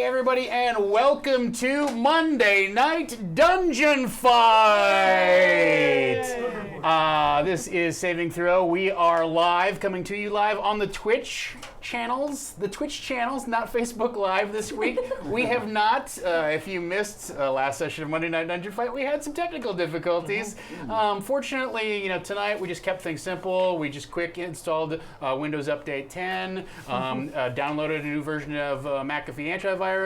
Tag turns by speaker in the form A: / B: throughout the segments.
A: everybody, and welcome to Monday Night Dungeon Fight! This is Saving Throw. We are live, coming to you live on the Twitch channels, not Facebook Live this week. We have not, if you missed last session of Monday Night Dungeon Fight, we had some technical difficulties. Fortunately, tonight we just kept things simple. We just quick installed Windows Update 10, downloaded a new version of McAfee antivirus,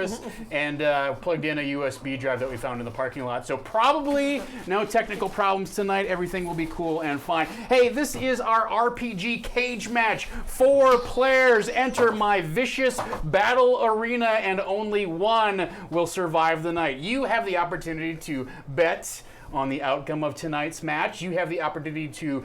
A: and plugged in a USB drive that we found in the parking lot. So probably no technical problems tonight. Everything will be cool and fine. Hey, this is our RPG cage match. 4 players enter my vicious battle arena, and only one will survive the night. You have the opportunity to bet on the outcome of tonight's match. You have the opportunity to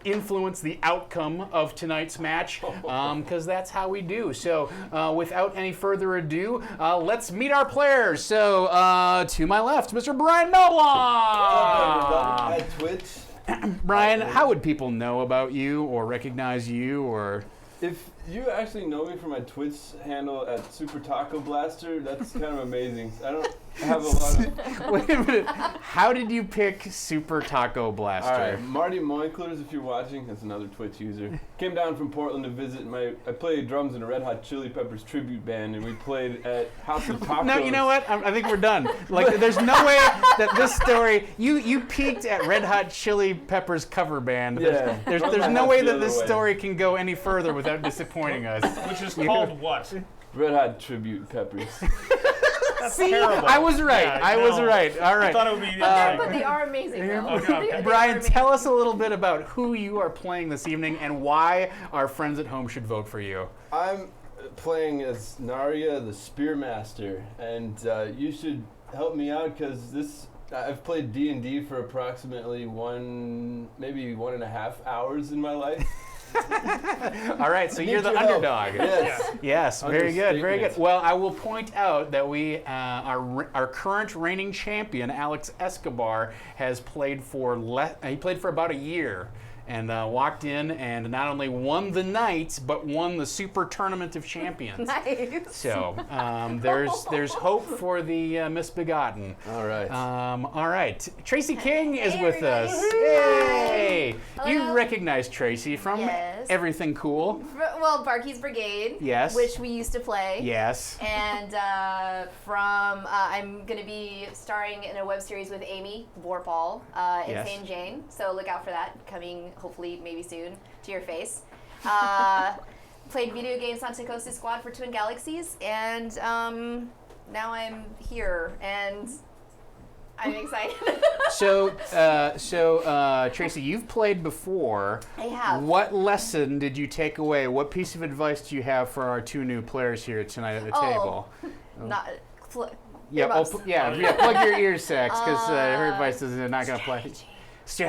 A: influence the outcome of tonight's match, because that's how we do. So without any further ado, let's meet our players. So to my left, Mr. Brian Mellblom.
B: At Twitch.
A: Brian, how would people know about you or recognize you? Or
B: if you actually know me from my Twitch handle at Super Taco Blaster, that's kind of amazing. I don't have a lot of...
A: Wait a minute. How did you pick Super Taco Blaster?
B: All right, Marty Moinklers, if you're watching, that's another Twitch user. Came down from Portland to visit. I played drums in a Red Hot Chili Peppers tribute band, and we played at House of Tacos.
A: No, you know what? I think we're done. Like, there's no way that this story... You peaked at Red Hot Chili Peppers cover band.
B: Yeah.
A: There's no way that this story can go any further without disappointing us.
C: Which is called what?
B: Red Hot Tribute Peppers.
C: That's
A: See,
C: terrible.
A: I was right.
C: Yeah,
A: I was right. All right.
C: I thought it would be
D: but they are amazing, though.
C: Okay.
A: Brian, tell us a little bit about who you are playing this evening and why our friends at home should vote for you.
B: I'm playing as Narya, the Spearmaster, and you should help me out because I've played D&D for approximately maybe 1.5 hours in my life.
A: All right, so you're the underdog.
B: Yes.
A: Yes, very good, very good. Well, I will point out that our current reigning champion, Alex Escobar, has played for about a year. And walked in and not only won the night, but won the Super Tournament of Champions.
D: Nice.
A: So there's hope for the misbegotten.
B: All right.
A: All right. Traycee King is
D: Hey,
A: with us.
D: everybody.
A: Hey.
D: Hello.
A: You recognize Traycee from
D: Yes.
A: Everything Cool.
D: Well, Barky's Brigade.
A: Yes.
D: Which we used to play.
A: Yes.
D: And I'm going to be starring in a web series with Amy Vorpahl,
A: Yes.
D: Insane Jane. So look out for that coming hopefully maybe soon to your face. Played video games on Takosi Squad for Twin Galaxies, and now I'm here and I'm excited.
A: So Traycee, you've played before.
D: I have.
A: What lesson did you take away? What piece of advice do you have for our 2 new players here tonight at the table?
D: Not.
A: Yeah,
D: earmuffs.
A: plug your ears, Sax, because her advice is they're not going to play.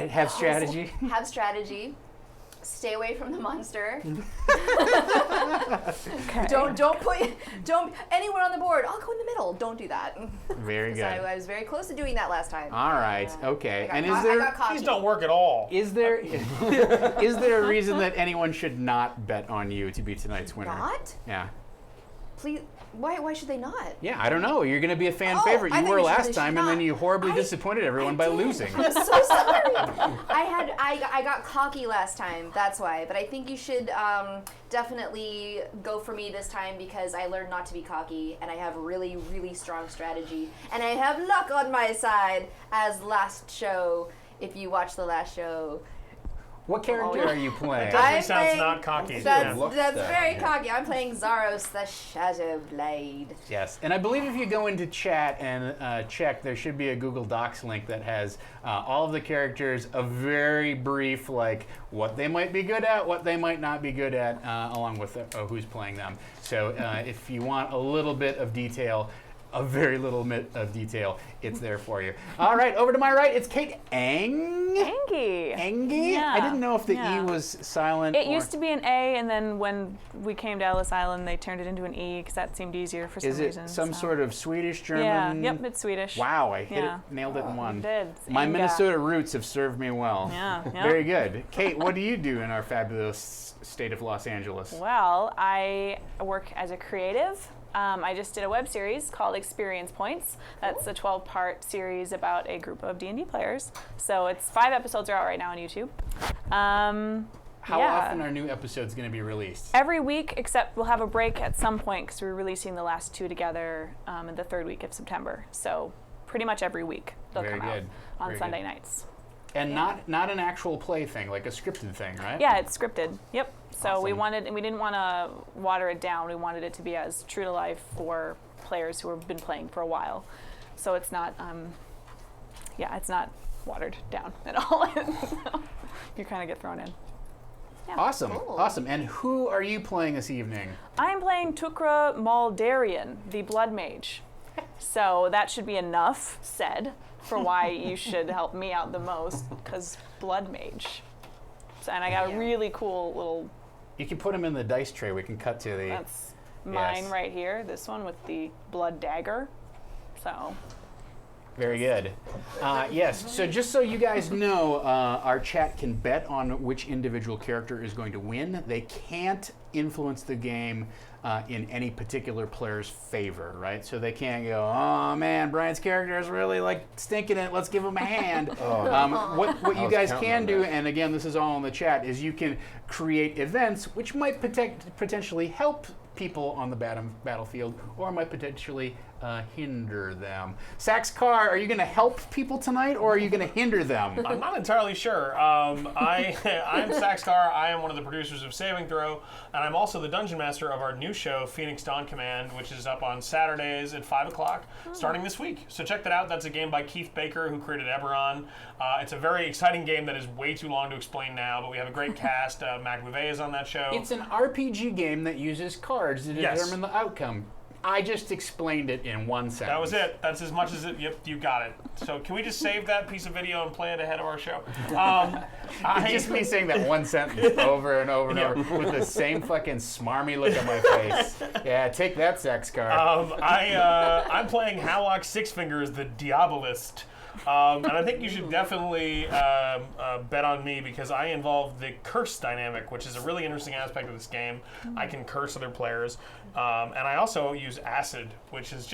A: Have strategy.
D: Have strategy. Stay away from the monster.
E: Okay.
D: Don't anywhere on the board. I'll go in the middle. Don't do that.
A: Very good.
D: I was very close to doing that last time.
A: All right. Okay.
D: I
A: And
D: got cocky.
C: These don't work at all.
A: is there a reason that anyone should not bet on you to be tonight's winner?
D: Not?
A: Yeah.
D: Please. Why should they not?
A: Yeah, I don't know. You're going to be a fan
D: Oh,
A: favorite.
D: I
A: You
D: thought
A: were
D: you said
A: last
D: they
A: time,
D: should
A: and then
D: not.
A: you horribly disappointed everyone by
D: did.
A: losing.
D: I'm so sorry. I got cocky last time. That's why. But I think you should definitely go for me this time because I learned not to be cocky, and I have really, really strong strategy, and I have luck on my side. As last show, if you watch the last show.
A: What character are you playing?
C: Definitely sounds not cocky.
D: That's
B: Yeah.
D: very cocky. I'm playing Zaros the Shadowblade.
A: Yes, and I believe if you go into chat and check, there should be a Google Docs link that has all of the characters, a very brief, like, what they might be good at, what they might not be good at, along with who's playing them. So if you want a little bit of detail, a very little bit of detail, it's there for you. All right, over to my right, it's Kate
E: Enge.
A: Enge?
E: Yeah.
A: I didn't know if the
E: Yeah.
A: E was silent.
E: It used to be an A, and then when we came to Ellis Island, they turned it into an E because that seemed easier for some
A: Is it
E: reason.
A: some sort of Swedish, German?
E: Yeah, yep, it's Swedish.
A: Wow, I hit
E: Yeah.
A: it, nailed it in one.
E: You did. It's
A: My
E: Inga.
A: Minnesota roots have served me well.
E: Yeah, yeah.
A: Very good. Kate, what do you do in our fabulous state of Los Angeles?
E: Well, I work as a creative. I just did a web series called Experience Points. That's a 12-part series about a group of D&D players. So it's 5 episodes are out right now on YouTube.
A: How often are new episodes going to be released?
E: Every week, except we'll have a break at some point because we're releasing the last 2 together in the 3rd week of September. So pretty much every week they'll
A: Very
E: come out
A: good.
E: on
A: Very
E: Sunday
A: good.
E: nights.
A: And not an actual play thing, like a scripted thing, right?
E: Yeah, it's scripted. Yep. So we
A: Awesome.
E: didn't want to water it down. We wanted it to be as true to life for players who have been playing for a while. So it's not, it's not watered down at all. You kind of get thrown in. Yeah.
A: Awesome,
D: Cool.
A: awesome. And who are you playing this evening?
E: I'm playing Tukra Maldarian, the Blood Mage. So that should be enough said for why you should help me out the most, because Blood Mage. So, and I got a really cool little,
A: You can put them in the dice tray. We can cut to the.
E: that's mine
A: Yes.
E: right here, this one with the blood dagger. So,
A: Very good. Yes, so just so you guys know, our chat can bet on which individual character is going to win. They can't influence the game in any particular player's favor, right? So they can't go, oh man, Brian's character is really like stinking it, let's give him a hand. What you
B: was
A: guys
B: counting
A: can
B: on
A: do,
B: that.
A: and again, this is all in the chat, is you can create events which might potentially help people on the battlefield or might potentially hinder them. Sax Carr, are you going to help people tonight or are you going to hinder them?
C: I'm not entirely sure. I'm Sax Carr. I am one of the producers of Saving Throw, and I'm also the dungeon master of our new show, Phoenix Dawn Command, which is up on Saturdays at 5 o'clock, starting this week. So check that out. That's a game by Keith Baker, who created Eberron. It's a very exciting game that is way too long to explain now, but we have a great cast. Mac Bouvet is on that show.
A: It's an RPG game that uses cards to
C: Yes.
A: determine the outcome. I just explained it in one sentence.
C: That was it. That's as much as it. Yep, you got it. So can we just save that piece of video and play it ahead of our show?
A: It's just me saying that one sentence over and over and over with the same fucking smarmy look on my face. Yeah, take that, Sax Carr.
C: I'm playing Hallock Sixfingers, the Diabolist. And I think you should definitely bet on me because I involve the curse dynamic, which is a really interesting aspect of this game. I can curse other players, and I also use acid, which is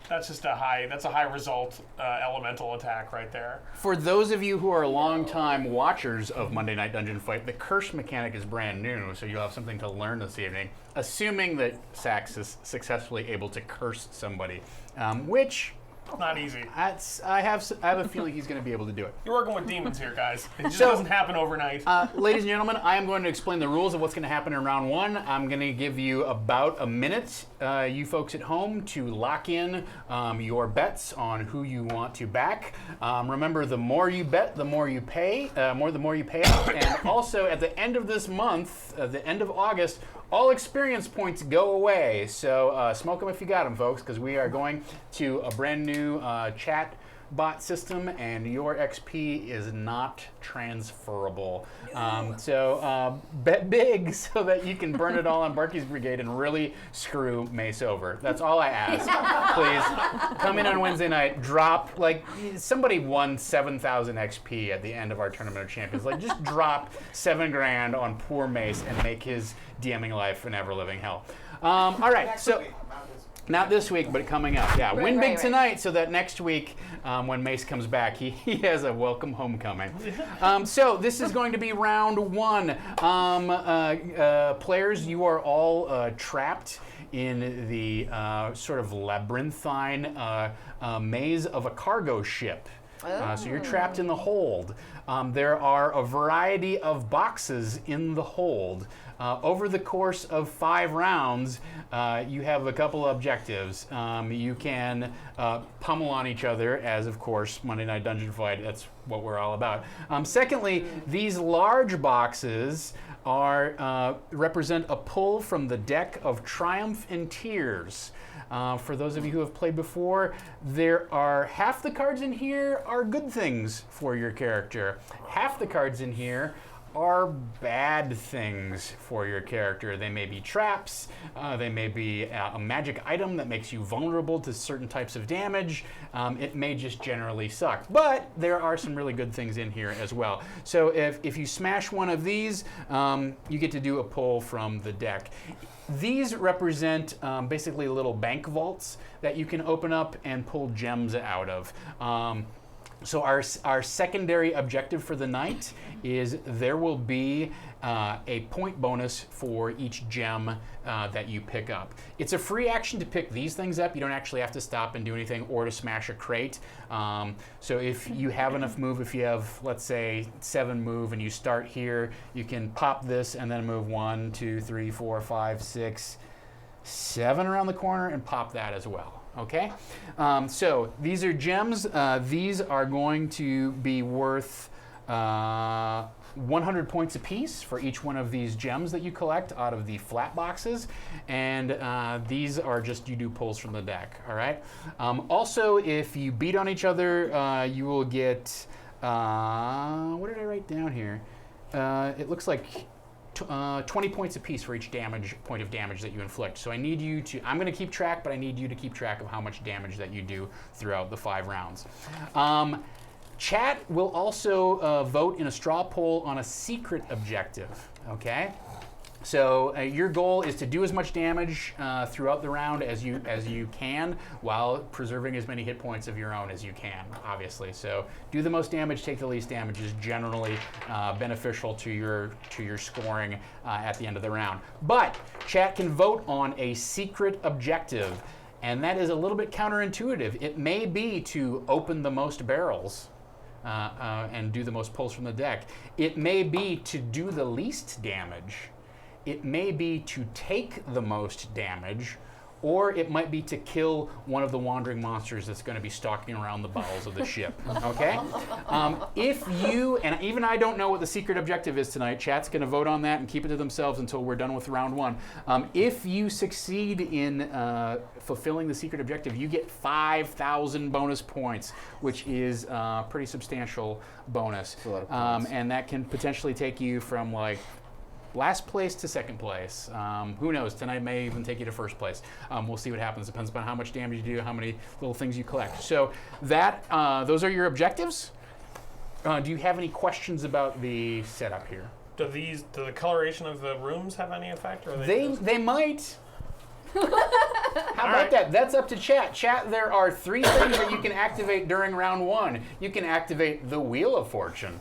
C: that's a high result elemental attack right there.
A: For those of you who are longtime watchers of Monday Night Dungeon Fight, the curse mechanic is brand new, so you'll have something to learn this evening, assuming that Sax is successfully able to curse somebody, which
C: Not easy.
A: I have a feeling he's going to be able to do it.
C: You're working with demons here, guys. It just
A: So-
C: doesn't happen overnight.
A: Ladies and gentlemen, I am going to explain the rules of what's going to happen in round one. I'm going to give you about a minute, you folks at home, to lock in your bets on who you want to back. Remember, the more you bet, the more you pay. The more you pay out. And also, at the end of this month, the end of August, all experience points go away. So smoke them if you got them, folks, because we are going to a brand new chat bot system, and your XP is not transferable. So bet big so that you can burn it all on Barky's Brigade and really screw Mace over. That's all I ask. Please come in on Wednesday night, drop, like, somebody won 7,000 XP at the end of our Tournament of Champions. Like, just drop $7,000 on poor Mace and make his DMing life an ever-living hell. All right, so... Not this week, but coming up. Yeah, win big
D: right.
A: tonight so that next week, when Mace comes back, he has a welcome homecoming. So this is going to be round one. Players, you are all trapped in the sort of labyrinthine maze of a cargo ship. So you're trapped in the hold. There are a variety of boxes in the hold. Over the course of 5 rounds, you have a couple objectives. You can pummel on each other, as of course Monday Night Dungeon Fight, that's what we're all about. Secondly, these large boxes represent a pull from the deck of Triumph and Tears. For those of you who have played before, there are half the cards in here are good things for your character. Half the cards in here are bad things for your character. They may be traps, they may be a magic item that makes you vulnerable to certain types of damage. It may just generally suck. But there are some really good things in here as well. So if you smash one of these, you get to do a pull from the deck. These represent basically little bank vaults that you can open up and pull gems out of. So our secondary objective for the night is there will be a point bonus for each gem that you pick up. It's a free action to pick these things up. You don't actually have to stop and do anything or to smash a crate. So if you have enough move, if you have, let's say, 7 move and you start here, you can pop this and then move 1, 2, 3, 4, 5, 6, 7 around the corner and pop that as well. Okay, so these are gems. These are going to be worth 100 points apiece for each one of these gems that you collect out of the flat boxes, and these are just you do pulls from the deck. All right. Also, if you beat on each other, you will get what did I write down here? It looks like 20 points apiece for each point of damage that you inflict. So I need you to, I'm going to keep track, but I need you to keep track of how much damage that you do throughout the 5 rounds. Chat will also vote in a straw poll on a secret objective, okay? So your goal is to do as much damage throughout the round as you can, while preserving as many hit points of your own as you can, obviously. So do the most damage, take the least damage is generally beneficial to your scoring at the end of the round. But chat can vote on a secret objective, and that is a little bit counterintuitive. It may be to open the most barrels and do the most pulls from the deck. It may be to do the least damage. It may be to take the most damage, or it might be to kill one of the wandering monsters that's going to be stalking around the bowels of the ship, okay? If you, and even I don't know what the secret objective is tonight, chat's going to vote on that and keep it to themselves until we're done with round 1. If you succeed in fulfilling the secret objective, you get 5,000 bonus points, which is a pretty substantial bonus.
B: That's a lot of points.
A: And that can potentially take you from like last place to second place. Who knows? Tonight may even take you to first place. We'll see what happens. Depends upon how much damage you do, how many little things you collect. So that those are your objectives. Do you have any questions about the setup here?
C: Do the coloration of the rooms have any effect? Or are
A: They might. How about
C: right.
A: that? That's up to chat. Chat, there are 3 things that you can activate during round 1. You can activate the Wheel of Fortune.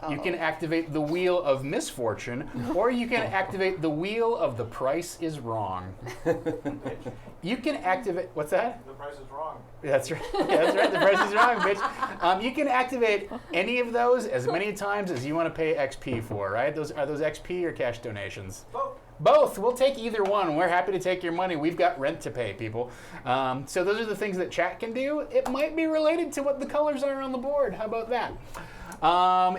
A: You can activate the Wheel of Misfortune, or you can activate the Wheel of The Price is Wrong. You can activate, what's that?
F: The price is wrong.
A: That's right. Yeah, that's right. The price is wrong, bitch. You can activate any of those as many times as you want to pay XP for, right? Are those XP or cash donations?
F: Both.
A: Both. We'll take either one. We're happy to take your money. We've got rent to pay, people. So those are the things that chat can do. It might be related to what the colors are on the board. How about that?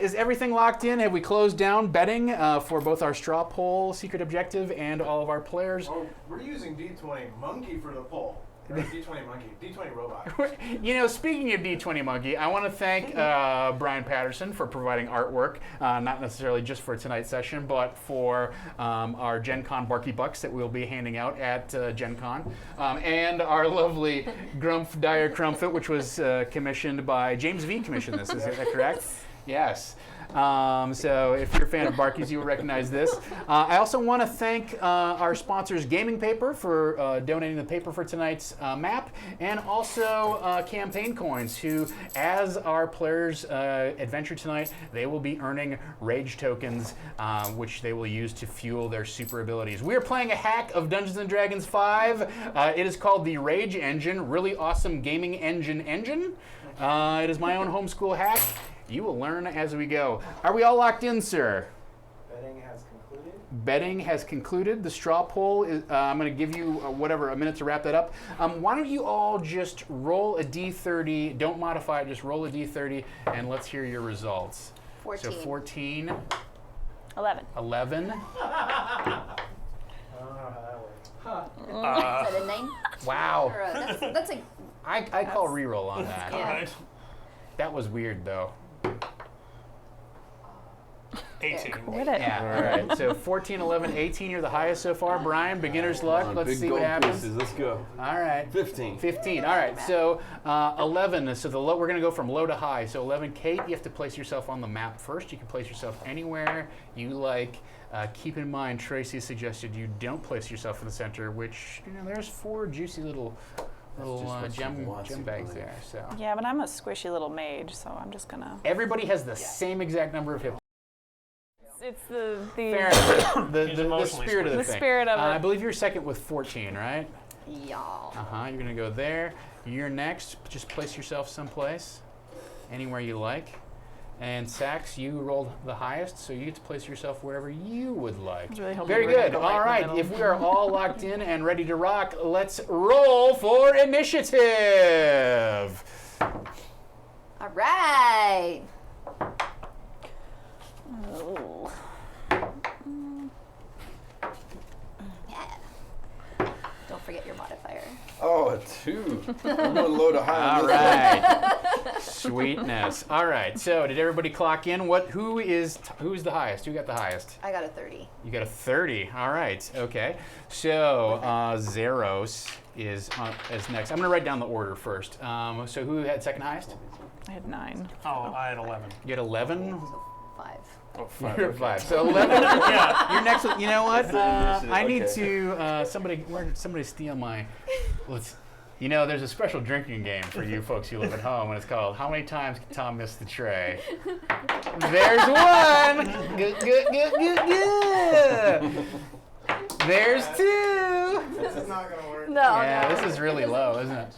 A: Is everything locked in? Have we closed down betting for both our straw poll secret objective and all of our players?
F: Oh, we're using D20 Monkey for the poll. Or D20 Monkey. D20 Robot.
A: You know, speaking of D20 Monkey, I want to thank Brian Patterson for providing artwork, not necessarily just for tonight's session, but for our Gen Con Barky Bucks that we'll be handing out at Gen Con, and our lovely Grumpf Dyer Crumpet, which was commissioned by James V. Commissioned this, is that correct? Yes. So if you're a fan of Barkies, you will recognize this. I also want to thank our sponsors, Gaming Paper, for donating the paper for tonight's map, and also Campaign Coins, who, as our players adventure tonight, they will be earning Rage tokens, which they will use to fuel their super abilities. We are playing a hack of Dungeons & Dragons 5. It is called the Rage Engine, really awesome gaming engine. It is my own homeschool hack. You will learn as we go. Are we all locked in, sir?
F: Betting has concluded.
A: Betting has concluded. The straw poll is, I'm going to give you a minute to wrap that up. Why don't you all just roll a D30, don't modify it, just roll a D30, and let's hear your results.
D: 14.
A: So 14.
E: 11.
A: 11.
F: I don't know how that works.
D: Is that a 9?
A: Wow.
D: Or that's a
A: I call reroll on that.
D: Yeah.
C: All right.
A: That was weird, though.
C: 18.
E: Quit it.
A: Yeah, all right. So 14, 11, 18, you're the highest so far. Brian, beginner's luck. Let's
B: Big
A: see
B: gold
A: what happens.
B: pieces. Let's go.
A: All right.
B: 15.
A: 15. All right. So 11. So the low, we're going to go from low to high. So 11, Kate, you have to place yourself on the map first. You can place yourself anywhere you like. Keep in mind, Traycee suggested you don't place yourself in the center, which, there's 4 juicy little gem bags there. So
E: Yeah, but I'm a squishy little mage, so I'm just gonna.
A: everybody has the same exact number of hit points.
E: It's the
A: Fair enough. the
C: emotionally
A: spirit of the
E: the
A: thing.
E: spirit of it.
A: I believe you're second with 14, right?
D: Y'all.
A: You're gonna go there. You're next. Just place yourself someplace, anywhere you like. And Sax, you rolled the highest, so you get to place yourself wherever you would like.
E: was really hoping
A: Very
E: you were gonna
A: good.
E: go right
A: All
E: in the
A: right.
E: middle.
A: If we are all locked in and ready to rock, let's roll for initiative.
D: All right.
E: Oh.
D: Yeah. Don't forget your modifier.
B: Oh, a 2. We're going low to high.
A: All right. Sweetness. All right. So, did everybody clock in? Who's the highest? Who got the highest?
D: I got a 30.
A: You got a 30. All right. Okay. So, Zeros is next. I'm going to write down the order first. So, who had second highest?
E: I had 9.
C: Oh, I had 11.
A: You had 11.
D: So 5.
B: Oh, 5.
A: You're 5. So 11.
C: Yeah.
A: You're next. You know what? I need
B: Okay.
A: to somebody steal my. There's a special drinking game for you folks who live at home, and it's called "How Many Times Can Tom Miss the Tray?" There's one. Good. There's 2.
F: This is not gonna work.
D: No,
A: Yeah, this is really low, isn't it?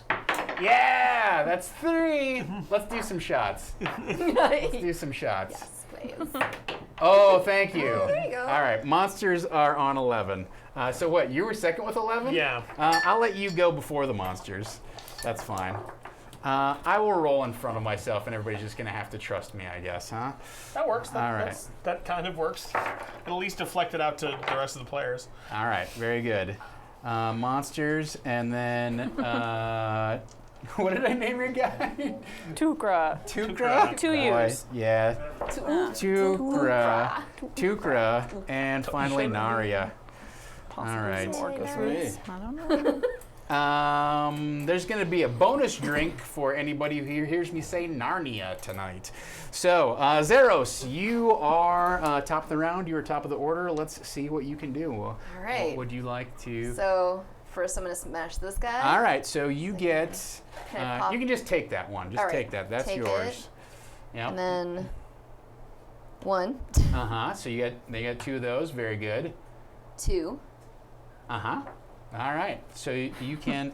A: Yeah, that's 3. Let's do some shots. Let's do some shots.
D: Yes, please.
A: Oh, thank you.
D: There you go.
A: All right, monsters are on 11. So what, you were second with 11?
C: Yeah.
A: I'll let you go before the monsters. That's fine. I will roll in front of myself, and everybody's just going to have to trust me, I guess, huh?
C: That works.
A: All right.
C: That kind of works. At least deflect it out to the rest of the players.
A: All right, very good. Monsters, and then, what did I name your guy?
E: Tukra.
A: Tukra?
E: 2
A: Boy,
E: years.
A: Yeah. Tukra, and finally Narya.
E: Possibly
A: All right.
E: some orcas.
B: That's me.
E: I don't know.
A: There's going to be a bonus drink for anybody who hears me say Narnia tonight. So, Zeros, you are top of the round. You are top of the order. Let's see what you can do. All
D: right.
A: What would you like to?
D: So first I'm going to smash this guy.
A: All right. So you get.
D: Can I pop?
A: You can just take that one. Just
D: All right,
A: take that. That's
D: take
A: yours.
D: it.
A: Yep.
D: And then 1,
A: So they got 2 of those. Very good.
D: 2.
A: All right. So you can,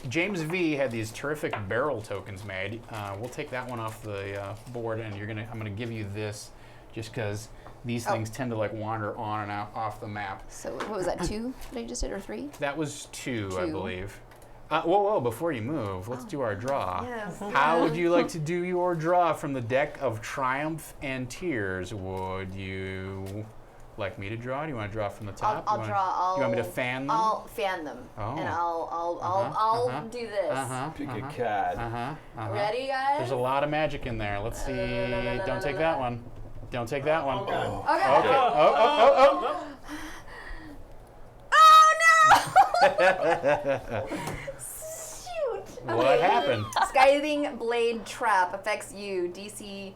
A: James V had these terrific barrel tokens made. We'll take that one off the board, and I'm gonna give you this, just because these things tend to wander on and out off the map.
D: So what was that, 2 that I just did, or 3?
A: That was 2, I
D: 2.
A: believe. Whoa! Before you move, let's do our draw.
D: Yes.
A: How would you like to do your draw from the deck of Triumph and Tears? Would you like me to draw? Do you want to draw from the top?
D: I'll draw.
A: You want me to fan them?
D: I'll fan them,
A: Oh.
D: and I'll do this.
B: Pick a cad.
D: Ready, guys?
A: There's a lot of magic in there. Let's see. Don't take that one. Don't take that one.
D: Okay.
A: Okay.
D: Oh no! Shoot.
A: What happened?
D: Scything Blade Trap affects you. DC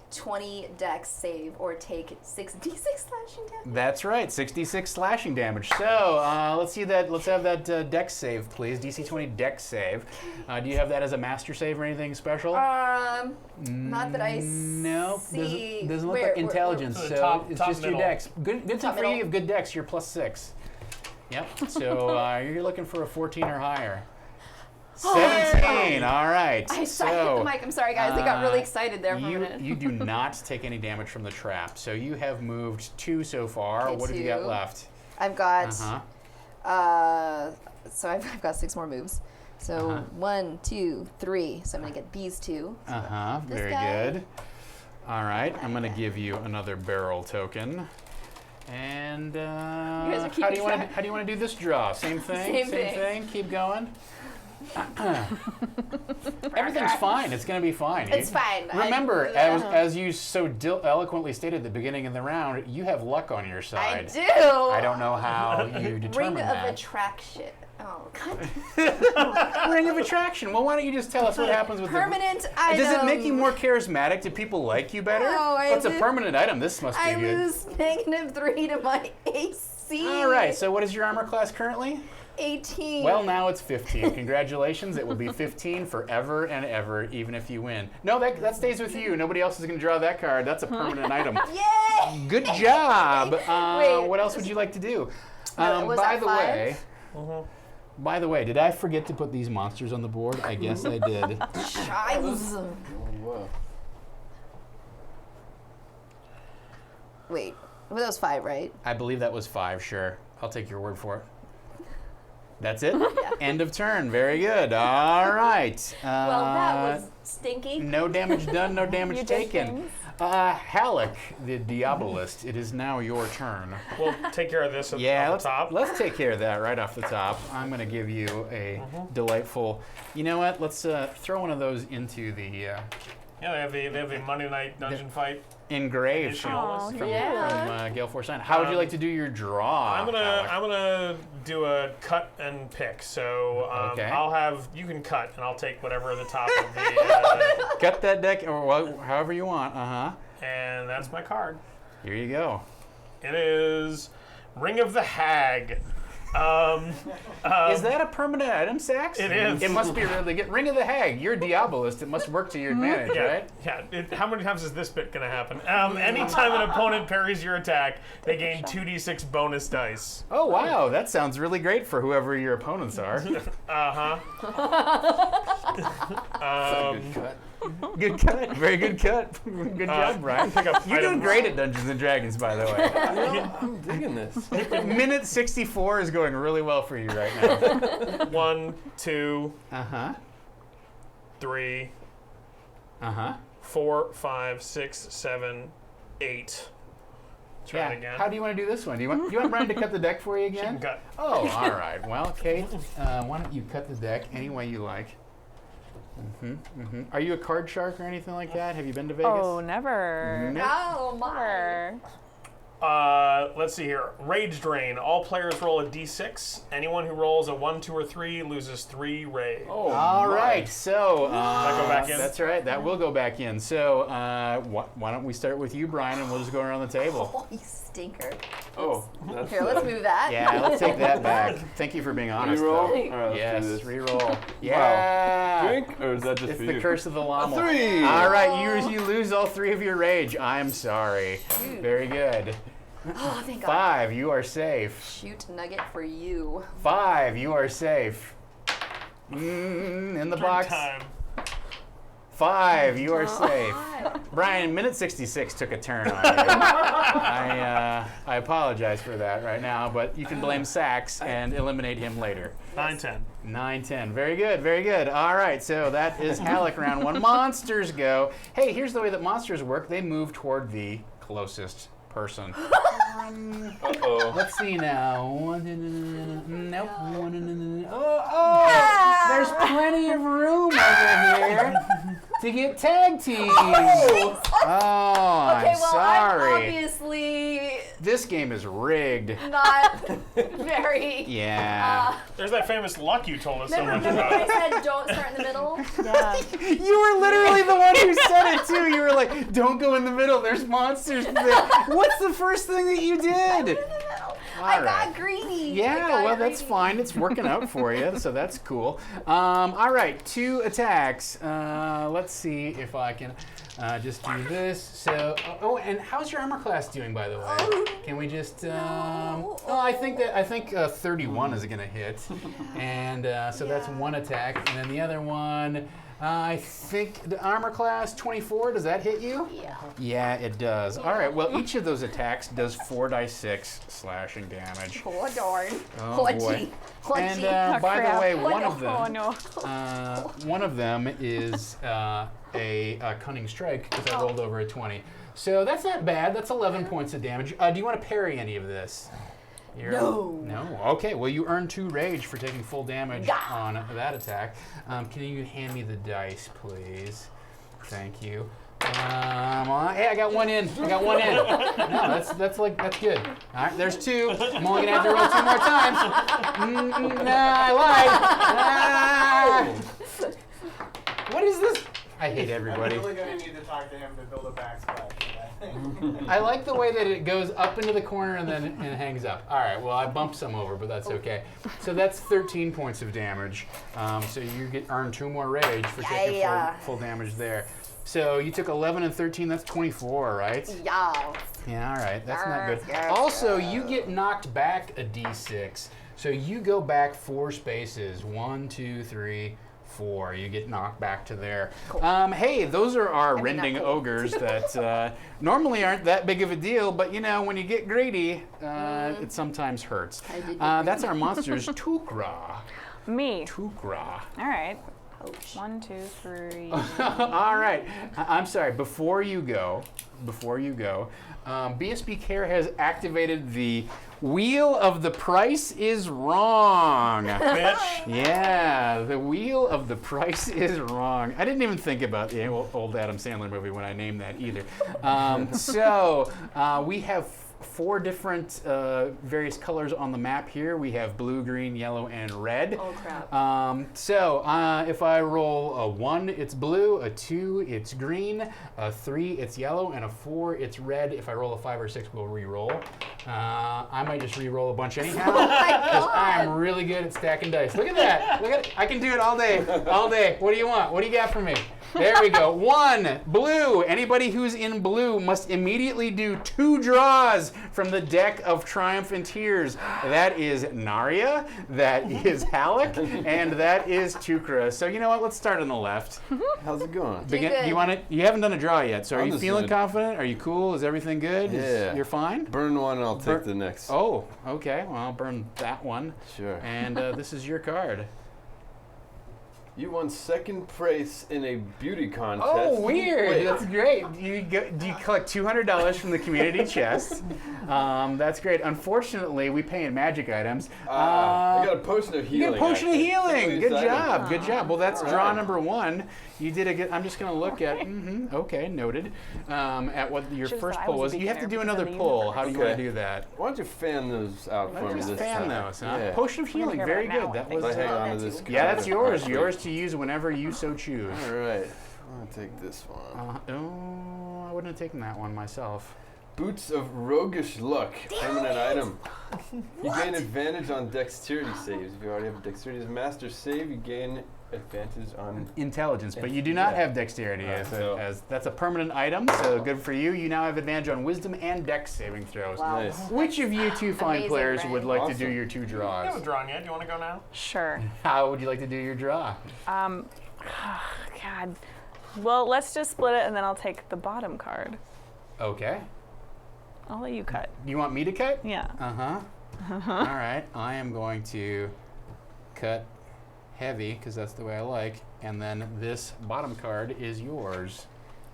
D: 20 dex save or take 6d6 slashing damage.
A: That's right. 66 slashing damage. So let's see that. Let's have that dex save, please. DC 20 dex save. Do you have that as a master save or anything special?
D: Not that I
A: Nope.
D: see.
A: Doesn't look
D: Where-
A: like intelligence.
C: So
A: So,
C: the top
A: it's just
C: middle.
A: your dex. Good thing
D: Top
A: for you. You
D: middle.
A: have good dex. You're +6. Yep. So you're looking for a 14 or higher. 17. All right.
D: I hit the mic. I'm sorry, guys. They got really excited there for a minute.
A: You do not take any damage from the trap. So you have moved 2 so far.
D: Okay,
A: What have you got
D: 2.
A: left?
D: I've got.
A: Uh-huh.
D: So I've got 6 more moves. So 1, 2, 3. So I'm gonna get these 2.
A: Uh-huh.
D: This
A: Very
D: guy.
A: good. All right. I'm going to give you another barrel token. And
D: guys are
A: how
D: keeping
A: do you want
D: track.
A: to do this draw? Same thing.
D: Same thing.
A: Keep going. Everything's fine. It's going to be fine.
D: It's fine.
A: Remember, as you so eloquently stated at the beginning of the round, you have luck on your
D: I
A: side.
D: do.
A: I don't know how you determine
D: Ring
A: that.
D: of attraction. Oh, God.
A: Ring of attraction. Well, why don't you just tell us what happens with
D: Permanent item.
A: Does it make you more charismatic? Do people like you better?
D: No,
A: What's a permanent item? This must be
D: I
A: good.
D: lose -3 to my AC.
A: All right. So what is your armor class currently?
D: 18.
A: Well, now it's 15. Congratulations. It will be 15 forever and ever, even if you win. No, that stays with you. Nobody else is going to draw that card. That's a permanent item.
D: Yay!
A: Good job.
D: Wait.
A: What else would you like to do?
D: Was
A: By
D: that
A: the
D: 5?
A: way, by the way, did I forget to put these monsters on the board? I guess I did.
D: Scheiße.
B: Oh, wow.
D: Wait, well, that was 5, right?
A: I believe that was 5, sure. I'll take your word for it. That's it?
D: Yeah.
A: End of turn. Very good. All right.
D: Well, that was stinky.
A: No damage done, no damage
E: You did
A: taken.
E: things.
A: Halleck, the Diabolist, it is now your turn.
C: We'll take care of this at
A: Yeah,
C: off the top.
A: let's take care of that right off the top. I'm going to give you a delightful. You know what? Let's throw one of those into the
C: Yeah, they have the Monday night dungeon fight.
A: engraved from,
C: Aw,
D: yeah.
A: Gale Force 9. How would you like to do your draw?
C: I'm
A: Halleck?
C: gonna do a cut and pick. So
A: Okay.
C: I'll have you can cut and I'll take whatever the top of the
A: Cut that deck, or however you want.
C: and that's my card.
A: Here you go.
C: It is Ring of the Hag.
A: Is that a permanent item, Sax?
C: It is.
A: It must be really good. Ring of the Hag. You're a Diabolist. It must work to your advantage,
C: Yeah,
A: right?
C: yeah. How many times is this bit gonna happen? Anytime an opponent parries your attack, they gain 2d6 bonus dice.
A: Oh, wow. That sounds really great for whoever your opponents are.
B: Good cut.
A: Good cut. Very good cut. Good job, Brian.
C: Pick up
A: You're doing
C: item-
A: great at Dungeons and Dragons, by the way.
B: I'm digging this.
A: Minute 64 is going really well for you right now.
C: 1, 2,
A: Uh-huh.
C: 3,
A: Uh-huh.
C: 4, 5, 6, 7, 8. Try it again.
A: How do you want to do this one? Do you want Brian to cut the deck for you again?
C: Cut.
A: Oh, all right. Well, Kate, why don't you cut the deck any way you like? Are you a card shark or anything like that? Have you been to Vegas?
E: Oh, never.
A: No.
D: Oh, my.
E: Never.
C: Let's see here. Rage Drain. All players roll a d6. Anyone who rolls a 1, 2, or 3 loses 3 rage.
B: Oh,
A: All
B: my.
A: right, so
C: that go back in?
A: That's right. That will go back in. So why don't we start with you, Brian, and we'll just go around the table.
D: Oh, you stinker.
B: Oh, that's
D: Here, let's move that.
A: Yeah, let's take that back. Thank you for being honest.
B: Reroll?
A: though.
B: All right, let's
A: Yes,
B: do this.
A: reroll. Yeah.
B: Drink? Or is that just
A: It's
B: for
A: the
B: you?
A: curse of the llama.
B: 3!
A: All right, you lose all 3 of your rage. I'm sorry. Very good.
D: Oh, thank God.
A: 5, you are safe.
D: Shoot nugget for you.
A: 5, you are safe. In the
C: Drink
A: box.
C: time.
A: 5, you are safe. Brian, minute 66 took a turn on you. I apologize for that right now, but you can blame Sax and eliminate him later.
C: 9, 10.
A: 9, 10. Very good, very good. All right, so that is Halleck round 1. Monsters go. Hey, here's the way that monsters work. They move toward the closest person.
B: Uh-oh.
A: Let's see now. Nope. Oh, there's plenty of room over here to get tag teamed. Oh,
D: Okay,
A: I'm
D: well,
A: sorry.
D: I'm obviously
A: This game is rigged.
D: not very.
A: Yeah.
C: There's that famous luck you told us so much
D: Remember I
C: about.
D: said don't start in the middle?
E: Yeah.
A: You were literally the one who said it too. You were like, "Don't go in the middle. There's monsters there." What's the first thing that you did?
D: In the middle.
A: All
D: I
A: right.
D: got greedy. I
A: Yeah,
D: got
A: well, that's
D: greedy.
A: fine. It's working out for you, so that's cool. All right, 2 attacks. Let's see if I can just do this. So, and how's your armor class doing, by the way? Can we just? I think 31 is gonna hit, and so that's 1 attack, and then the other one. I think the armor class 24, does that hit you?
D: Yeah.
A: Yeah, it does. All right, well, each of those attacks does 4d6 slashing damage.
D: Oh, darn.
A: Oh, boy. And
E: Oh,
A: by the
E: crap.
A: way,
D: Oh,
A: one
D: no.
A: of them,
E: Oh no.
A: one of them is a cunning strike because I rolled over a 20. So that's not bad. That's 11 points of damage. Do you want to parry any of this? No. Okay. Well, you earn 2 rage for taking full damage on that attack. Can you hand me the dice, please? Thank you. Hey, I got one in. No, that's good. All right, there's 2. I'm only gonna have to roll 2 more times. I lied. What is this? I hate everybody.
F: I'm really gonna need to talk to him to build a backsplash.
A: I like the way that it goes up into the corner and then and hangs up. All right, well, I bumped some over, but that's okay. So that's 13 points of damage. So you earn 2 more rage for taking full damage there. So you took 11 and 13, that's 24, right?
D: Yeah.
A: Yeah, all right, that's not good. Also, you get knocked back a d6. So you go back 4 spaces. 1, 2, 3, 4. You get knocked back to there.
D: Cool.
A: Hey, those are our
D: not
A: rending
D: cool.
A: ogres that normally aren't that big of a deal, but you know, when you get greedy, it sometimes hurts.
D: I did get
A: That's our monsters, Tukra.
E: Me.
A: Tukra.
E: All right.
D: Ouch.
E: 1, 2, 3.
A: All right. I'm sorry. Before you go, BSB Care has activated the Wheel of the Price is Wrong.
C: Bitch.
A: Yeah, the Wheel of the Price is Wrong. I didn't even think about the old Adam Sandler movie when I named that either. So we have 4 different various colors on the map here. We have blue, green, yellow, and red.
D: Oh crap.
A: So if I roll a 1, it's blue, a 2, it's green, a 3, it's yellow, and a 4, it's red. If I roll a 5 or 6, we'll re-roll. I might just re-roll a bunch anyhow, because I'm really good at stacking dice. Look at that. Look at it. I can do it all day. All day. What do you want? What do you got for me? There we go. 1, blue. Anybody who's in blue must immediately do 2 draws from the deck of Triumph and Tears. That is Narya, that is Halleck, and that is Tukra. So you know what? Let's start on the left.
B: How's it going?
D: good.
A: You want it? You haven't done a draw yet, so are
B: I'm
A: you
B: just
A: feeling
B: doing-
A: confident? Are you cool? Is everything good?
B: Yeah.
A: You're fine?
B: Burn one and I'll take the next.
A: Oh, okay. Well, I'll burn that one.
B: Sure.
A: And this is your card.
B: You won 2nd place in a beauty contest.
A: Oh, weird.
B: Wait.
A: That's great. Do you collect $200 from the community chest? That's great. Unfortunately, we pay in magic items.
B: I got a potion of
A: You
B: healing.
A: get a potion of
B: actually.
A: healing. Good
B: Exciting.
A: job. Good job. Well, that's
B: All
A: draw
B: right.
A: number 1. You did a good. I'm just going to look at. Okay, noted. At what your
E: Should've
A: first
E: said I
A: pull
E: was
A: was.
E: a
A: You have to do
E: beginner
A: another
E: because of the
A: pull.
E: universe.
A: How do you want
B: Okay.
A: to do that?
B: Why don't you fan those out for me
A: Just
B: this
A: fan
B: time?
A: those, huh?
B: Yeah.
A: Potion of
E: We're gonna
A: healing.
E: hear
A: Very
E: about it
A: good.
E: now,
A: That
E: I think.
A: was.
B: I hang on to
D: that's
B: this
D: it.
B: card.
A: Yeah, that's yours.
B: Quickly.
A: Yours to use whenever you so choose.
B: All right. I'll take this one.
A: Oh, I wouldn't have taken that one myself.
B: Boots of Roguish Luck. Permanent item. You gain advantage on dexterity saves. If you already have a dexterity as a master save, you gain advantage on...
A: Intelligence, but you do not
B: Yeah.
A: have dexterity
B: So-
A: as that's a permanent item, so good for you. You now have advantage on wisdom and dex saving throws.
D: Wow.
B: Nice.
A: Which of you 2 fine
D: Amazing,
A: players
D: Brian.
A: would like to do
B: Awesome.
A: your 2
C: I
A: draws?
C: haven't drawn yet. Do you want to go now?
E: Sure.
A: How would you like to do your draw?
E: God. Well, let's just split it and then I'll take the bottom card.
A: Okay.
E: I'll let you cut.
A: You want me to cut?
E: Yeah.
A: Uh-huh. All right. I am going to cut heavy, because that's the way I like, and then this bottom card is yours.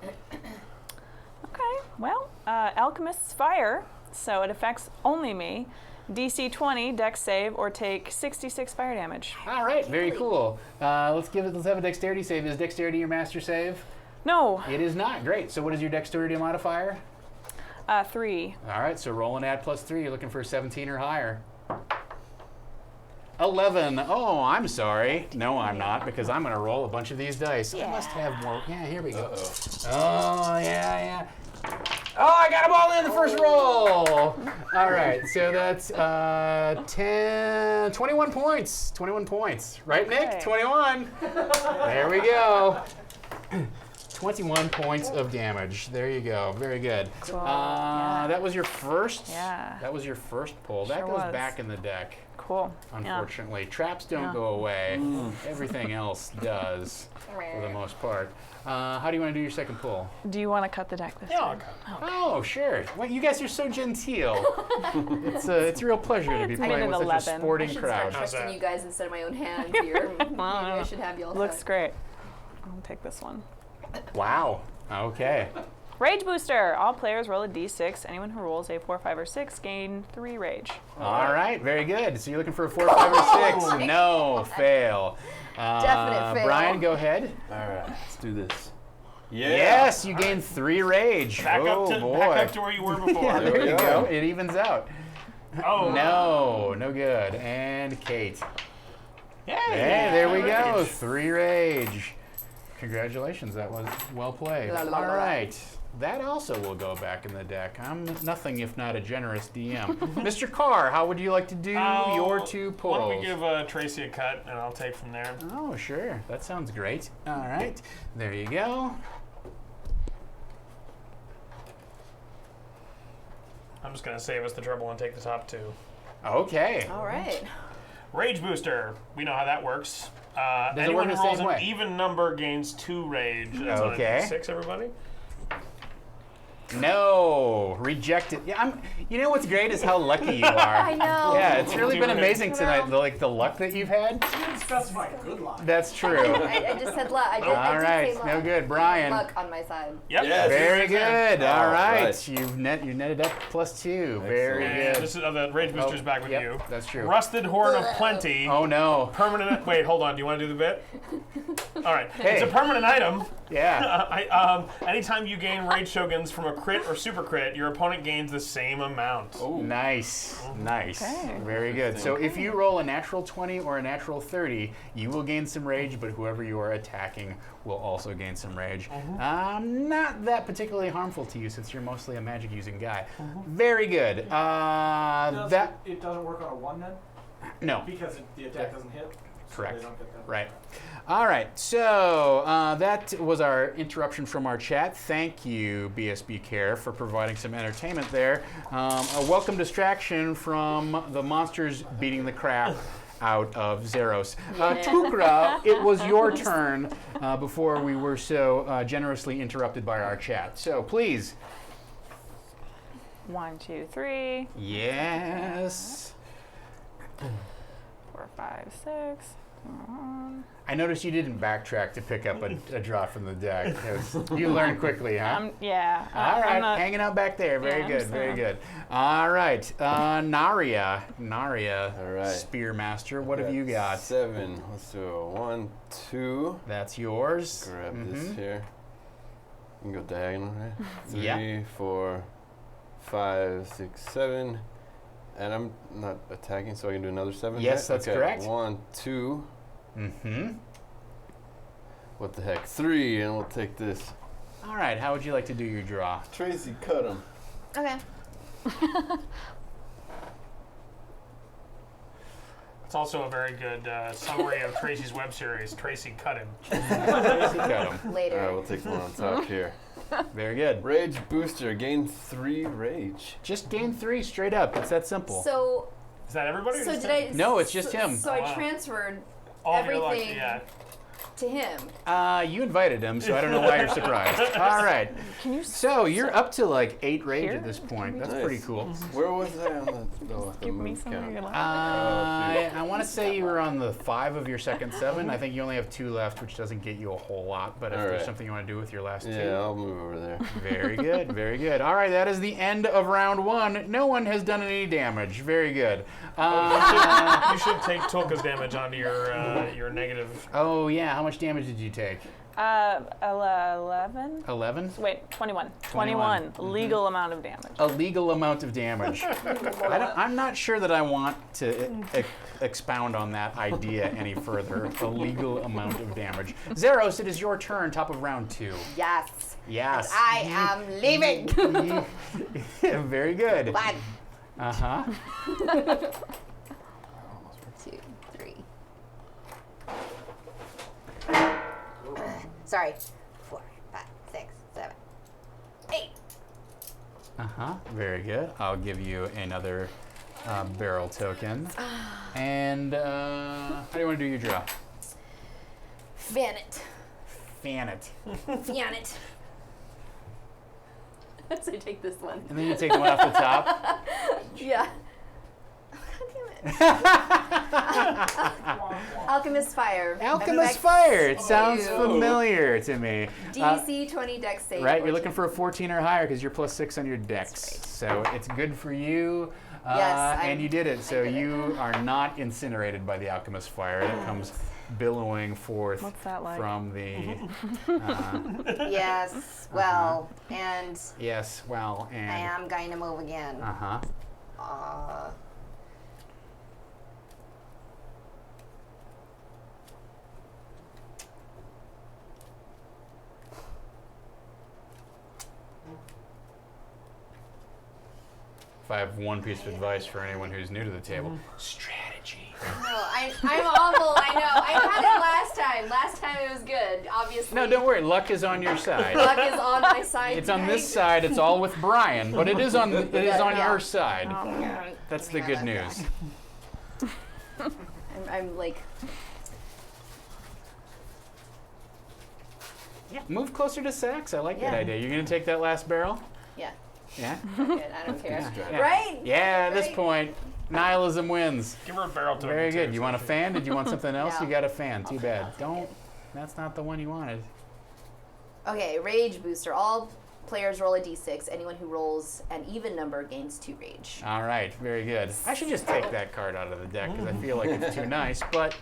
E: Okay. Well, Alchemist's Fire, so it affects only me. DC 20, Dex save, or take 66 fire damage.
A: All right. Very cool. Let's have a dexterity save. Is dexterity your master save?
E: No.
A: It is not. Great. So what is your dexterity modifier?
E: 3.
A: All right, so roll and add +3. You're looking for a 17 or higher. 11. Oh, I'm sorry. No, I'm not, because I'm going to roll a bunch of these dice. I must have more. Yeah, here we go. Oh, yeah. Oh, I got them all in the first roll. All right, so that's 21 points. 21 points. Right, Nick?
E: Okay.
A: 21. There we go. 21 points of damage. There you go. Very good.
E: Cool. Yeah.
A: That was your first.
E: Yeah.
A: That was your first pull. That
E: Sure
A: goes
E: was.
A: back in the deck.
E: Cool.
A: Unfortunately, traps don't
E: Yeah.
A: go away. Everything else does, for the most part. How do you want to do your second pull?
E: Yeah. Do you want to cut the deck this
C: Yeah, I'll
E: time?
C: cut.
A: Oh, sure. Well, you guys are so genteel. It's a real pleasure to be
E: I
A: playing
E: did
A: with
E: an
A: such a
E: 11.
A: sporting
D: I should
A: crowd.
D: start trusting
C: that?
D: you guys instead of my own hand here. Maybe I should have y'all.
E: Looks great. I'll take this one.
A: Wow. Okay.
E: Rage Booster. All players roll a d6. Anyone who rolls a 4, 5, or 6 gain 3 rage.
A: All right, very good. So you're looking for a 4, 5, or 6. No, fail.
D: Definite fail.
A: Brian, go ahead.
B: All right, let's do this. Yeah.
A: Yes, you gained 3 rage.
C: Back
A: oh, boy.
C: up to where you were before.
A: Yeah, there
B: we
A: you
B: go.
A: go. It evens out.
C: Oh.
A: No good. And Kate.
C: Yay.
A: Hey, there we go.
C: Rage.
A: 3 rage. Congratulations, that was well played.
D: La, la,
A: All
D: la.
A: right. That also will go back in the deck. I'm nothing if not a generous DM. Mr. Carr, how would you like to do your 2 pulls?
C: Why don't we give Traycee a cut, and I'll take from there.
A: Oh, sure. That sounds great. All right. There you go.
C: I'm just going to save us the trouble and take the top 2.
A: Okay.
D: All right.
C: Rage Booster. We know how that works.
A: Does it
C: Anyone
A: work
C: who
A: the
C: rolls
A: same
C: an
A: way?
C: even number gains 2 rage. That's
A: Okay.
C: on a D6, everybody.
A: No, rejected. Yeah, you know what's great is how lucky you are.
D: I know.
A: Yeah, it's really been
C: Doing it.
A: amazing tonight. The luck that you've had.
F: Didn't specify good luck.
A: That's true.
D: I just said luck. I did
A: All right,
D: say luck.
A: no good, Brian.
D: Luck on my side.
C: Yep.
B: Yes.
A: Very good. All right,
B: right.
A: you netted up +2. Very
C: And
A: good.
C: this is the Rage Booster's back with
A: yep,
C: you.
A: That's true.
C: Rusted Horn of Plenty.
A: Oh no.
C: Permanent. Wait, hold on. Do you want to do the bit? All right.
A: Hey.
C: It's a permanent item.
A: Yeah.
C: Anytime you gain Rage Shoguns from a crit or super crit, your opponent gains the same amount.
B: Oh.
A: Nice. Nice.
E: Okay.
A: Very good. So if you roll a natural 20 or a natural 30, you will gain some rage, but whoever you are attacking will also gain some rage. Not that particularly harmful to you since you're mostly a magic using guy. Very good.
F: It doesn't work on a 1 then?
A: No.
F: Because the attack doesn't hit? So
A: Correct.
F: they don't get that.
A: Right. All right. So that was our interruption from our chat. Thank you, BSB Care, for providing some entertainment there. A welcome distraction from the monsters beating the crap out of Zeros. Tukra, it was your turn before we were so generously interrupted by our chat. So please.
E: 1, 2, 3,
A: Yes.
E: 4, 5, 6.
A: I noticed you didn't backtrack to pick up a draw from the deck. 'Cause you learned quickly, huh?
E: Yeah.
A: All right,
E: I'm not,
A: hanging out back there. Very
E: Yeah,
A: good,
E: I'm
A: very
E: so-
A: good. All right, Naria,
B: All right.
A: Spearmaster, what have you got?
B: 7. Let's do a 1, 2.
A: That's yours.
B: Grab this
A: Mhm.
B: here. You can go diagonal, right?
A: Yeah.
B: 3, 4, 5, 6, 7. And I'm not attacking, so I can do another 7.
A: Yes,
B: right?
A: that's
B: Okay,
A: correct.
B: 1, 2.
A: Mm-hmm.
B: What the heck? 3, and we'll take this.
A: All right, how would you like to do your draw?
B: Traycee, cut him.
D: Okay.
C: It's also a very good summary of Tracy's web series, Traycee Cut Him.
A: Got 'em.
D: Later.
B: All right, we'll take the one on top here.
A: Very good.
B: Rage Booster, gain 3 rage.
A: Just gain 3 straight up. It's that simple.
D: So,
C: Is that everybody? or
D: so
C: just
D: did
C: him?
D: I?
A: No, it's just him.
D: So
C: Oh,
D: I
C: wow.
D: transferred
C: All of your luck,
D: everything
C: yeah.
D: to him.
A: You invited him, so I don't know why you're surprised. All right.
E: Can you
A: So you're up to like 8 rage
E: Here?
A: at this point. That's
B: Nice.
A: pretty cool.
B: Where was I on the
E: give me
B: move
E: some
B: count?
E: of your luck?
A: I want to say you were on the 5 of your second 7. I think you only have 2 left, which doesn't get you a whole lot. But if
B: All
A: there's
B: right.
A: something you want to do with your last 2.
B: Yeah, I'll move over there.
A: Very good, very good. All right, that is the end of round 1. No one has done any damage. Very good.
C: You should take Tulka's damage onto your negative.
A: Oh, yeah. How much damage did you take?
E: 11?
A: 11?
E: Wait, 21.
A: 21.
E: Legal amount of damage.
A: A legal amount of damage. I'm not sure that I want to expound on that idea any further. A legal amount of damage. Zeros, it is your turn, top of round 2.
D: Yes.
A: Yes.
D: I am leaving.
A: Very good.
D: 1,
A: Uh-huh.
D: 2, 3. Sorry. 4, 5, 6, 7, 8.
A: Uh-huh. Very good. I'll give you another barrel token. And how do you want to do your draw?
D: Fan it.
A: Fan it.
D: Fan it. So I take this one.
A: And then you take the one off the top.
D: Yeah. God damn it. Alchemist Alchemist Fire.
A: Alchemist Fire. It sounds
D: Ew.
A: familiar to me.
D: DC 20 dex save.
A: Right, you're
D: 14.
A: looking for a 14 or higher because you're +6 on your dex. So it's good for you.
D: Yes,
A: and you did it. So
D: did it.
A: you are not incinerated by the Alchemist Fire. It comes billowing forth
E: What's that like?
A: from the.
G: Yes, well, and
A: Yes, well, and.
G: I am going to move again.
A: Uh huh. If I have one piece of advice for anyone who's new to the table, strategy.
D: No, I'm awful. I know. I had it last time. Last time it was good. Obviously.
A: No, don't worry. Luck is on your side.
D: Luck is on my side.
A: It's on
D: tonight.
A: this side. It's all with Brian, but it is on
D: Yeah.
A: your side.
G: Oh,
A: That's
G: give
A: the
G: me
A: good
G: my
A: news.
D: I'm like.
A: Move closer to Sax. I like that
D: Yeah.
A: idea. You're gonna take that last barrel?
D: Yeah.
A: Yeah.
D: Good. I don't care.
A: Yeah.
D: Right?
A: Yeah. At this
D: Right.
A: point, nihilism wins.
C: Give her a barrel to
A: Very
C: it,
A: good.
C: too,
A: You
C: so
A: want a
C: she-
A: fan? Did you want something else?
D: No.
A: You got a fan. Too
D: I'll
A: bad.
D: take
A: Don't.
D: it.
A: That's not the one you wanted.
D: Okay. Rage booster. All players roll a d6. Anyone who rolls an even number gains 2 rage.
A: All right. Very good. I should just take that card out of the deck because I feel like it's too nice. But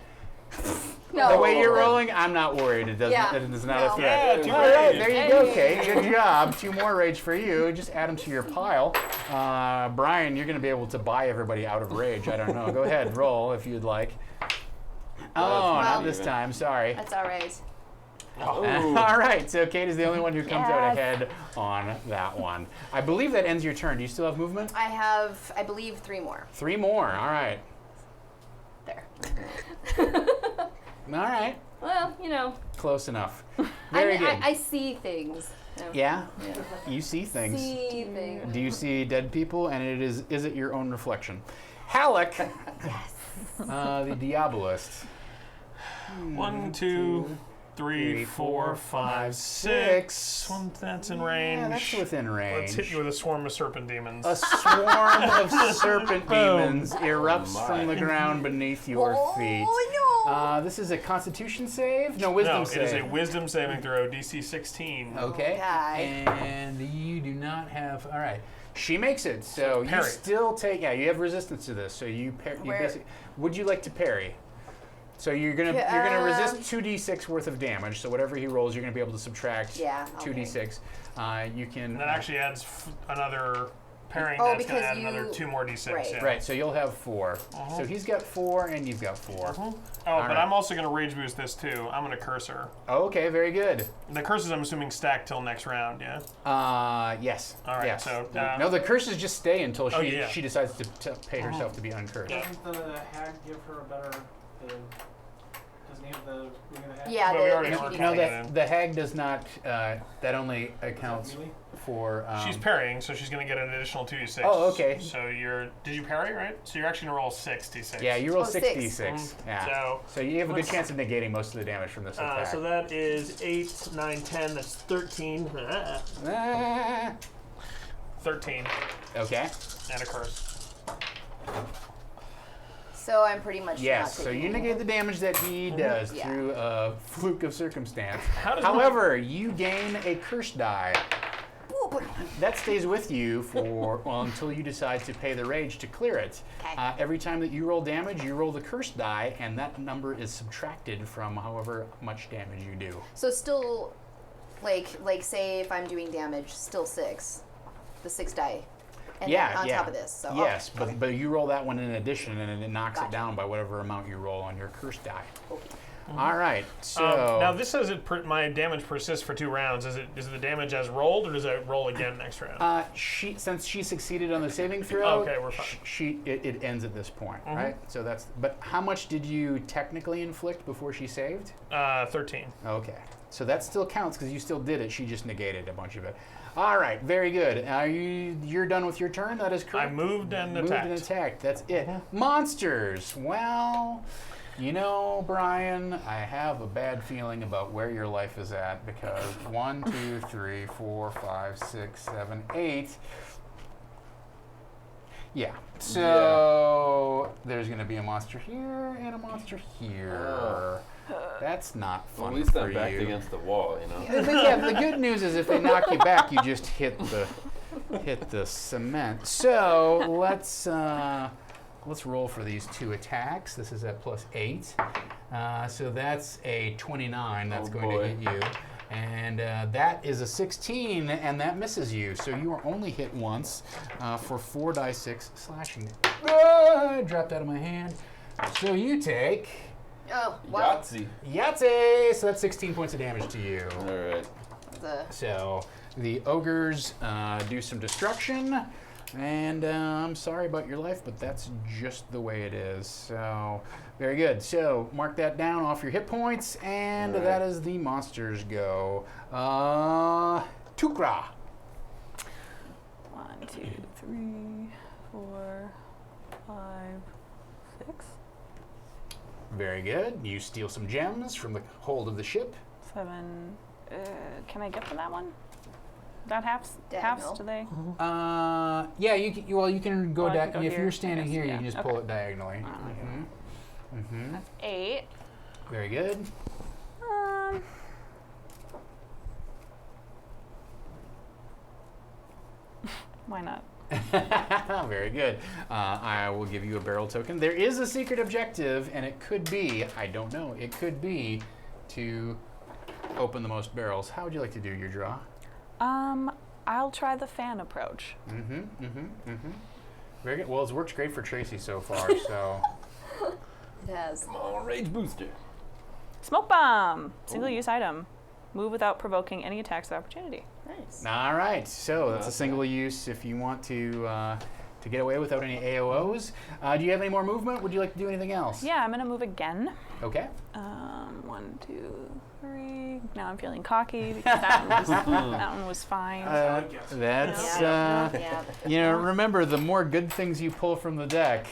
D: No.
A: the way you're rolling, I'm not worried. It doesn't.
D: Yeah.
A: It is not
D: No.
A: a threat.
C: Yeah, 2
A: All right,
C: rage.
A: there you go, Kate. Good job. 2 more rage for you. Just add them to your pile. Brian, you're going to be able to buy everybody out of rage. I don't know. Go ahead, roll if you'd like. Oh, not
B: Well-
A: this time. Sorry.
D: That's all right.
A: All right. So Kate is the only one who comes out
E: Yes.
A: ahead on that one. I believe that ends your turn. Do you still have movement?
D: I have, I believe, 3 more.
A: 3 more. All right.
D: There.
A: All right.
D: Well, you know.
A: Close enough.
D: I
A: Very
D: mean,
A: good.
D: I see things.
A: Yeah. You see things.
D: See things.
A: Do you see dead people? And is it your own reflection? Halleck.
D: Yes.
A: The Diabolist.
C: 1, 2, 3, 4, 5, 6. One that's in range.
A: Yeah, that's within range.
C: Let's hit you with a swarm of serpent demons.
A: A swarm of serpent demons erupts
B: my.
A: from the ground beneath your feet.
D: Oh, no.
A: This is a Constitution save? No, Wisdom
C: No,
A: save.
C: it is a wisdom saving throw, DC 16.
A: Okay.
D: Okay.
A: And you do not have. All right. She makes it. So you
C: Parry.
A: still take. Yeah, you have resistance to this. So you
D: Where-
A: basically. Would you like to parry? So you're gonna resist 2d6 worth of damage. So whatever he rolls, you're gonna be able to subtract
D: Yeah, okay.
A: 2d6. You can.
C: And that actually adds another parrying.
D: Oh,
C: That's going
D: because
C: to add another
D: you-
C: 2 more D6.
D: right.
C: Yeah.
A: Right. So you'll have 4. So he's got 4, and you've got 4.
C: Oh,
A: All
C: but
A: right.
C: I'm also going to rage boost this too. I'm going to curse her.
A: Okay. Very good.
C: The curses, I'm assuming, stack till next round, yeah?
A: Yes.
C: All right,
A: Yes.
C: so,
A: no, the curses just stay until she
C: Oh, yeah.
A: she decides to pay herself to be uncursed.
C: Yeah.
F: Doesn't the hag give her a better? Doesn't he have the ring of the hag?
D: Yeah,
C: Well, we
D: the,
C: already
D: the
C: know
D: PD.
C: we're
A: No,
C: counting it in.
A: the hag does not. That only accounts
F: Really?
A: for.
C: She's parrying, so she's going to get an additional 2d6.
A: Oh, okay.
C: So did you parry, right? So you're actually going to roll 6d6.
A: Yeah, you roll
D: Oh,
A: 6d6.
D: six.
A: Yeah. So you have a good chance of negating most of the damage from this attack.
C: So that is 8, 9, 10, that's 13.
A: Ah,
C: 13,
A: okay.
C: and a curse.
D: So I'm pretty much
A: Yes.
D: not
A: So
D: taking
A: you
D: any
A: negate the damage that he does
D: Yeah.
A: through a fluke of circumstance.
C: How does
A: However, you gain a curse die.
D: Ooh,
A: That stays with you for until you decide to pay the rage to clear it.
D: Okay.
A: Every time that you roll damage, you roll the curse die, and that number is subtracted from however much damage you do.
D: So still, like say if I'm doing damage, still 6, the 6 die, and
A: Yeah,
D: then on
A: yeah.
D: top of this. So
A: Yes,
D: okay.
A: but you roll that one in addition, and it knocks it
D: Gotcha.
A: down by whatever amount you roll on your curse die.
D: Okay.
A: All right, so
C: now this says my damage persists for 2 rounds. Is the damage as rolled, or does it roll again next round?
A: since she succeeded on the saving throw,
C: Okay, we're fine.
A: it ends at this point, right? So that's. But how much did you technically inflict before she saved?
C: 13.
A: Okay, so that still counts because you still did it. She just negated a bunch of it. All right, very good. You're done with your turn. That is correct.
C: I moved and
A: Moved
C: attacked.
A: and attacked. That's it. Monsters. Well, you know, Brian, I have a bad feeling about where your life is at because 1, 2, 3, 4, 5, 6, 7, 8. Yeah. So there's going to be a monster here and a monster here. That's not fun.
B: Well, at least
A: for
B: I'm backed
A: you.
B: against the wall, you know.
A: The good news is if they knock you back, you just hit the cement. So let's roll for these 2 attacks. This is at +8. So that's a 29. That's going to hit you. And that is a 16, and that misses you. So you are only hit once for 4d6 slashing. Dropped out of my hand. So you take
G: Oh, wow.
A: Yahtzee. So that's 16 points of damage to you.
B: All right.
A: So the ogres do some destruction. And I'm sorry about your life, but that's just the way it is. So, very good. So, mark that down off your hit points, and that is the monsters go. Tukra.
E: 1, 2, 3, 4, 5, 6,
A: Very good. You steal some gems from the hold of the ship.
E: 7. Can I get to that one? That halves
D: Diagonal.
E: do they?
A: Yeah, you can go
E: Well, I can go
A: if
E: here,
A: you're
E: I
A: standing
E: guess,
A: here, you
E: yeah.
A: can just
E: Okay.
A: pull it diagonally.
E: That's 8.
A: Very good.
E: Why not?
A: Very good. I will give you a barrel token. There is a secret objective, and it could be, I don't know, it could be to open the most barrels. How would you like to do your draw?
E: I'll try the fan approach.
A: Very good. Well, it's worked great for Traycee so far, so.
D: It has.
B: Come on, rage booster.
E: Smoke bomb! Single-use item. Move without provoking any attacks of opportunity.
D: Nice.
A: All right, so that's a single use if you want to get away without any AOs. Do you have any more movement? Would you like to do anything else?
E: Yeah, I'm gonna move again.
A: Okay.
E: 1, 2, 3. Now I'm feeling cocky because that one was fine.
A: That's,
D: Yeah.
A: remember, the more good things you pull from the deck,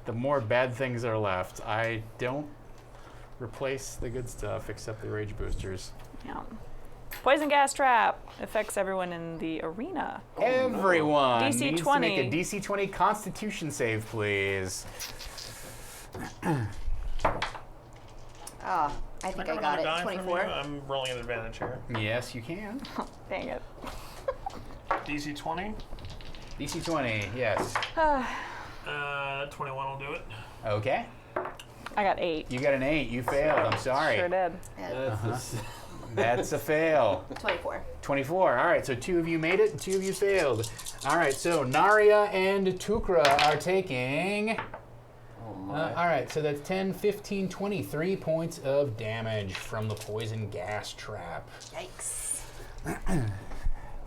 A: the more bad things are left. I don't replace the good stuff except the rage boosters.
E: Yeah. Poison gas trap affects everyone in the arena.
A: Everyone
E: DC
A: needs
E: 20.
A: to make a DC 20 Constitution save, please.
D: Oh, I think I got it. 24.
C: I'm rolling an advantage here.
A: Yes, you can.
E: Dang it.
C: DC 20.
A: DC 20, yes.
C: 21 will do it.
A: Okay.
E: I got 8.
A: You got an 8. You failed. I'm sorry.
E: Sure did.
A: That's a fail.
D: 24.
A: 24. All right, so 2 of you made it and 2 of you failed. All right, so Narya and Tukra are taking... all right, so that's 10, 15, 23 points of damage from the poison gas trap.
D: Yikes.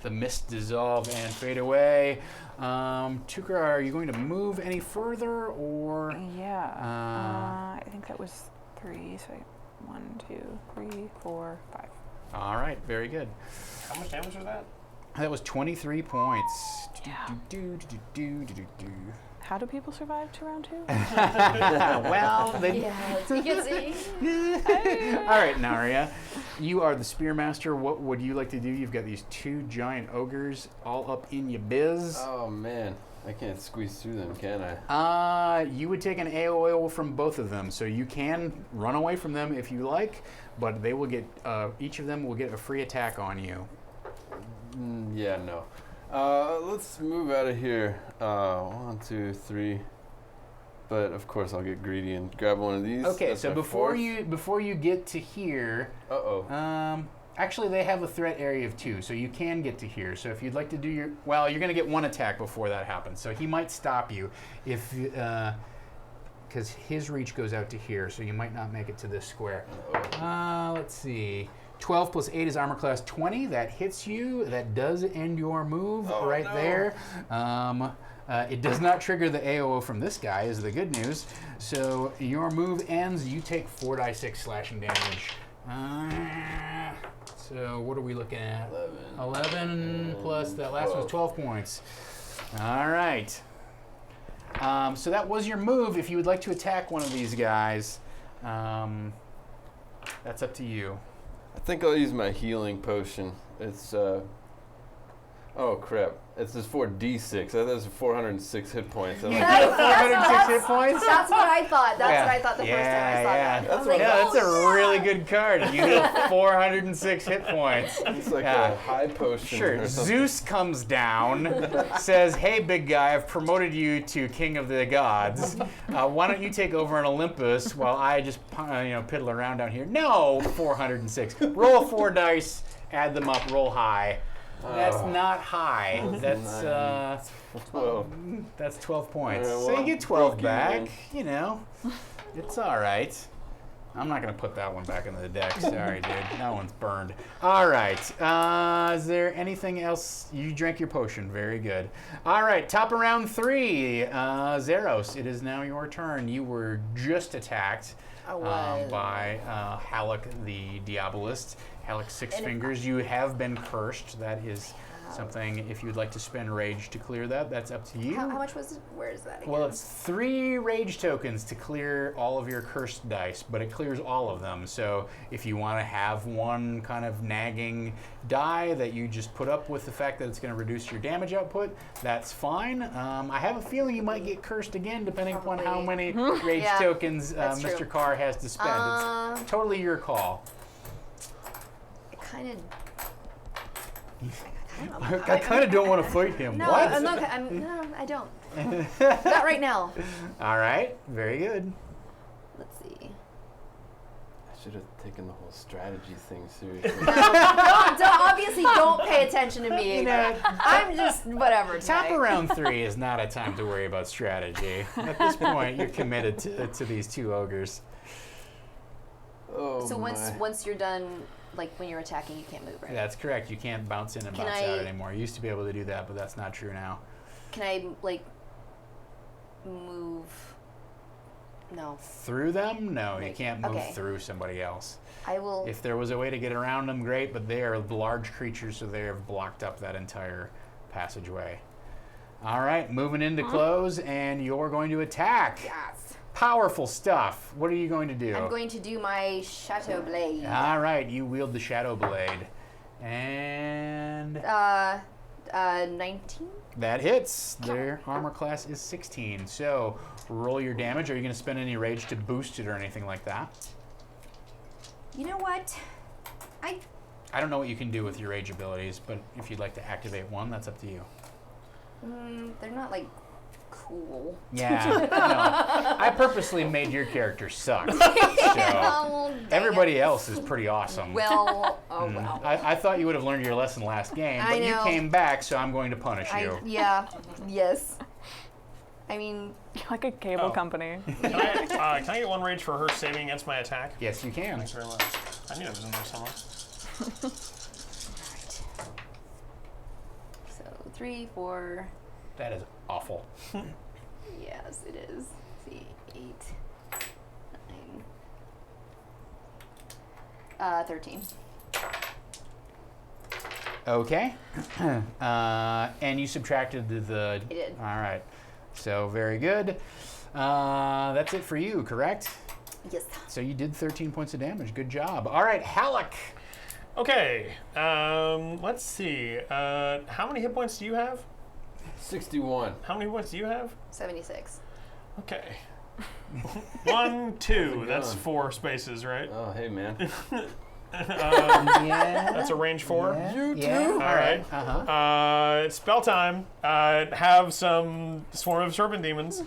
A: The mist dissolve and fade away. Tukra, are you going to move any further, or?
E: Yeah. I think that was 3. So 1, 2, 3, 4, 5.
A: All right, very good.
C: How much damage was that?
A: That was 23 points.
E: Yeah.
A: Do.
E: How do people survive to round 2?
A: Well, they...
D: Yeah, take it easy.
A: All right, Narya, you are the Spearmaster. What would you like to do? You've got these 2 giant ogres all up in your biz.
B: Oh man, I can't squeeze through them, can I?
A: You would take an AOO from both of them, so you can run away from them if you like, but they will get each of them will get a free attack on you.
B: Yeah, no. Let's move out of here. 1, 2, 3. But of course, I'll get greedy and grab one of these.
A: Okay,
B: That's
A: so
B: my
A: before
B: fourth.
A: you get to here, actually they have a threat area of 2, so you can get to here. So if you'd like to do you're going to get 1 attack before that happens. So he might stop you if because his reach goes out to here, so you might not make it to this square. Let's see. 12 plus 8 is armor class 20. That hits you. That does end your move there. It does not trigger the AOO from this guy, is the good news. So your move ends. You take 4d6 slashing damage. So what are we looking at? 11 plus that last one's 12 points. All right. So that was your move. If you would like to attack one of these guys, that's up to you.
B: I think I'll use my healing potion. It's Oh crap! It says 4d6. I thought it was 406 hit points. I'm
A: You
B: like,
A: get 406 hit points?
D: That's what I thought. That's what I thought the first time I saw that. I was like,
A: That's a really good card. You get 406 hit points.
B: it's like
A: Yeah.
B: a high potion.
A: Sure.
B: Or something.
A: Zeus comes down, says, "Hey, big guy, I've promoted you to king of the gods. Why don't you take over in Olympus while I just piddle around down here?" No, 406. Roll 4 dice, add them up, roll high. That's not high. That's
B: 12.
A: that's 12 points.
B: All right,
A: So
B: well,
A: you get 12
B: broke
A: back.
B: even.
A: It's all right. I'm not going to put that one back into the deck. Sorry, dude. That one's burned. All right. Is there anything else? You drank your potion. Very good. All right. Top of round 3. Zeros, it is now your turn. You were just attacked by Halleck the Diabolist. Halleck Six Fingers. You have been cursed. That is something, if you'd like to spend rage to clear that, that's up to you.
D: How much was it? Where is that again?
A: Well, it's 3 rage tokens to clear all of your cursed dice, but it clears all of them. So if you want to have one kind of nagging die that you just put up with the fact that it's going to reduce your damage output, that's fine. I have a feeling you might get cursed again, depending upon how many rage
D: Yeah,
A: tokens
D: that's
A: Mr.
D: true.
A: Carr has to spend. It's totally your call. I kind of don't want to fight him.
D: No,
A: What?
D: I'm not. No, I don't. Not right now.
A: All right, very good.
D: Let's see.
B: I should have taken the whole strategy thing seriously.
D: Obviously, don't pay attention to me. I'm just whatever.
A: Top
D: tonight.
A: of round 3 is not a time to worry about strategy. At this point, you're committed to these 2 ogres.
B: Oh
D: So
B: my.
D: once you're done, like when you're attacking, you can't move, right?
A: That's correct. You can't bounce in and
D: Can
A: bounce
D: I-
A: out anymore. You used to be able to do that, but that's not true now.
D: Can I move? No,
A: Through them? No, you
D: Right.
A: can't move
D: Okay.
A: through somebody else.
D: I will.
A: If there was a way to get around them, great, but they are large creatures, so they have blocked up that entire passageway. All right, moving into close, and you're going to attack.
D: Yes.
A: Powerful stuff. What are you going to do?
D: I'm going to do my Shadow Blade.
A: All right, you wield the Shadow Blade. And
D: 19.
A: that hits. Their armor class is 16. So roll your damage. Are you going to spend any rage to boost it or anything like that?
D: You know what?
A: I don't know what you can do with your rage abilities, but if you'd like to activate one, that's up to you.
D: They're not like cool.
A: Yeah, no. I purposely made your character suck. So
D: Oh, dang
A: everybody
D: it.
A: else is pretty awesome.
D: Well, oh well.
A: I thought you would have learned your lesson last game,
D: I
A: but you
D: know.
A: came back, so I'm going to punish you.
D: Yes. I mean,
E: Like a cable company.
C: Can I get 1 rage for her saving against my attack?
A: Yes, you can.
C: Thanks very much. I knew it was in there somewhere.
D: so 3, 4.
A: That is awful.
D: Yes, it is. Let's see, 8, 9. 13.
A: Okay. And you subtracted the.
D: I did.
A: All right. So very good. That's it for you, correct?
D: Yes.
A: So you did 13 points of damage. Good job. All right, Halleck.
C: Okay, let's see. How many hit points do you have?
B: 61.
C: How many points do you have?
D: 76.
C: Okay. 1, 2. That's
B: going?
C: 4 spaces, right?
B: Oh, hey, man.
A: Yeah.
C: That's a range 4.
A: Yeah. All
C: right.
A: Uh-huh.
C: Spell time. Have some Swarm of Serpent Demons.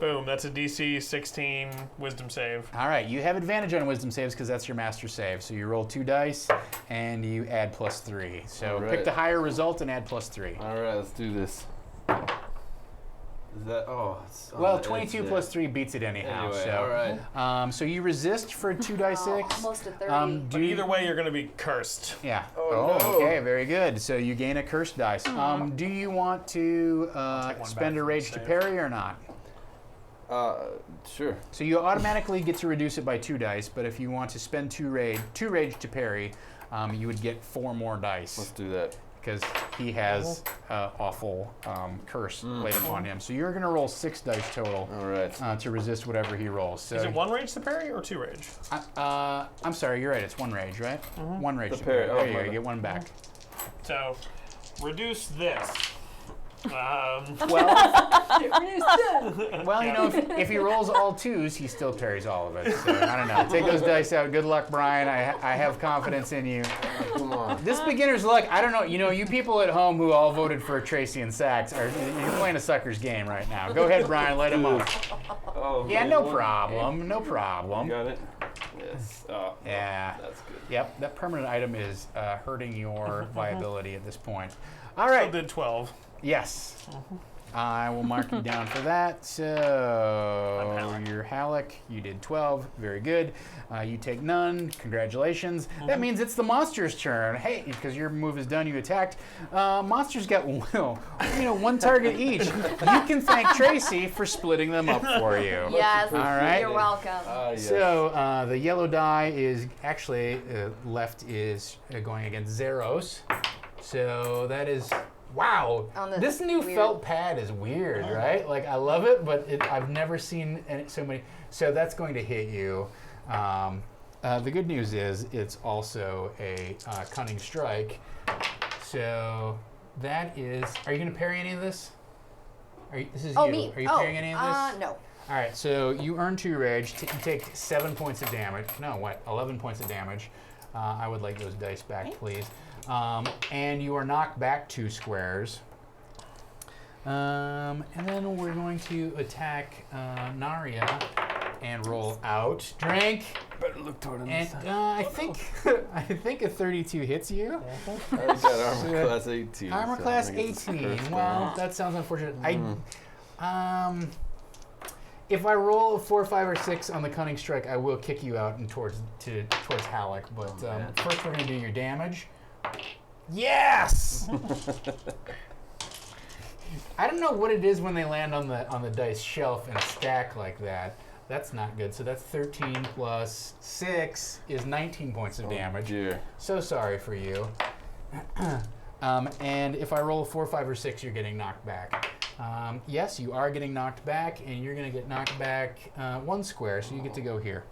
C: Boom. That's a DC 16 Wisdom save.
A: All right. You have advantage on wisdom saves because that's your master save. So you roll 2 dice and you add +3. So
B: All right.
A: pick the higher result and add +3.
B: All right, let's do this. Is that, it's on
A: Well,
B: the
A: 22
B: edge
A: plus 3 beats it anyhow.
B: Anyway,
A: so,
B: all right.
A: So you resist for 2 die 6.
D: Almost a 30.
C: But either way, you're going to be cursed.
A: Yeah.
B: Oh, no.
A: Okay, very good. So you gain a curse dice. Do you want to
C: take one
A: spend
C: back
A: a
C: from
A: rage
C: the
A: to
C: save.
A: parry or not?
B: Sure.
A: So you automatically get to reduce it by 2 dice, but if you want to spend 2 rage to parry, you would get 4 more
B: Let's
A: dice
B: do that.
A: because he has awful curse laid upon him. So you're going to roll 6 dice total
B: All right.
A: to resist whatever he rolls. So
C: Is it 1 rage to parry or 2 rage?
A: I'm sorry, you're right. It's 1 rage, right? 1 rage
B: The
A: to parry.
B: parry. Oh,
A: There you
B: my
A: go. You
B: bad.
A: get 1 back.
C: So reduce this.
A: Well,
C: Yeah.
A: if he rolls all twos, he still parries all of it. So I don't know. Take those dice out. Good luck, Brian. I have confidence in you.
B: Come on.
A: This beginner's luck, I don't know. You people at home who all voted for Traycee and Sax, you're playing a sucker's game right now. Go ahead, Brian. Light him up.
B: Oh,
A: Yeah, no
B: one.
A: problem. No
B: You
A: problem.
B: got it? Yes. Oh,
A: Yeah.
B: that's good.
A: Yep, that permanent item is hurting your viability at this point. All
C: Still
A: right.
C: did 12.
A: Yes. I will mark you down for that. So
C: Halleck.
A: you're Halleck. You did 12. Very good. You take none. Congratulations. That means it's the monster's turn. Hey, because your move is done, you attacked. Monsters get one target each. You can thank Traycee for splitting them up for you.
D: Yes.
A: All right.
D: You're welcome.
B: Yes.
A: So the yellow die is actually left is going against Zeros. So that is wow. This new
D: weird.
A: felt pad is weird, right? Like I love it, but I've never seen so many. So that's going to hit you. The good news is it's also a cunning strike. So that is. Are you going to parry any of this? This is
D: Oh,
A: you.
D: me.
A: Are you parrying any of this?
D: No.
A: All right, so you earn 2 rage. You take 7 points of damage. No, what? 11 points of damage. I would like those dice back, please. And you are knocked back 2 squares. And then we're going to attack Naria and roll out. Drink.
B: Better look toward him.
A: And I think a 32 hits you.
B: I got armor class 18.
A: Armor
B: so
A: class
B: I think it's
A: 18.
B: first
A: Well,
B: round.
A: that sounds unfortunate. If I roll a 4, 5, or 6 on the cunning strike, I will kick you out and towards Halleck. But first, we're gonna do your damage. Yes. I don't know what it is when they land on the dice shelf and stack like that. That's not good. So that's 13 plus 6 is 19 points of damage.
B: Dear.
A: So sorry for you. And if I roll a 4, 5, or 6, you're getting knocked back. Yes, you are getting knocked back, and you're going to get knocked back 1 square, so you get to go here.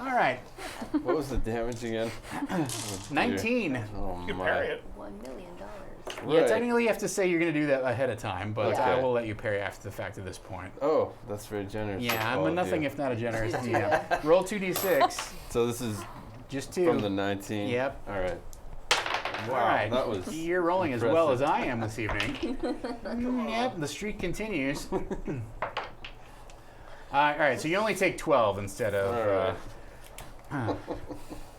A: All right.
B: What was the damage again?
A: 19.
B: Oh
C: You
B: my.
C: parry it.
D: $1 million.
A: Yeah,
B: Right.
A: technically you have to say you're going to do that ahead of time, but I
B: Okay.
A: will let you parry after the fact at this point.
B: Oh, that's very generous.
A: Yeah,
B: of all
A: I'm
B: of
A: nothing
B: you.
A: if not a generous DM. Roll 2d6,
B: So this is
A: just 2.
B: from the 19.
A: Yep.
B: All right. Wow,
A: All right.
B: that was.
A: You're rolling as well as
B: impressive.
A: I am this evening. Yep, the streak continues. All right, so you only take 12 instead of.
B: All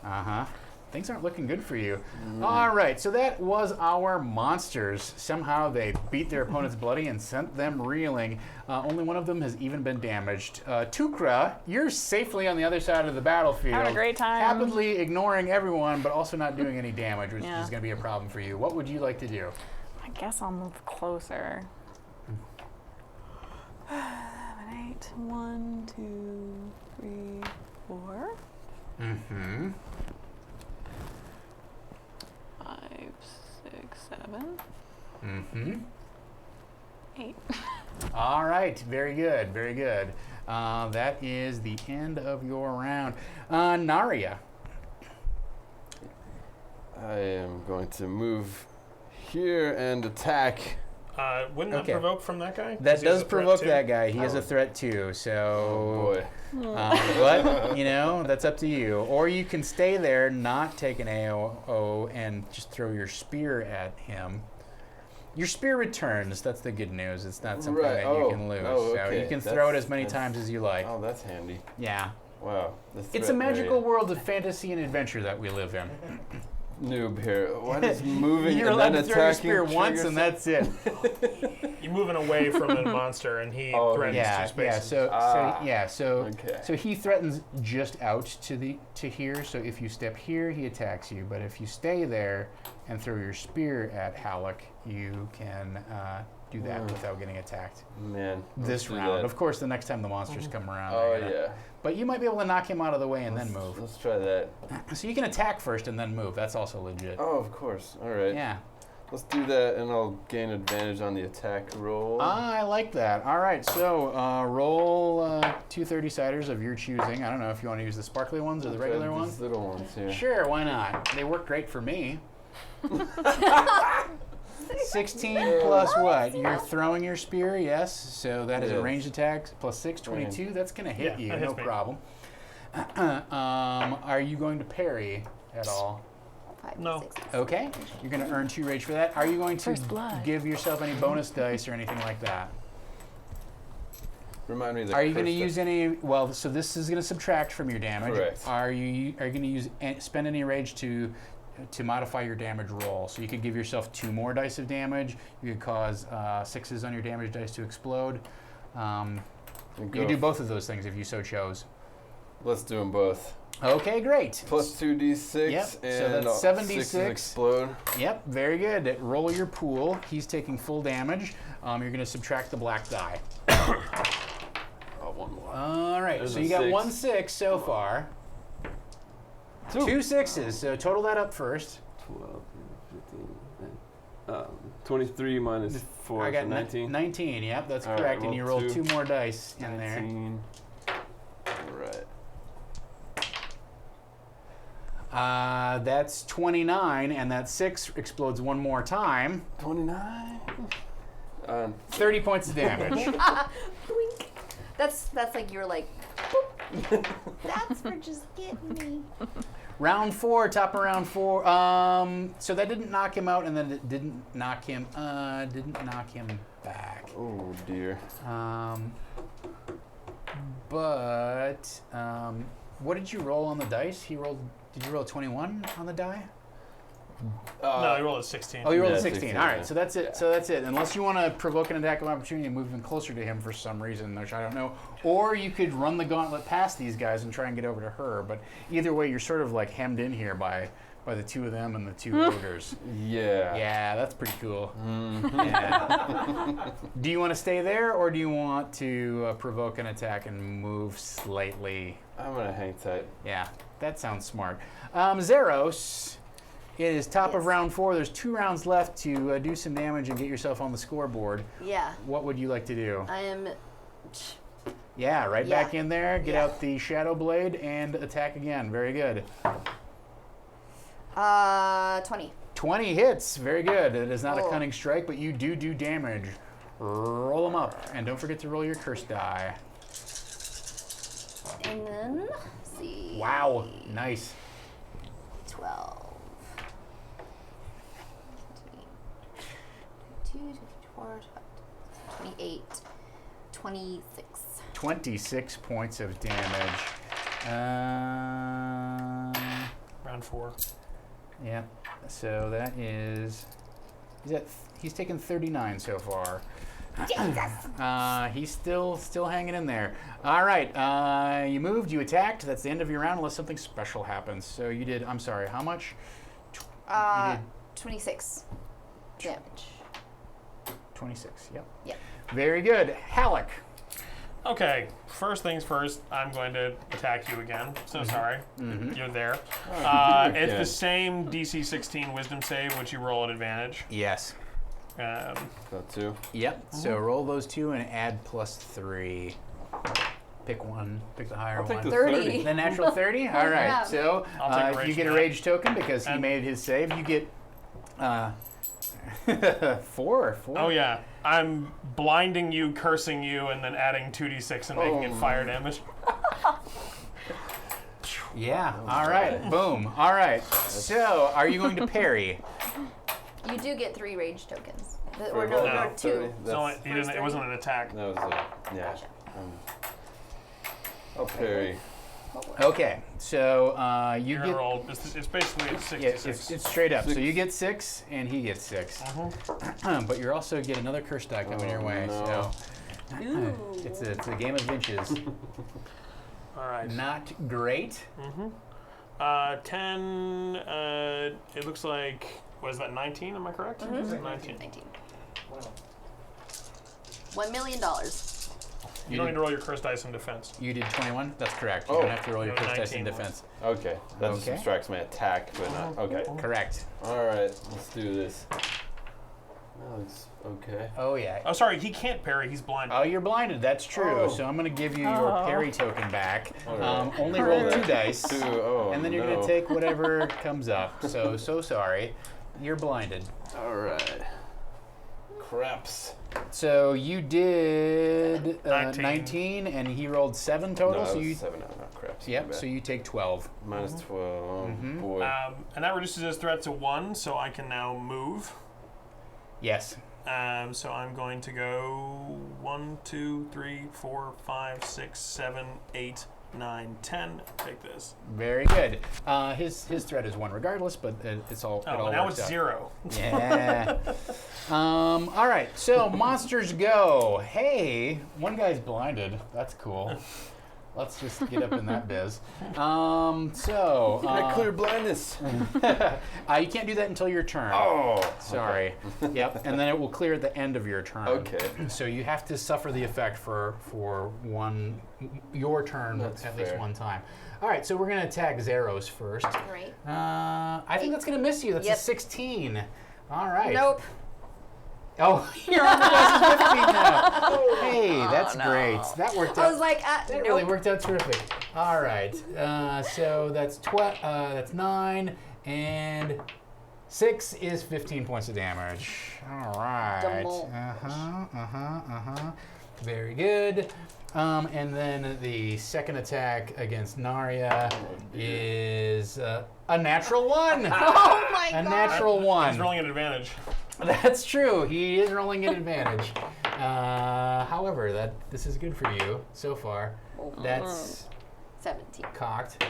B: right.
A: Things aren't looking good for you. All right, so that was our monsters. Somehow they beat their opponents bloody and sent them reeling. Only one of them has even been damaged. Tukra, you're safely on the other side of the battlefield.
E: Having a great time.
A: Happily ignoring everyone, but also not doing any damage, which
E: Yeah.
A: is going to be a problem for you. What would you like to do?
E: I guess I'll move closer. 7, 8. 1, 2, 3, 4.
A: Mm-hmm.
E: 5, 6, 7,
A: Mm-hmm.
E: 8.
A: All right, very good, very good. That is the end of your round. Naria.
B: I am going to move here and attack.
C: Wouldn't that
A: Okay.
C: provoke from that guy?
A: That
C: 'Cause he has
A: does
C: a threat
A: provoke
C: too?
A: that guy. He has a
B: Oh.
A: threat too.
B: Oh
A: So,
B: boy.
A: but that's up to you. Or you can stay there, not take an AOO, and just throw your spear at him. Your spear returns. That's the good news. It's not something
B: Right.
A: that you
B: Oh.
A: can lose.
B: Oh,
A: So
B: okay.
A: you can throw it
B: That's-
A: as many
B: that's-
A: times as you like.
B: Oh, that's handy.
A: Yeah.
B: Wow. The
A: It's a
B: threat
A: magical
B: area.
A: world of fantasy and adventure that we live in.
B: Noob here. Why does moving
A: You're
B: and
A: allowed
B: then
A: to throw your
B: attacking
A: spear once,
B: trigger
A: and that's it.
C: You're moving away from the monster, and he
B: Oh,
C: threatens
A: Yeah,
C: 2 spaces.
B: Okay.
A: So he threatens just out to here. So if you step here, he attacks you. But if you stay there and throw your spear at Halleck, you can do that without getting attacked.
B: Man.
A: This
B: let's do
A: round,
B: that.
A: of course, the next time the monsters come around.
B: Oh
A: they're gonna-
B: yeah.
A: But you might be able to knock him out of the way and then move.
B: Let's try that.
A: So you can attack first and then move. That's also legit.
B: Oh, of course. All right.
A: Yeah.
B: Let's do that, and I'll gain advantage on the attack roll.
A: I like that. All right, so roll 2 30-siders of your choosing. I don't know if you want to use the sparkly ones or the
B: Try
A: regular
B: these
A: ones.
B: little ones here.
A: Sure, why not? They work great for me. 16 plus what? You're throwing your spear, yes. So that is a
B: Yes.
A: ranged attack plus 6, 22. That's going to hit
C: Yeah,
A: you,
C: that
A: no
C: hits me.
A: problem. Are you going to parry at all?
D: 5,
C: No.
D: 6.
A: Okay. You're going to earn 2 rage for that. Are you going to
E: First blood.
A: give yourself any bonus dice or anything like that?
B: Remind me of the
A: Are you going to
B: curse
A: use any? Well, so this is going to subtract from your damage.
B: Correct.
A: Are you going to use spend any rage to modify your damage roll? So you could give yourself 2 more dice of damage. You could cause 6s on your damage dice to explode. You could do both of those things if you so chose.
B: Let's do them both.
A: Okay, great.
B: Plus 2d6
A: Yep, so
B: and
A: that's 76.
B: 6s explode.
A: Yep, very good. Roll your pool. He's taking full damage. You're going to subtract the black die.
B: Oh, one more.
A: All right,
B: There's
A: so
B: a
A: you got
B: 6.
A: 1 6 so far. 2 6s, so total that up first.
H: 12, 15, 23 minus 4,
A: I got
H: so 19.
A: 19, yep, that's
H: All right,
A: correct. And you
H: roll
A: rolled 2
H: 2.
A: more dice in there.
H: 19.
B: Right.
A: That's 29, and that 6 explodes 1 more time.
B: 29.
A: 30 points of damage.
D: Blink. That's like you're like, boop. That's for just getting me.
A: Round 4, top of round 4. So that didn't knock him out, and then it didn't knock him back.
B: Oh dear.
A: But what did you roll on the dice? Did you roll a 21 on the die?
C: No, you rolled a 16.
A: Oh, you rolled a
B: Yeah,
A: 16.
B: 16,
A: All right,
B: yeah.
A: so that's it. So that's it. Unless you want to provoke an attack of opportunity and move even closer to him for some reason, which I don't know. Or you could run the gauntlet past these guys and try and get over to her. But either way, you're sort of like hemmed in here by the 2 of them and the 2 ogres.
B: Yeah.
A: Yeah, that's pretty cool. Yeah. Do you want to stay there, or do you want to provoke an attack and move slightly?
B: I'm gonna hang tight.
A: Yeah, that sounds smart. Zeros, it is top of
D: Yes.
A: round 4. There's 2 rounds left to do some damage and get yourself on the scoreboard.
D: Yeah,
A: What would you like to do?
D: I am.
A: Yeah, right
D: Yeah.
A: back in there. Get
D: Yeah.
A: out the Shadow Blade and attack again. Very good.
D: 20.
A: 20 hits. Very good. It is not a
D: Cool.
A: cunning strike, but you do damage. Roll them up. And don't forget to roll your curse die.
D: And then, let's see.
A: Wow. Nice.
D: 12. 22, 24, 28, 26.
A: 26 points of damage.
C: Round 4.
A: Yeah. So that is. He's taken 39 so far. He's still hanging in there. All right. You moved. You attacked. That's the end of your round, unless something special happens. So you did. I'm sorry. How much? You did
D: 26 damage.
A: 26. Yep.
D: Yep.
A: Very good. Halleck.
C: Okay, first things first, I'm going to attack you again. So sorry. You're there. It's
B: Okay.
C: the same DC 16 wisdom save, which you roll at advantage.
A: Yes.
B: Got 2.
A: Yep. So roll those 2 and add +3. Pick one. Pick the higher
B: I'll take
A: one.
B: the
D: 30.
A: The natural 30? All right.
D: Yeah.
A: So
C: I'll take a
A: you
C: rage
A: get a
C: from that.
A: rage token because he
C: And-
A: made his save. You get 4.
C: Oh yeah, I'm blinding you, cursing you, and then adding 2d6 and making it fire damage.
A: Yeah. All right. Boom. All right. So are you going to parry?
D: You do get 3 rage tokens.
B: For
D: Or no,
B: what?
C: No.
D: no, 2.
C: So
B: That's-
C: it wasn't an attack.
B: That was a, yeah. I'll parry.
A: Okay. So you
C: You're gonna
A: get.
C: roll. It's basically a
A: Yeah,
C: 66.
A: it's straight up. So
B: 6.
A: you get 6 and he gets 6. But you also get another curse die coming your way.
B: no.
A: So it's a game of inches.
C: All right.
A: Not great.
C: 10. It looks like. What is that? 19? Am I correct? Is it 19?
D: 19. $1 million.
C: You don't need to roll your curse dice in defense.
A: You did 21? That's correct. You
B: Oh.
A: don't have to roll your
C: No,
A: curse dice in
C: 19
A: defense.
B: Okay. That just
A: Okay.
B: subtracts my attack, but not. Okay.
A: Correct.
B: All right. Let's do this. That looks okay.
A: Oh, yeah.
C: Oh, sorry. He can't parry. He's blind.
A: Oh, you're blinded. That's true.
B: Oh.
A: So I'm going to give you your parry token back.
B: All right.
A: Only roll 2 dice.
B: 2. Oh,
A: And then you're going to take whatever comes up. So sorry. You're blinded.
B: All right. Craps.
A: So you did
C: 19.
A: 19, and he rolled 7 total.
B: No,
A: so
B: that was
A: you
B: 7 out, not craps.
A: Yep.
B: My bad.
A: So you take 12.
B: Minus 12. Oh, boy.
C: And that reduces his threat to 1, so I can now move.
A: Yes.
C: So I'm going to go 1, 2, 3, 4, 5, 6, 7, 8, 9, 10. Take this.
A: Very good. His threat is 1 regardless, but it's all.
C: Oh,
A: it all
C: now
A: works
C: it's
A: out.
C: 0.
A: Yeah. All right. So monsters go. Hey, one guy's blinded. That's cool. Let's just get up in that biz.
B: I clear blindness.
A: You can't do that until your turn.
B: Oh.
A: Sorry. Yep. And then it will clear at the end of your turn.
B: Okay.
A: So you have to suffer the effect for your turn
B: That's
A: at least
B: fair.
A: one time. All right. So we're gonna attack Zeros first.
D: Right.
A: I think that's gonna miss you. That's
D: Yep.
A: a 16. All right.
D: Nope.
A: Oh, your armor class is 15 now. Hey, that's great. That worked out.
D: I was like,
A: That
D: nope.
A: really worked out terrific. All right. So that's 12. That's 9 and 6 is 15 points of damage. All right. Very good. And then the second attack against Narya is a natural 1.
G: Oh my
A: A
G: god.
A: natural 1.
C: He's rolling at advantage.
A: That's true. He is rolling at advantage. However, this is good for you so far. That's
G: 17.
A: cocked.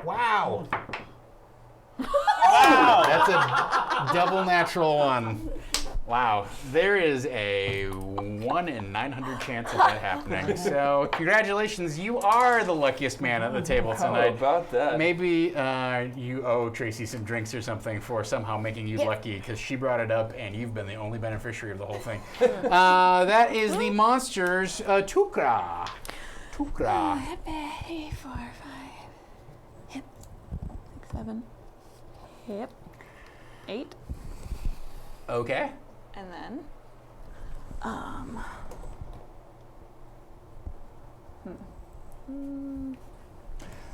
A: Wow.
C: Wow!
A: That's a double natural 1. Wow. There is a 1 in 900 chance of that happening. So congratulations. You are the luckiest man at the table
B: How
A: tonight.
B: about that?
A: Maybe you owe Traycee some drinks or something for somehow making you lucky, because she brought it up and you've been the only beneficiary of the whole thing. That is the monsters Tukra. Tukra.
E: 3, 4, 5. Yep. 6, 7. Yep. 8.
A: Okay.
E: And then,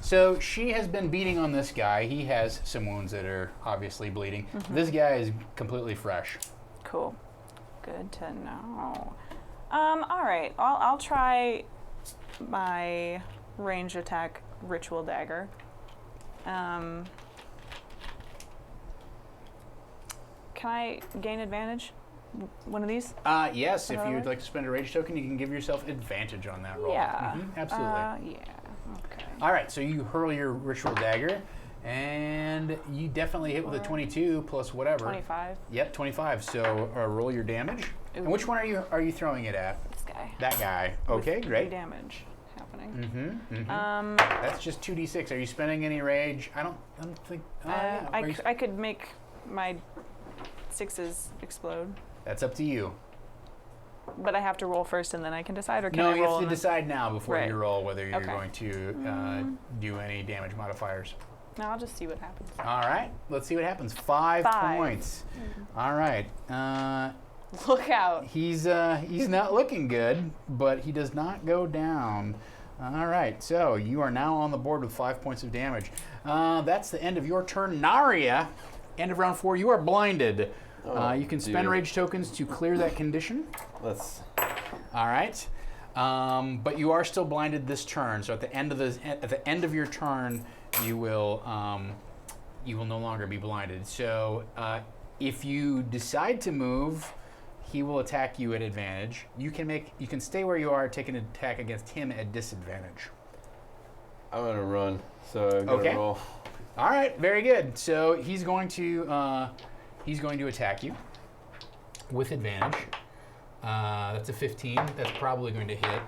A: So she has been beating on this guy. He has some wounds that are obviously bleeding. This guy is completely fresh.
E: cool. Good to know. All right. I'll try my range attack ritual dagger. Can I gain advantage? One of these?
A: Yes, if
E: Another
A: you'd
E: one?
A: like to spend a rage token, you can give yourself advantage on that roll.
E: Yeah.
A: Absolutely.
E: Yeah. Okay.
A: All right, so you hurl your ritual dagger, and you definitely hit with a 22 plus whatever.
E: 25.
A: Yep, 25. So roll your damage. And which one are you throwing it at?
E: This guy.
A: That guy. Okay,
E: With
A: great.
E: 3 damage happening.
A: That's just 2d6. Are you spending any rage? I don't think. Yeah. Are you-
E: I could make my 6s explode,
A: That's up to you.
E: but I have to roll first and then I can decide, or can
A: No,
E: I
A: you
E: roll
A: have to
E: and then-
A: decide now before
E: Right.
A: you roll whether you're
E: Okay.
A: going to do any damage modifiers.
E: No, I'll just see what happens.
A: All right, let's see what happens. 5
E: 5.
A: points. All right.
E: Look out.
A: He's not looking good, but he does not go down. All right, so you are now on the board with 5 points of damage. That's the end of your turn. Narya, end of round 4, you are blinded.
B: Oh,
A: you can spend
B: dear.
A: rage tokens to clear that condition.
B: Let's.
A: All right, but you are still blinded this turn. So at the end of your turn, you will no longer be blinded. So if you decide to move, he will attack you at advantage. You can stay where you are, take an attack against him at disadvantage.
B: I'm gonna run. So I'm gonna
A: Okay.
B: roll.
A: All right, very good. So he's going to attack you with advantage. That's a 15. That's probably going to hit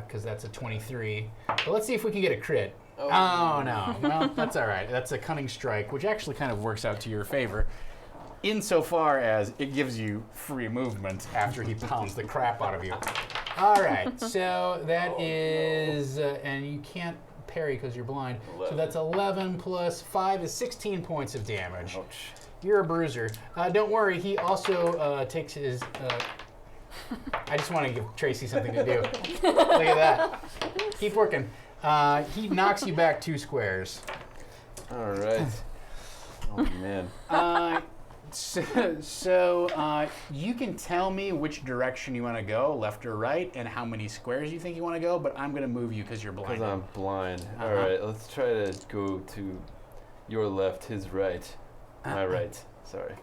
A: because that's a 23. But let's see if we can get a crit. Oh no, well that's all right. That's a cunning strike, which actually kind of works out to your favor, insofar as it gives you free movement after he pounds the crap out of you. All right, so that is, and you can't parry because you're blind. So that's 11 plus 5 is 16 points of damage.
B: Ouch.
A: You're a bruiser. Don't worry, he also takes his. I just want to give Traycee something to do. Look at that. Keep working. He knocks you back 2 squares.
B: All right. Oh man.
A: So you can tell me which direction you want to go, left or right, and how many squares you think you want to go, but I'm going to move you because you're blind.
B: Because I'm blind. All right, let's try to go to your left, his right. My right. Sorry.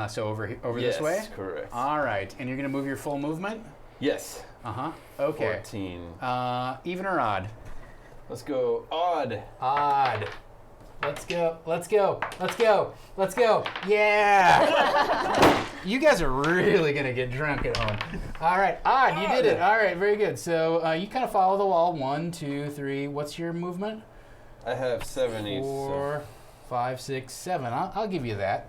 A: So over
B: Yes,
A: this way?
B: correct.
A: All right. And you're going to move your full movement?
B: Yes.
A: Uh-huh. Okay.
B: 14.
A: Even or odd?
B: Let's go odd.
A: Odd. Let's go. Let's go. Let's go. Let's go. Yeah. You guys are really going to get drunk at home. All right. Odd. You did it. All right. Very good. So you kind of follow the wall. 1, 2, 3. What's your movement?
B: I have 7 each.
A: 4, 5, 6, 7. I'll give you that.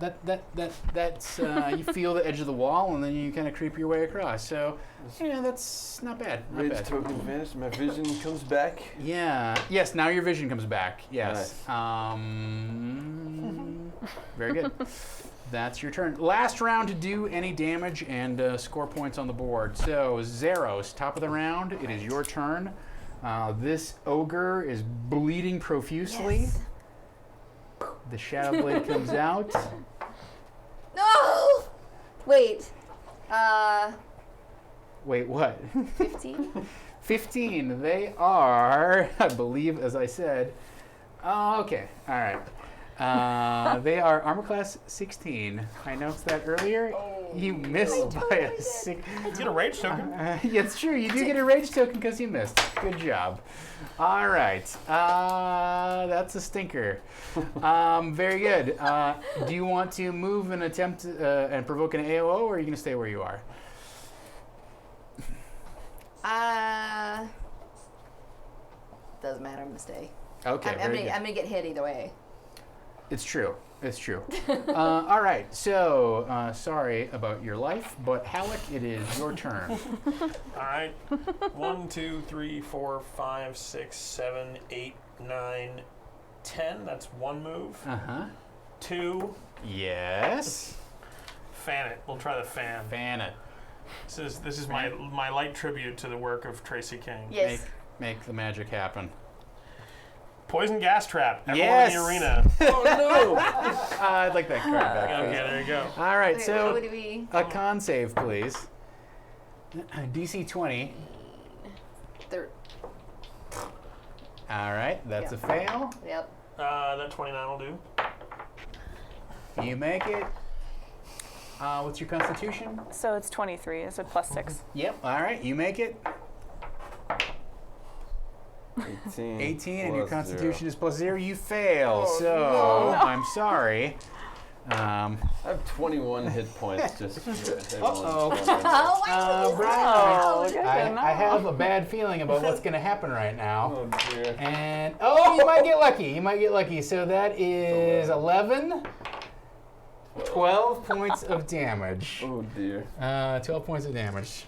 A: That's you feel the edge of the wall, and then you kind of creep your way across. So, yeah, that's not bad. Not
B: Rage
A: bad.
B: token advantage. My vision comes back.
A: Yeah. Yes. Now your vision comes back. Yes.
B: Nice.
A: Very good. That's your turn. Last round to do any damage and score points on the board. So Zeros, top of the round. It is your turn. This ogre is bleeding profusely.
D: Yes.
A: The Shadow Blade comes out.
D: No! Wait.
A: Wait, what?
D: 15?
A: 15. They are, I believe, as I said. Oh, okay. All right. They are armor class 16. I announced that earlier. You missed by a 6.
C: You get a rage token.
A: Yeah, it's true. You do get a rage token because you missed. Good job. All right. That's a stinker. Very good. Do you want to move and attempt and provoke an AOO, or are you going to stay where you are?
D: Doesn't matter. I'm gonna stay.
A: Okay.
D: I'm
A: very good.
D: gonna get hit either way.
A: It's true. It's true. All right. So, sorry about your life, but Halleck, it is your turn.
C: All right. 1, 2, 3, 4, 5, 6, 7, 8, 9, 10. That's one move. 2.
A: Yes.
C: Fan it. We'll try the fan.
A: Fan it.
C: This is my light tribute to the work of Traycee King.
D: Yes.
A: Make the magic happen.
C: Poison gas trap. Everyone
A: Yes.
C: in the arena.
B: Oh no!
A: I'd like that card back.
C: Okay,
A: please.
C: there you go.
A: All right,
D: Wait,
A: so
D: what do we?
A: a con save, please. DC 20. All right, that's a fail.
D: Yep.
C: That 29 will do.
A: You make it. What's your constitution?
E: So it's 23. It's a +6.
A: Yep. All right, you make it.
B: 18.
A: 18, and your
B: plus
A: constitution
B: 0.
A: is +0. You fail.
B: Oh,
A: so
B: no.
A: I'm sorry.
B: I have 21 hit points. Just for everyone's
A: Uh-oh.
B: wondering.
D: Oh, why would you
A: Brian,
D: say
E: good.
A: I have a bad feeling about what's going to happen right now.
B: Oh dear.
A: And you might get lucky. You might get lucky. So that is 11. 12 points of damage.
B: Oh dear.
A: 12 points of damage.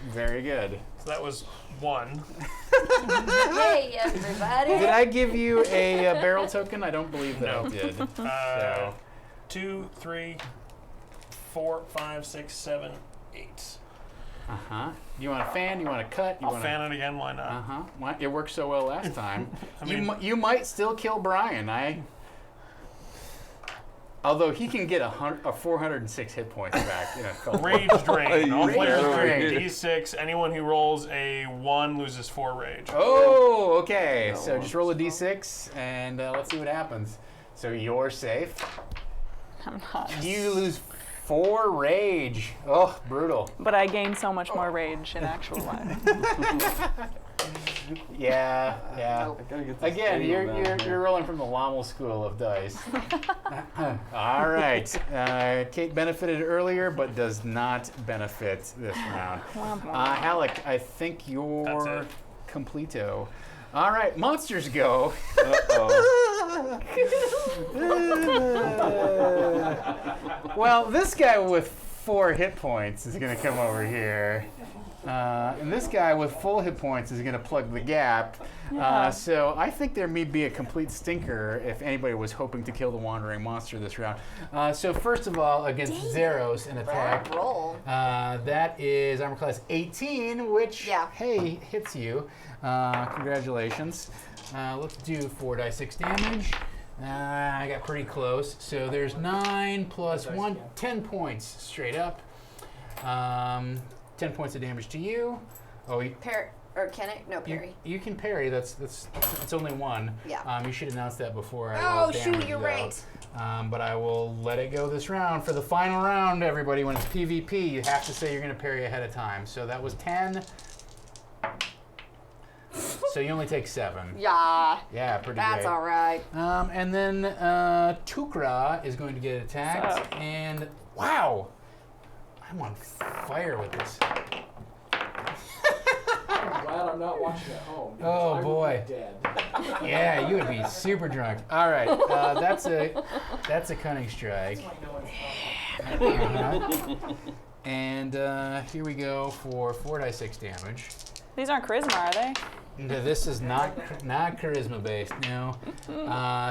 A: Very good.
C: So that was 1.
D: Hey, everybody.
A: Did I give you a barrel token? I don't believe that I did. So
C: 2, 3, 4, 5, 6, 7, 8.
A: You want a fan? You want a cut? You
C: I'll
A: want
C: fan it again. Why not?
A: Well, it worked so well last time.
C: I mean-
A: you might still kill Brian. Although he can get a 406 hit points back in a couple.
C: Rage drain. All
A: Rage
C: players
A: drain.
C: drain D6. Anyone who rolls a 1 loses 4 rage.
A: Oh, okay.
B: No.
A: So just roll a d6 and let's see what happens. So you're safe.
E: I'm not.
A: You lose 4 rage. Oh, brutal.
E: But I gain so much more rage in actual life.
A: Yeah.
B: I gotta get this
A: Again,
B: angle down here.
A: you're rolling from the Lommel school of dice. All right. Kate benefited earlier, but does not benefit this round. Alec, I think you're
C: That's it.
A: completo. All right, monsters go.
B: Uh-oh.
A: Well, this guy with 4 hit points is going to come over here. And this guy with full hit points is going to plug the gap. So I think there may be a complete stinker if anybody was hoping to kill the wandering monster this round. So first of all, against Zeros, an attack.
D: Roll.
A: That is armor class 18, which, hey, hits you. Congratulations. Let's do 4d6 damage. I got pretty close. So there's 9 plus 1, 10 points straight up. 10 points of damage to you. Oh,
D: Or can it? No, parry.
A: you can parry. It's only 1.
D: Yeah.
A: You should announce that before I
D: Oh,
A: roll
D: shoot,
A: damages
D: you're
A: out.
D: right.
A: But I will let it go this round. For the final round, everybody, when it's PvP, you have to say you're going to parry ahead of time. So that was 10. So you only take 7.
D: Yeah.
A: Yeah, pretty
D: That's
A: great.
D: all right.
A: And then Tukra is going to get attacked. And wow, I'm on fire with this.
I: I'm glad I'm not watching at home.
A: Oh,
I: I would
A: boy.
I: be dead.
A: Yeah, you would be super drunk. All right, that's a cunning strike. And here we go for 4d6 damage.
E: These aren't charisma, are they?
A: No, this is not charisma based. No.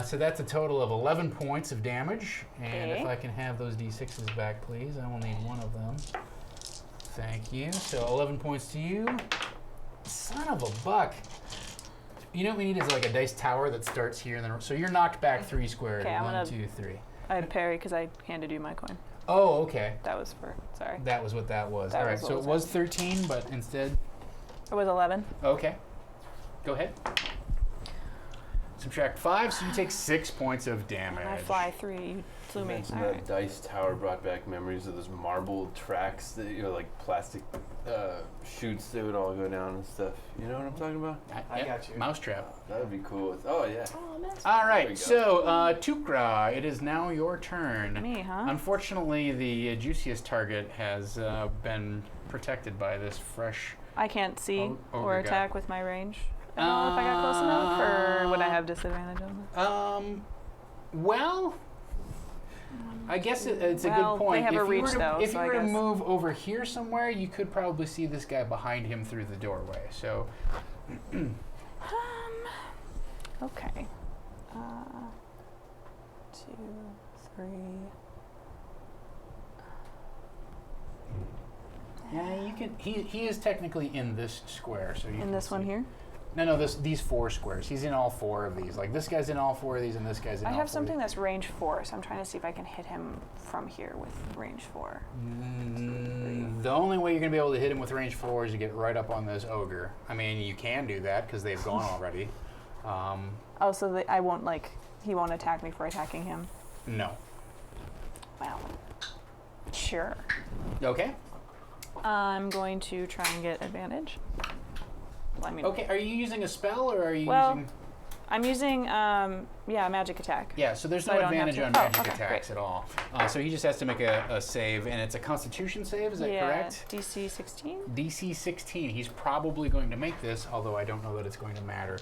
A: So that's a total of 11 points of damage. And if
E: Okay.
A: I can have those d6s back, please, I will need one of them. Thank you. So 11 points to you. Son of a buck. You know what we need is like a dice tower that starts here, and then so you're knocked back 3 squares.
E: Okay, I'm
A: 1,
E: gonna-
A: 2, 3.
E: I had parry because I handed you my coin.
A: Oh, okay.
E: That was for, sorry.
A: That was what that was.
E: That
A: All right.
E: was what
A: So
E: was
A: it was 13, but instead.
E: It was 11.
A: Okay. Go ahead. Subtract 5, so you take 6 points of damage.
E: And I fly 3. You flew
B: You
E: me.
B: mentioned
E: All
B: that
E: right.
B: dice tower brought back memories of those marble tracks that like plastic chutes that would all go down and stuff. You know what I'm talking about?
F: I got you.
A: Mousetrap.
B: That would be cool. Oh yeah.
A: All
B: There we
A: right,
B: go.
A: so Tukra, it is now your turn.
E: Me, huh?
A: Unfortunately, the juiciest target has been protected by this fresh.
E: I can't see
A: ogre
E: or
A: guy.
E: attack with my range. I don't know if I got close enough, or would I have disadvantage on that?
A: Well, I guess it's a
E: Well,
A: good point.
E: they have
A: if
E: a
A: you
E: reach,
A: were to,
E: though,
A: if
E: so
A: you
E: I
A: were to
E: guess-
A: move over here somewhere, you could probably see this guy behind him through the doorway. So,
E: Okay. 2, 3.
A: yeah, you can. He is technically in this square. So you
E: In
A: can
E: this one
A: see.
E: here?
A: No, these 4 squares. He's in all 4 of these. Like this guy's in all 4 of these, and this guy's in
E: I
A: all
E: have
A: 4
E: something
A: of
E: that's range 4, so I'm trying to see if I can hit him from here with range 4.
A: these. The only way you're gonna be able to hit him with range 4 is to get right up on this ogre. I mean, you can do that because they've gone already.
E: Oh, so I won't, like, he won't attack me for attacking him?
A: No.
E: Well, sure.
A: Okay.
E: I'm going to try and get advantage. Well, I mean,
A: Okay. Are you using a spell or are you
E: Well,
A: using?
E: I'm using, magic attack.
A: Yeah. So there's
E: so
A: no
E: I don't have
A: advantage
E: to-
A: on
E: oh,
A: magic
E: okay,
A: attacks
E: great.
A: at all. So he just has to make a save, and it's a Constitution save. Is that
E: Yeah,
A: correct?
E: DC 16?
A: DC 16. He's probably going to make this, although I don't know that it's going to matter.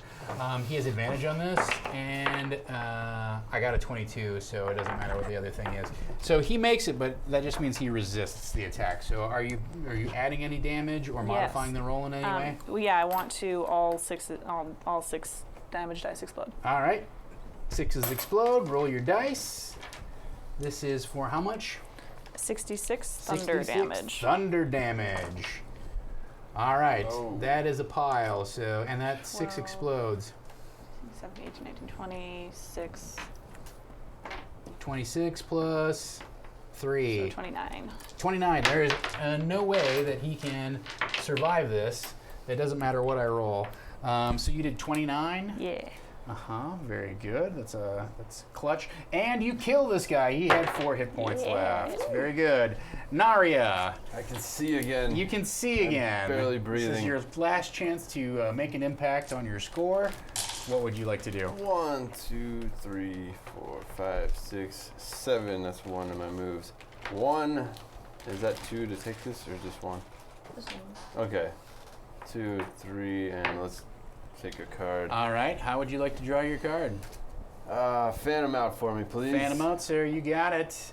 A: He has advantage on this, and I got a 22, so it doesn't matter what the other thing is. So he makes it, but that just means he resists the attack. So are you adding any damage or modifying the roll in any way?
E: Well, yeah, I want to all 6 damage dice explode.
A: All right. 6s explode. Roll your dice. This is for how much?
E: 66 thunder
A: 66
E: damage.
A: Thunder damage. All right.
B: Oh.
A: That is a pile. So, and that 6
E: 12.
A: explodes.
E: 17, 18, 19, 26,
A: 26 plus 3.
E: so 29.
A: 29. There is no way that he can survive this. It doesn't matter what I roll. So you did 29.
E: Yeah.
A: Very good. That's clutch. And you kill this guy. He had 4 hit points left. Very good. Naria,
B: I can see again.
A: you can see again.
B: barely
A: This
B: breathing.
A: is your last chance to make an impact on your score. What would you like to do?
B: 1, 2, 3, 4, 5, 6, 7. That's one of my moves. 1. Is that 2 to take this or just 1? Okay. 2, 3, and let's take a card.
A: All right. How would you like to draw your card?
B: Fan them out for me, please.
A: Fan 'em out, sir. You got it.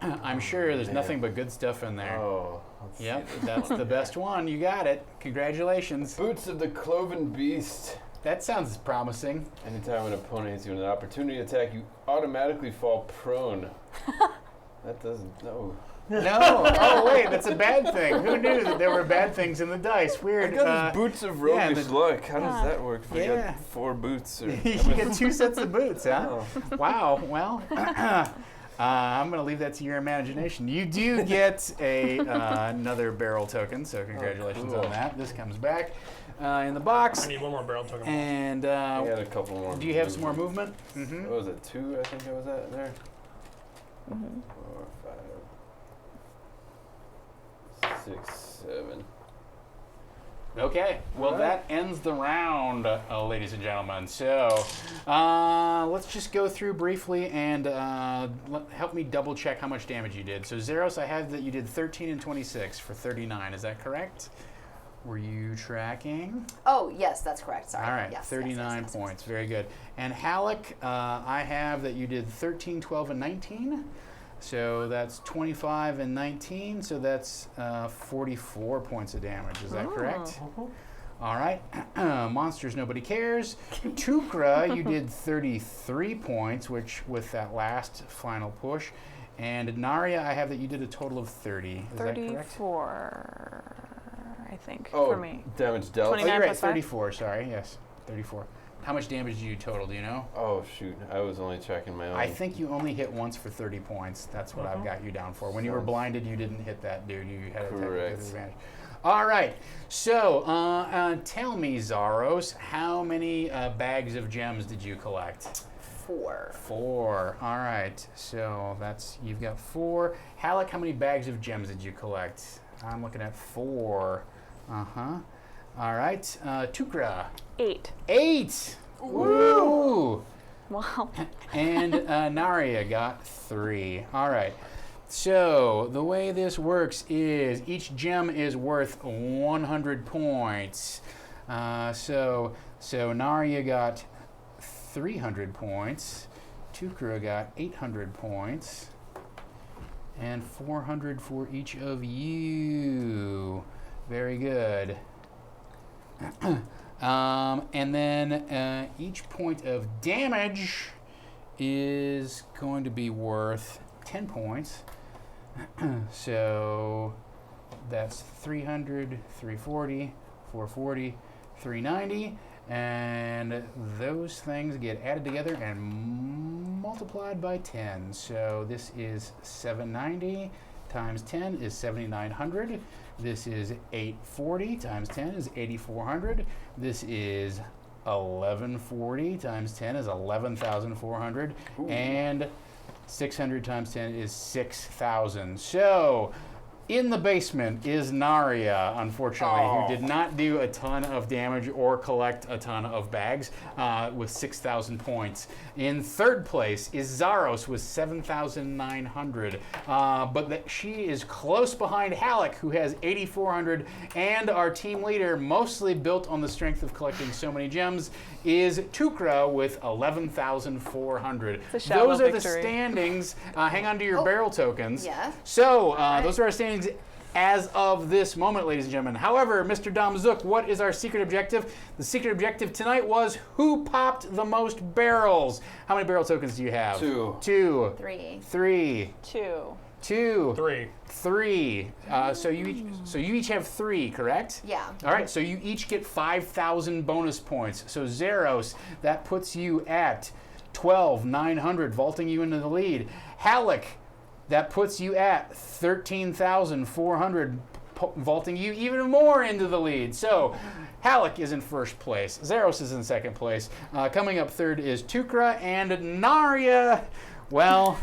A: I'm sure there's nothing but good stuff in there.
B: Oh. let's
A: Yep,
B: see this
A: that's
B: one.
A: the best one. You got it. Congratulations.
B: Boots of the Cloven Beast.
A: That sounds promising.
B: Anytime an opponent hits you with an opportunity attack, you automatically fall prone. That doesn't. No.
A: No. Oh, wait, that's a bad thing. Who knew that there were bad things in the dice? Weird.
H: I got his boots of roguish
A: the-
H: luck. How does that work? If I
A: Yeah.
H: got 4 boots. Or,
A: You get 2 sets of boots, huh?
H: Oh.
A: Wow. Well, I'm going to leave that to your imagination. You do get another barrel token, so congratulations
H: cool.
A: on that. This comes back in the box.
C: I need one more barrel token.
A: And
H: I got a couple more.
A: do you have some more movement? Mm-hmm.
H: What was it? 2, I think I was at there. 4, 5, 6, 7.
A: Okay, well that ends the round, ladies and gentlemen. So let's just go through briefly and help me double check how much damage you did. So Zeros, I have that you did 13 and 26 for 39. Is that correct? Were you tracking?
D: Oh, yes, that's correct. Sorry.
A: All right,
D: Yes,
A: 39
D: yes.
A: points. Very good. And Halleck, I have that you did 13, 12, and 19. So that's 25 and 19. So that's 44 points of damage. Is that correct? All right. Monsters, nobody cares. Tukra, you did 33 points, which with that last final push. And Narya, I have that you did a total of 30. Is that correct?
E: 34, I think,
H: Oh,
E: for me.
H: damage dealt.
E: 29
A: you're right.
E: plus 5?
A: 34. Sorry. Yes, 34. How much damage did you total? Do you know?
H: Oh, shoot. I was only checking my own.
A: I think you only hit once for 30 points. That's what I've got you down for. When you were
H: Sounds-
A: blinded, you didn't hit that dude. You had a technical
H: Correct.
A: disadvantage. All right. So tell me, Zaros, how many bags of gems did you collect?
D: 4.
A: 4. All right. So you've got 4. Halleck, how many bags of gems did you collect? I'm looking at 4. Uh-huh. All right. Tukra.
E: 8.
A: 8. Woo!
E: Wow.
A: And Narya got 3. All right. So the way this works is each gem is worth 100 points. So Narya got 300 points. Tukra got 800 points. And 400 for each of you. Very good. And then each point of damage is going to be worth 10 points. So that's 300, 340, 440, 390. And those things get added together and multiplied by 10. So this is 790 times 10 is 7,900. This is 840 times 10 is 8,400. This is 1140 times 10 is 11,400. And 600 times 10 is 6,000. So in the basement is Narya, unfortunately, who did not do a ton of damage or collect a ton of bags with 6,000 points. In third place is Zaros with 7,900, but she is close behind Halleck, who has 8,400, and our team leader, mostly built on the strength of collecting so many gems, is Tukra with 11,400.
E: It's a shallow
A: Those are the
E: victory.
A: standings. Hang on to your barrel tokens.
D: Yeah.
A: So those are our standings as of this moment, ladies and gentlemen. However, Mr. Dom Zook, what is our secret objective? The secret objective tonight was who popped the most barrels. How many barrel tokens do you have?
H: 2.
A: 2.
D: 3.
A: 3.
E: 2.
A: 2.
C: 3.
A: 3. So you each have 3, correct?
D: Yeah.
A: All right, so you each get 5,000 bonus points. So Zeros, that puts you at 12,900, vaulting you into the lead. Halleck, that puts you at 13,400, vaulting you even more into the lead. So Halleck is in first place. Zeros is in second place. Coming up third is Tukra and Narya. Well,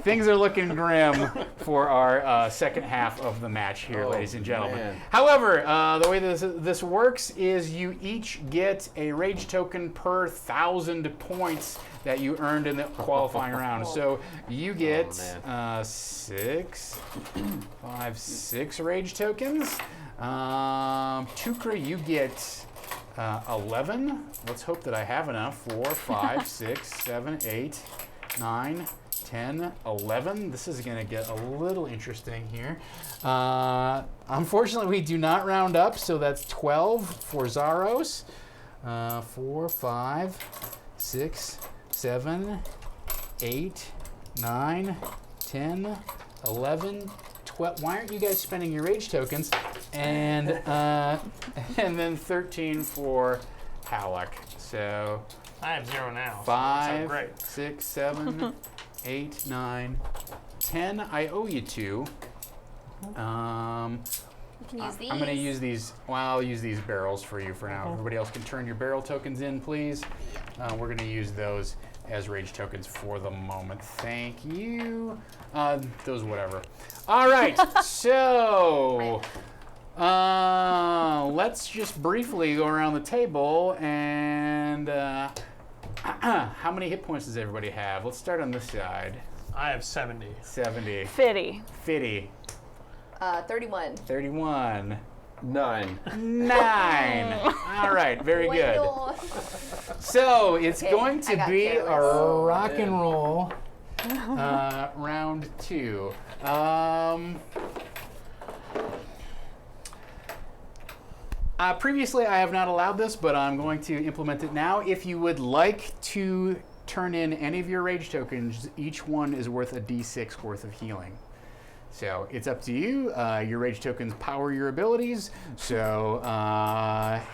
A: things are looking grim for our second half of the match here, ladies and gentlemen.
H: Man.
A: However, the way this works is you each get a rage token per 1,000 points that you earned in the qualifying round. So you get 6 rage tokens. Tukra, you get 11. Let's hope that I have enough. 4, 5, 6, 7, 8, 9, 10, 11. This is going to get a little interesting here. Unfortunately, we do not round up, so that's 12 for Zaros. 4, 5, 6, 7, 8, 9, 10, 11, Why aren't you guys spending your rage tokens? And then 13 for Halleck. So
C: I have 0 now.
A: 5,
C: So great.
A: 6, 7, 8, 9, 10. I owe you 2.
D: You can use these.
A: I'm going to use these. Well, I'll use these barrels for you for now. Everybody else can turn your barrel tokens in, please. We're going to use those as rage tokens for the moment. Thank you. Those whatever. All right. So let's just briefly go around the table and how many hit points does everybody have? Let's start on this side.
C: I have 70.
A: 70.
E: Fitty.
D: 31.
A: 31.
B: 9.
A: 9. All right, very good.
D: Bueno.
A: So it's
D: Okay,
A: going
D: I
A: to
D: got
A: be a
D: careless.
A: rock and roll round 2. Previously, I have not allowed this, but I'm going to implement it now. If you would like to turn in any of your rage tokens, each one is worth a d6 worth of healing. So it's up to you. Your rage tokens power your abilities, so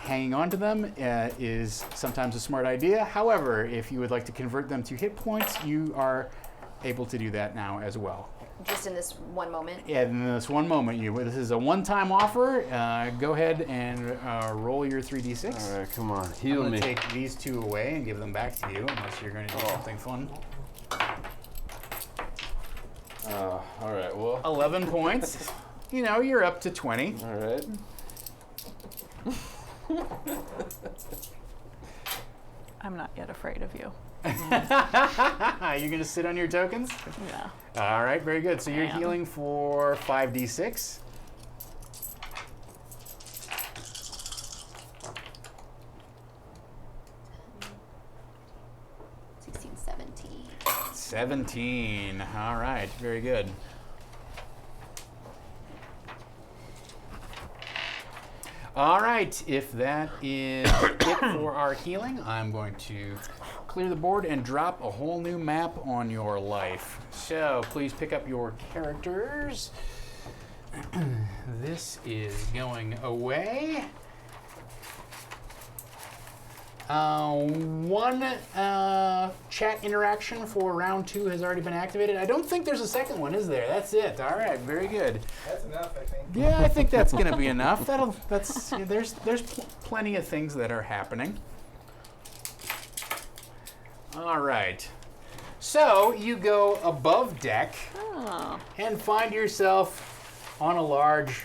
A: hanging on to them is sometimes a smart idea. However, if you would like to convert them to hit points, you are able to do that now as well.
D: Just in this one moment.
A: Yeah, in this one moment. This is a one-time offer. Go ahead and roll your 3d6.
B: All right, come on,
A: I'm
B: heal
A: going
B: me.
A: to take these 2 away and give them back to you, unless you're going to do something fun.
B: All right, well.
A: 11 points. You're up to 20.
B: All right.
E: I'm not yet afraid of you.
A: You're going to sit on your tokens?
E: No.
A: All right, very good. So you're
E: I am.
A: healing for 5d6.
D: Sixteen, 17.
A: 17. All right, very good. All right, if that is it for our healing, I'm going to clear the board and drop a whole new map on your life. So please pick up your characters. This is going away. One chat interaction for round 2 has already been activated. I don't think there's a second one, is there? That's it. All right, very good.
F: That's enough, I think.
A: Yeah, I think that's going to be enough. There's plenty of things that are happening. All right. So you go above deck and find yourself on a large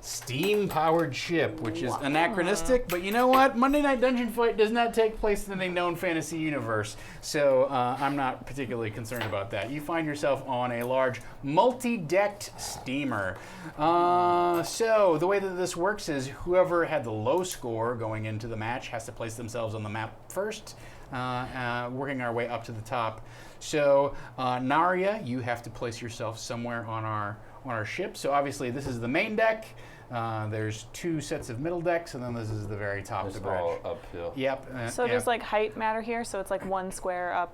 A: steam-powered ship, which is anachronistic, but you know what? Monday Night Dungeon Fight does not take place in a known fantasy universe, so I'm not particularly concerned about that. You find yourself on a large multi-decked steamer. So the way that this works is whoever had the low score going into the match has to place themselves on the map first, working our way up to the top. So Narya, you have to place yourself somewhere on our ship. So obviously this is the main deck. There's 2 sets of middle decks, and then this is the very top of the
B: It's
A: bridge.
B: all uphill.
A: Yep.
E: So does like height matter here? So it's like 1 square up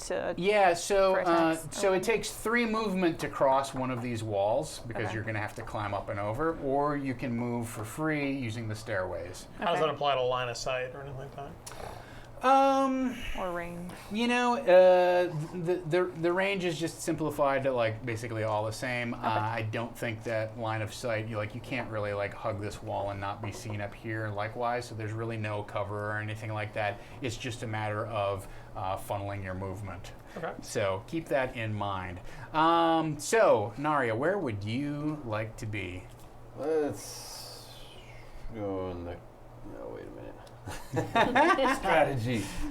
E: to.
A: Yeah.
E: for
A: So
E: attacks?
A: so it takes 3 movement to cross one of these walls because
E: Okay.
A: you're going to have to climb up and over, or you can move for free using the stairways.
C: How does
E: Okay.
C: that apply to line of sight or anything like that?
E: Or range.
A: The range is just simplified to like basically all the same. I don't think that line of sight, you can't really like hug this wall and not be seen up here likewise, so there's really no cover or anything like that. It's just a matter of funneling your movement.
C: Okay.
A: So keep that in mind. So Narya, where would you like to be?
B: Let's go in the. No, wait a minute.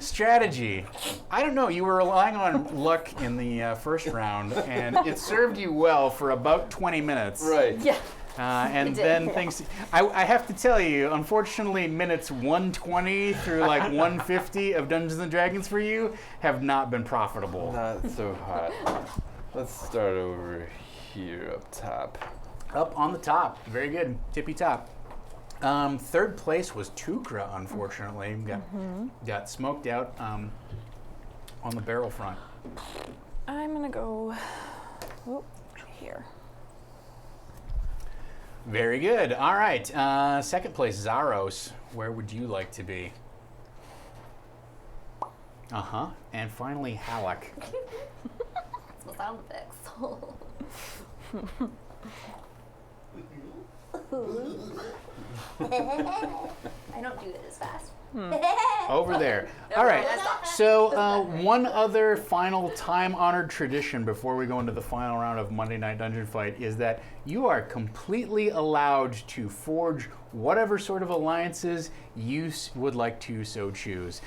B: Strategy.
A: I don't know. You were relying on luck in the first round, and it served you well for about 20 minutes.
B: Right.
D: Yeah.
A: And
D: It did.
A: then things. I have to tell you, unfortunately, minutes 120 through like 150 of Dungeons and Dragons for you have not been profitable.
B: Not so hot. Let's start over here up top.
A: Up on the top. Very good. Tippy top. Third place was Tukra, unfortunately. Got smoked out on the barrel front.
E: I'm gonna go here.
A: Very good. All right. Second place, Zaros. Where would you like to be? Uh-huh. And finally, Halak.
D: That's my sound effects. I don't do it as fast.
A: Over there. All right. So one other final time-honored tradition before we go into the final round of Monday Night Dungeon Fight is that you are completely allowed to forge whatever sort of alliances you would like to so choose.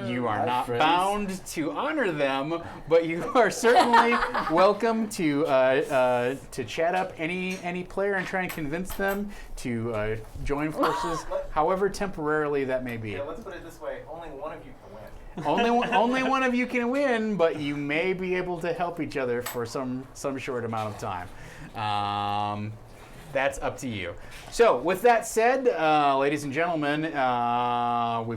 A: You are not bound to honor them, but you are certainly welcome to chat up any player and try and convince them to join forces, however temporarily that may be.
F: Yeah, let's put it this way: only one of you can win.
A: Only one of you can win, but you may be able to help each other for some short amount of time. That's up to you. So with that said, ladies and gentlemen, we've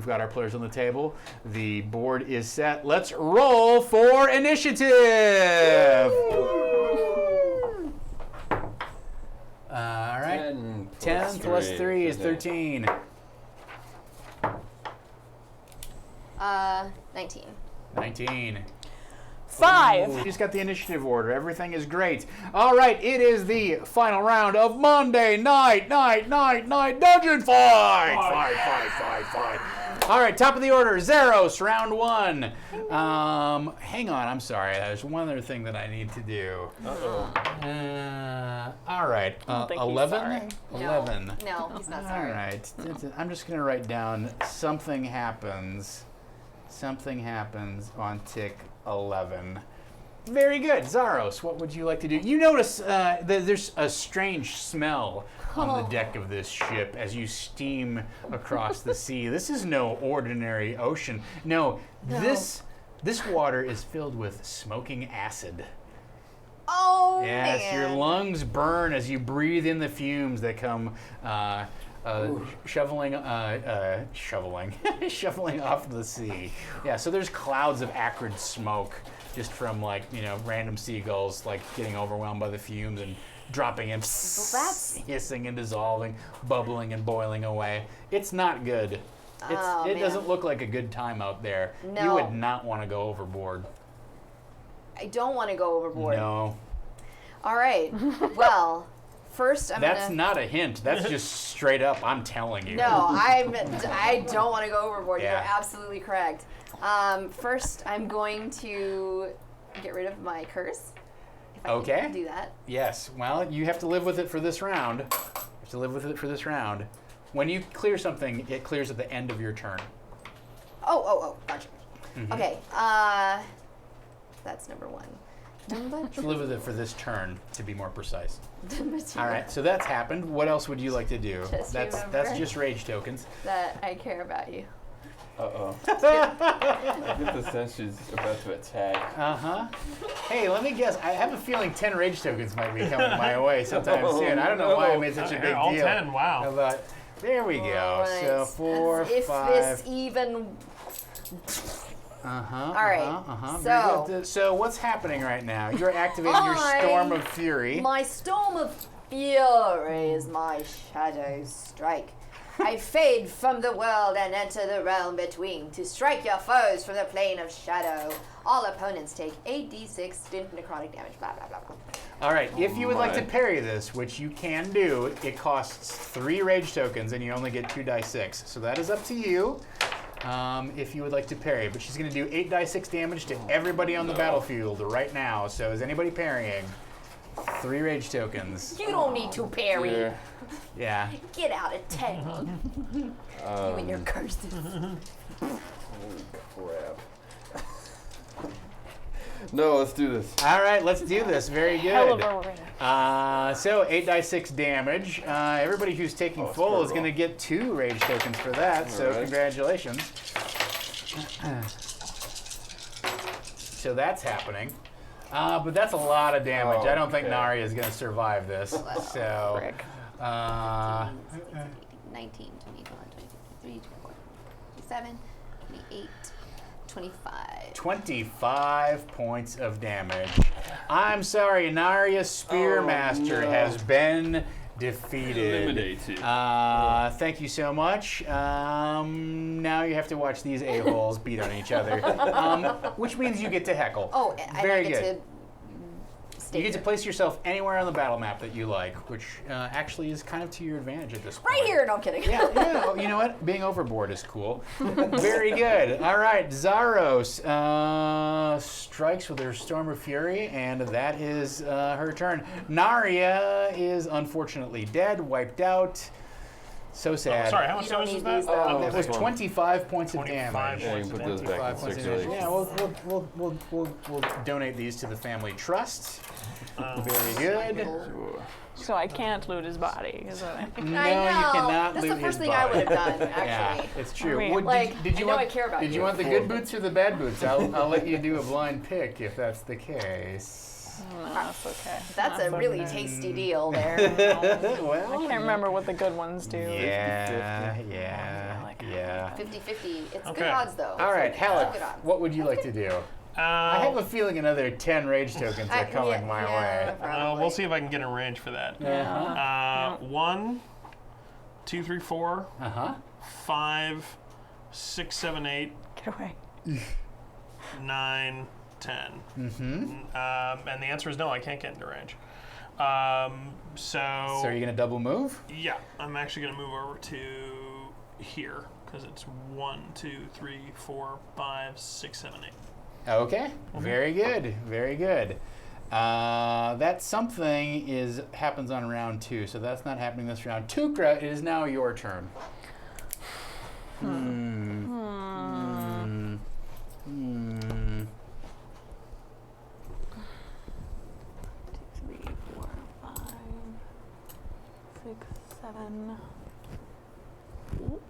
A: got our players on the table. The board is set. Let's roll for initiative. All right. 10 plus 3 is 13.
D: 19.
A: 19.
E: 5.
A: We just got the initiative order. Everything is great. All right, it is the final round of Monday Night Dungeon Fight. Fight. All right, top of the order, Zaros, round 1. Hang on, I'm sorry. There's one other thing that I need to do. All right,
E: don't think he's
A: 11?
E: sorry.
A: 11.
D: No, he's not
A: All
D: sorry.
A: right, I'm just going to write down something happens. Something happens on tick 11. Very good. Zaros, what would you like to do? You notice that there's a strange smell on the deck of this ship as you steam across the sea. This is no ordinary ocean. No. This water is filled with smoking acid.
D: Oh,
A: Yes,
D: man.
A: your lungs burn as you breathe in the fumes that come shoveling off the sea. Yeah, so there's clouds of acrid smoke just from random seagulls getting overwhelmed by the fumes and dropping in, hissing and dissolving, bubbling and boiling away. It's not good. It doesn't look like a good time out there.
D: No.
A: You would not want to go overboard.
D: I don't want to go overboard.
A: No.
D: All right. Well, first
A: That's not a hint. That's just straight up. I'm telling you.
D: No, I don't want to go overboard.
A: Yeah.
D: You're absolutely correct. First, I'm going to get rid of my curse. If I can do that.
A: Yes. Well, you have to live with it for this round. When you clear something, it clears at the end of your turn.
D: Oh, gotcha.
A: Mm-hmm.
D: Okay. That's number 1.
A: Just live with it for this turn, to be more precise.
D: Number 2.
A: All right. So that's happened. What else would you like to do?
D: Just
A: That's
D: remember.
A: just rage tokens.
D: That I care about you.
B: Uh-oh. I get the sense she's about to attack.
A: Uh-huh. Hey, let me guess. I have a feeling 10 rage tokens might be coming my way sometime soon. I don't know why I made such a big
C: all
A: deal.
C: 10, wow.
A: How about, there we go.
D: All right.
A: So 4,
D: If
A: 5.
D: this even...
A: Uh-huh.
D: All right.
A: Uh-huh.
D: So-
A: Very good. So what's happening right now? You're activating your Storm of Fury.
D: My Storm of Fury is my shadow strike. I fade from the world and enter the realm between to strike your foes from the plane of shadow. All opponents take 8d6 stint necrotic damage, blah, blah, blah, blah.
A: All right. If you would like to
B: My.
A: parry this, which you can do, it costs 3 rage tokens and you only get 2 die 6. So that is up to you. If you would like to parry, but she's going to do 8 die 6 damage to everybody on the battlefield right now. So is anybody parrying? 3 rage tokens.
D: You don't need to parry.
B: Here.
A: Yeah.
D: Get out of town. You and your curses.
B: Holy crap. No, let's do this.
A: All right, let's do this. Very
E: Hell of
A: good.
E: a ring.
A: So 8 die 6 damage. Everybody who's taking
B: Oh, it's
A: full is
B: brutal.
A: going to get 2 rage tokens for that. So
B: Alright.
A: congratulations. So that's happening. But that's a lot of damage. I don't think
B: Okay.
A: Nari is going to survive this. So,
E: Frick.
D: 19, 21, 23, 24, 27, 28, 25.
A: 25 points of damage. I'm sorry, Narya Spearmaster has been defeated.
B: Eliminated.
A: Thank you so much. Now you have to watch these a-holes beat on each other, which means you get to heckle.
D: Oh, and
A: Very
D: I get
A: good.
D: to stay
A: You get to
D: here.
A: place yourself anywhere on the battle map that you like, which actually is kind of to your advantage at this point.
D: Right here. No, I'm kidding.
A: Yeah, oh, you know what? Being overboard is cool. Very good. All right, Zaros strikes with her Storm of Fury, and that is her turn. Narya is unfortunately dead, wiped out. So sad.
C: Sorry, how much
D: You don't
C: damage was
D: need
C: that?
D: these, though.
A: That was
B: This one.
A: 25 points of
C: 25
A: damage.
B: Yeah, you can put those back in
A: 25 points of damage.
B: circulation.
A: Yeah, we'll donate these to the family trust. Very good.
B: Sure.
E: So I can't loot his body. Is what I
A: No,
D: I know.
A: you cannot
D: That's
A: loot
D: the first
A: his
D: thing I
A: body.
D: would have done,
A: Yeah,
D: actually.
A: it's true.
E: I mean,
A: Would-
D: Like,
A: did you
D: I know
A: want,
D: I care about
A: Did you
D: you.
A: want the good boots or the bad boots? I'll let you do a blind pick if that's the case.
E: No, that's okay.
D: That's a really
E: okay.
D: tasty deal there.
A: Well,
E: I can't remember what the good ones do.
A: Yeah, yeah.
D: 50-50. It's
C: Okay.
D: good odds, though.
A: All right,
D: It's
A: Halleck,
D: good odds.
A: what would you like to do? I have a feeling another 10 rage tokens are coming my way.
D: probably.
C: We'll see if I can get in range for that.
A: Uh-huh.
C: 1, 2, 3, 4,
A: Uh-huh.
C: 5, 6, 7, 8,
E: Get away.
C: 9, 10.
A: Mm-hmm.
C: And the answer is no, I can't get into range.
A: So are you going to double move?
C: Yeah, I'm actually going to move over to here because it's 1, 2, 3, 4, 5, 6, 7, 8.
A: Okay, very good, very good. That something happens on round 2, so that's not happening this round. Tukra, it is now your turn.
E: Three, 4, 5, 6, 7. Ooh.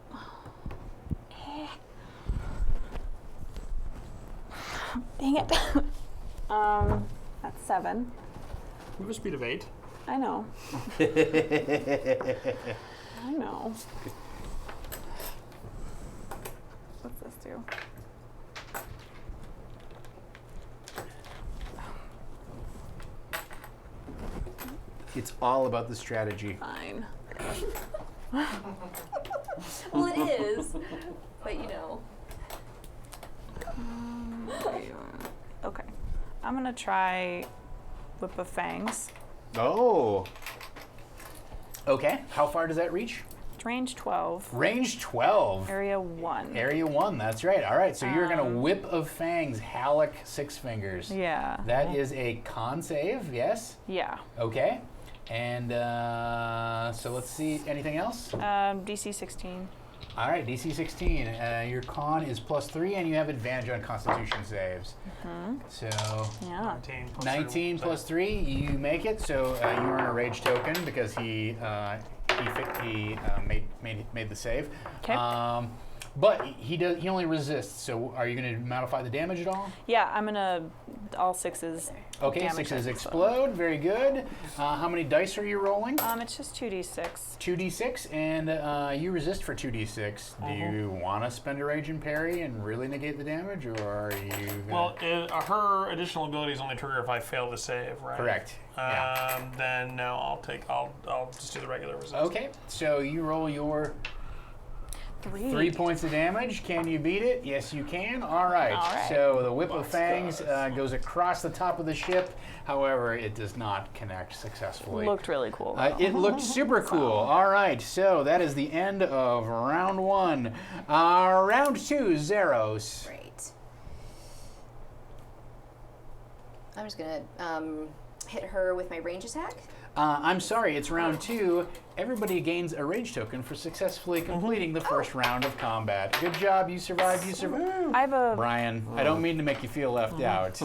E: Dang it. That's 7.
C: We have a speed of 8.
E: I know. I know. What's this do?
A: It's all about the strategy.
E: Fine.
D: Well, it is. But, you know.
E: Okay. I'm going to try Whip of Fangs.
A: Oh. Okay, how far does that reach?
E: It's range 12.
A: Range 12.
E: Area 1.
A: Area 1, that's right. All right, so you're going to Whip of Fangs, Halleck, 6 fingers.
E: Yeah.
A: That is a con save, yes?
E: Yeah.
A: Okay. And so let's see, anything else?
E: DC 16.
A: All right, DC 16. Your con is +3, and you have advantage on Constitution saves. So
E: Yeah.
A: 19 plus 3, you make it. So you earn a rage token because he made the save.
E: Okay.
A: But he only resists. So are you going to modify the damage at all?
E: Yeah, I'm going to all 6s.
A: Okay,
E: damage
A: 6s
E: it, so-
A: explode. Very good. How many dice are you rolling?
E: It's just 2d6.
A: 2d6, and you resist for 2d6. Do you want to spend a rage and parry and really negate the damage, or are you?
C: Well, her additional abilities only trigger if I fail to save, right?
A: Correct. Yeah.
C: Then no, I'll just do the regular resist.
A: Okay, so you roll your
E: 3.
A: 3 points of damage. Can you beat it? Yes, you can. All right.
E: All right.
A: So the Whip of Fangs goes across the top of the ship. However, it does not connect successfully.
E: Looked really cool.
A: It looked super cool. All right, so that is the end of round 1. Round 2, Zeros.
D: Great. I'm just going to hit her with my range attack.
A: I'm sorry, it's round 2. Everybody gains a rage token for successfully completing the first round of combat. Good job, you survived, you survived.
E: I have a
A: Brian, I don't mean to make you feel left out.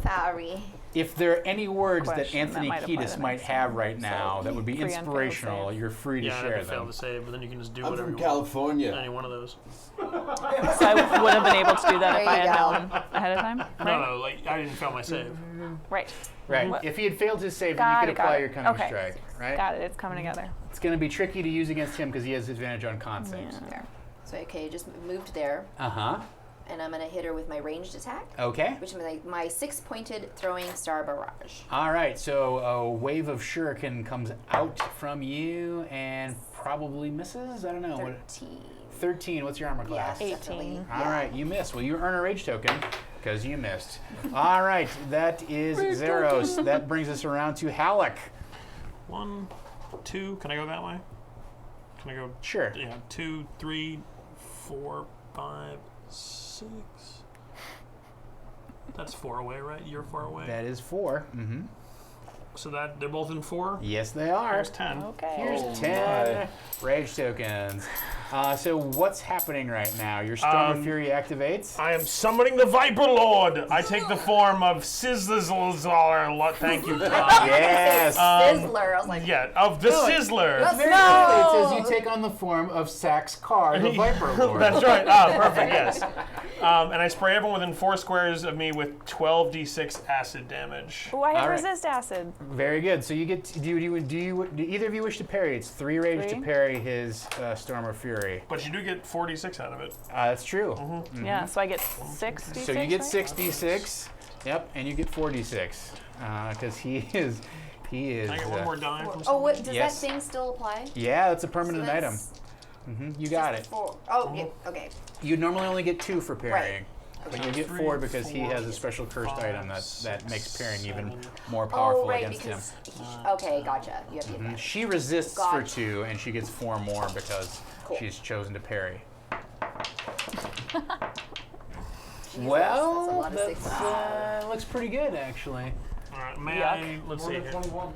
D: Sorry.
A: If there are any words that
E: Question that
A: Anthony
E: might apply
A: Kiedis
E: to
A: might
E: next
A: have
E: time.
A: right now that would be
E: Free and fail
A: inspirational,
E: save.
A: you're free to
C: Yeah, I
A: share
C: have to fail
A: them.
C: to save, but then you can just do
B: I'm
C: whatever
B: from
C: you want.
B: California.
C: Any one of those.
E: So I would have been able to do that
D: There
E: if I
D: you
E: had
D: go.
E: known ahead of time. Right.
C: No, like I didn't fail my save.
E: Right.
A: Right.
E: What?
A: If he had failed his save, then
E: Got
A: you
E: it,
A: could
E: got
A: apply
E: it.
A: your cunning
E: Okay.
A: strike, right?
E: Got it. It's coming together.
A: It's going to be tricky to use against him because he has advantage on con saves.
E: Yeah.
D: There. So, okay, just moved there.
A: Uh-huh.
D: and I'm going to hit her with my ranged attack,
A: Okay.
D: which is my 6-pointed throwing star barrage.
A: All right, so a wave of shuriken comes out from you and probably misses. I don't know.
D: 13.
A: 13. What's your armor class?
D: Yes, definitely.
A: All right, you missed. Well, you earn a rage token because you missed. All right, that is Zeros. That brings us around to Halleck.
C: 1, 2. Can I go that way? Can I go?
A: Sure.
C: Yeah. 2, 3, 4, 5, 6. That's 4 away, right? You're 4 away.
A: That is 4. Mm-hmm.
C: So that they're both in 4.
A: Yes, they are.
C: There's 10.
E: Okay.
A: Here's 10 rage tokens. So what's happening right now? Your Storm of Fury activates.
C: I am summoning the Viper Lord. I take the form of Sizzler. Thank you.
A: Yes.
D: Sizzler. I was like,
C: Yeah, of the Sizzler.
D: That's
A: Very
D: No!
A: cool. It says you take on the form of Sax Carr, the Viper Lord.
C: That's right. Ah, perfect. Yes. And I spray everyone within 4 squares of me with 12d6 acid damage.
E: Oh, I have
A: All right.
E: resist acid.
A: Very good. So you get. Do either of you wish to parry? It's 3 rage to
E: 3?
A: parry his Storm of Fury.
C: But you do get 4d6 out of it.
A: That's true.
E: Yeah, so I get 6 d6.
A: So you get
E: right?
A: 66. Yep, and you get 46 because he is.
C: Can I get one more die from
D: oh,
C: someone?
D: what, does
A: Yes.
D: that thing still apply?
A: Yeah, that's a permanent item.
D: That's
A: You got it.
D: 4. Oh, yeah, okay.
A: You normally only get 2 for parrying. But you get
C: 3,
A: 4 because he
C: 4,
A: has a special cursed
C: 5,
A: item that makes parrying even
C: 7.
A: more powerful
D: Oh, right,
A: against him.
D: because okay, gotcha. You have the advantage.
A: She resists for
D: Gotcha.
A: 2, and she gets 4 more because
D: Cool.
A: she's chosen to parry.
D: Jesus,
A: Well,
D: that's a lot of
A: that
D: sixes.
A: looks pretty good, actually.
C: All right, may
E: Yuck.
C: I? Let's
I: More
C: see
I: than
C: here.
I: 21.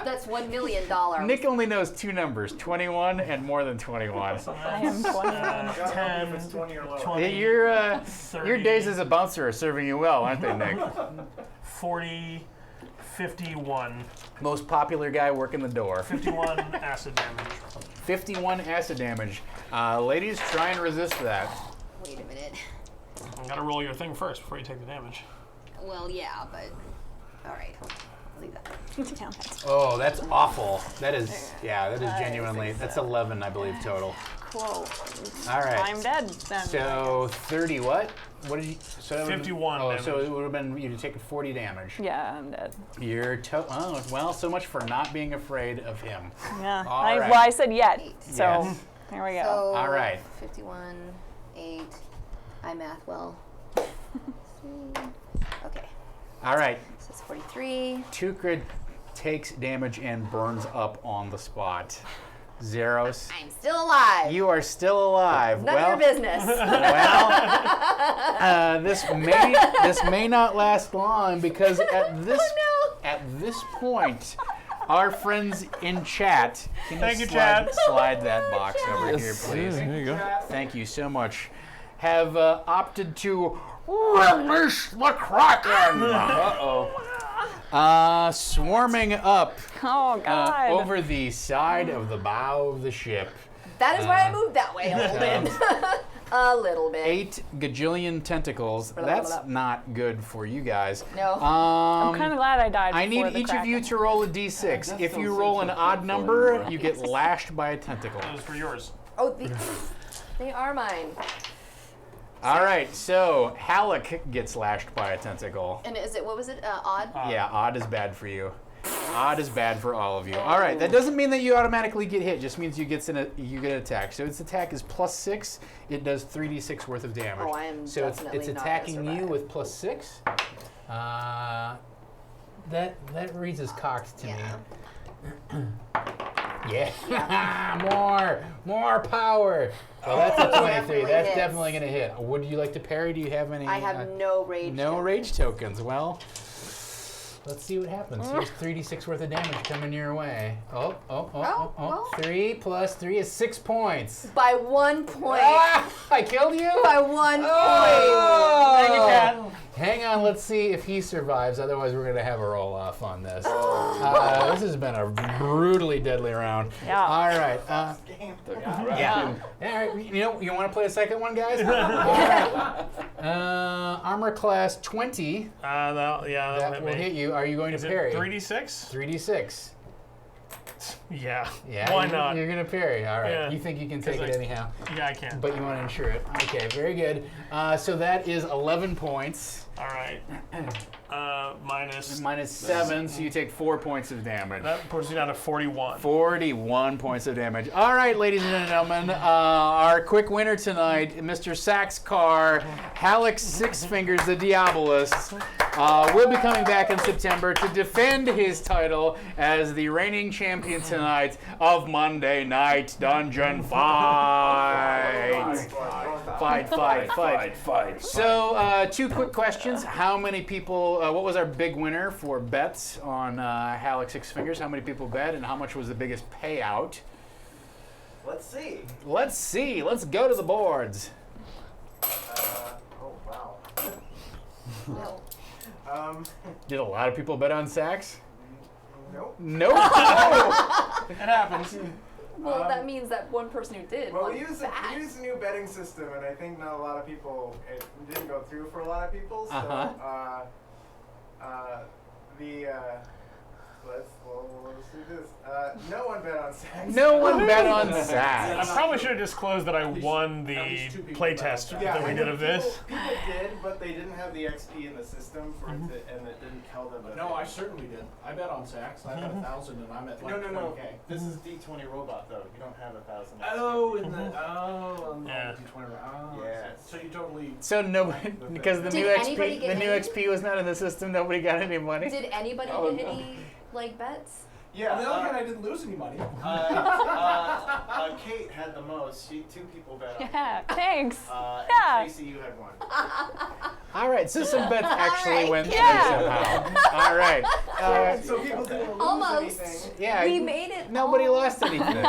D: That's $1 million.
A: Nick only knows 2 numbers, 21 and more than 21.
E: I am 21.
F: Gotta know
C: 10,
F: if it's 20 or lower.
C: 20,
A: Your
C: 30,
A: days as a bouncer are serving you well, aren't they, Nick?
C: 40, 51.
A: Most popular guy working the door.
C: 51 acid damage.
A: 51 acid damage. Ladies, try and resist that.
D: Wait a minute.
C: I gotta roll your thing first before you take the damage.
D: Well, yeah, but all right. I'll leave that.
E: Damn it.
A: Oh, that's awful. That is genuinely, that's 11, I believe, total.
E: Cool.
A: All right.
E: I'm dead then.
A: So 30 what? What did you? So that would've been-
C: 51
A: Oh, so
C: damage.
A: it would have been you'd have taken 40 damage.
E: Yeah, I'm dead.
A: You're oh well, so much for not being afraid of him.
E: Yeah.
A: All
E: I,
A: right.
E: well, I said yet. So
A: Yes.
E: here we go.
D: So,
A: All right.
D: 51, 8. I math well. 3. Okay.
A: All right.
D: So it's 43.
A: Tukrid takes damage and burns up on the spot. Zeros,
D: I'm still alive.
A: you are still alive.
D: None
A: well,
D: of your business.
A: well, this may not last long because at this
D: Oh, no.
A: at this point, our friends in chat, can
C: Thank you,
A: slide,
C: chat.
A: slide that box over here, please.
H: There you go.
A: Thank you so much. Have opted to release the Kraken. Swarming up
E: Oh God.
A: over the side of the bow of the ship.
D: That is why I moved that way a little bit. A little bit.
A: 8 gajillion tentacles.
D: Blah,
A: That's
D: blah, blah.
A: not good for you guys.
D: No.
E: I'm kind of glad I died.
A: I
E: before
A: need
E: the
A: each of you
E: Kraken.
A: to roll a d6. If you roll an odd number, you get lashed by a tentacle.
C: That was for yours.
D: Oh, they are mine.
A: All right, so Halleck gets lashed by a tentacle.
D: And is it, what was it, odd?
A: Yeah, odd is bad for you. Odd is bad for all of you. All right, that doesn't mean that you automatically get hit. Just means you get an attack. So its attack is +6. It does 3d6 worth of damage.
D: Oh, I am
A: so
D: definitely
A: it's
D: not gonna
A: attacking you
D: survive.
A: with +6. That reads as cocked to me. Yeah. more power. Well, that's a 23.
D: Definitely
A: That's
D: hits.
A: definitely gonna hit. Would you like to parry? Do you have any?
D: I have no rage.
A: no
D: tokens.
A: rage tokens. Well, let's see what happens. Here's 3d6 worth of damage coming your way.
D: well.
A: 3 plus 3 is 6 points.
D: By 1 point.
A: Ah, I killed you?
D: By 1
A: Oh!
C: Thank you, Cat.
A: Hang on, let's see if he survives. Otherwise, we're going to have a roll-off on this. This has been a brutally deadly round.
E: Yeah.
A: All right. Yeah. All right. You want to play a second one, guys? All right. Armor class 20.
C: That'll
A: That
C: hit
A: will
C: me.
A: hit you. Are you going
C: Is
A: to
C: it
A: parry?
C: 3d6?
A: 3d6.
C: Yeah.
A: Yeah,
C: Why
A: you're,
C: not?
A: You're gonna parry. All right.
C: Yeah.
A: You think you can take
C: 'Cause
A: it anyhow,
C: Yeah, I can.
A: but you want to insure it. Okay, very good. So that is 11 points.
C: All right. Minus.
A: Minus 7, so you take 4 points of damage.
C: That puts you down to 41.
A: 41 points of damage. All right, ladies and gentlemen, our quick winner tonight, Mr. Sax Carr, Halleck Six Fingers, the Diabolist, will be coming back in September to defend his title as the reigning champion tonight of Monday Night Dungeon Fight. Fight. So, 2 quick questions. How many people, what was our big winner for bets on Halleck Six Fingers? How many people bet, and how much was the biggest payout?
F: Let's see.
A: Let's see. Let's go to the boards.
F: Oh, wow.
D: No.
A: Did a lot of people bet on Sax?
F: Nope.
A: Nope.
C: It happens.
D: Well, that means that one person who did.
F: Well,
D: won
F: we use
D: that.
F: a new betting system, and I think not a lot of people, it didn't go through for a lot of people, so, let's do this. No one bet on Sax.
A: No one bet on
C: I
A: Sax.
C: probably should have disclosed that I won the
I: least 2 people
C: playtest
I: bet on
C: that we
F: I
C: did
F: know
C: of this.
F: People did, but they didn't have the XP in the system for it to, and it didn't tell them that.
I: No, I certainly did. I bet on Sax. I bet 1,000 and I'm at like
F: No.
I: 20K.
F: This is D20 robot though. You don't have 1,000.
I: Oh, in the on
C: Yeah.
I: the D20. Oh,
F: Yes.
I: So you totally.
A: So nobody, because the
D: Did
A: new
D: anybody
A: XP,
D: get
A: the new
D: any?
A: XP was not in the system. Nobody got any money.
D: Did anybody
B: Oh,
D: get
B: no.
D: any bets?
F: Yeah.
I: On the other hand, I didn't lose any money.
F: Kate had the most. 2 people bet on
E: Yeah, thanks.
F: And
E: Yeah.
F: Tracey, you had 1.
A: All right, so some bets actually
D: right,
A: went through
E: yeah.
A: somehow. All right.
F: So people didn't lose
D: Almost.
F: anything.
A: Yeah.
D: We made it.
A: Nobody
D: all.
A: lost anything.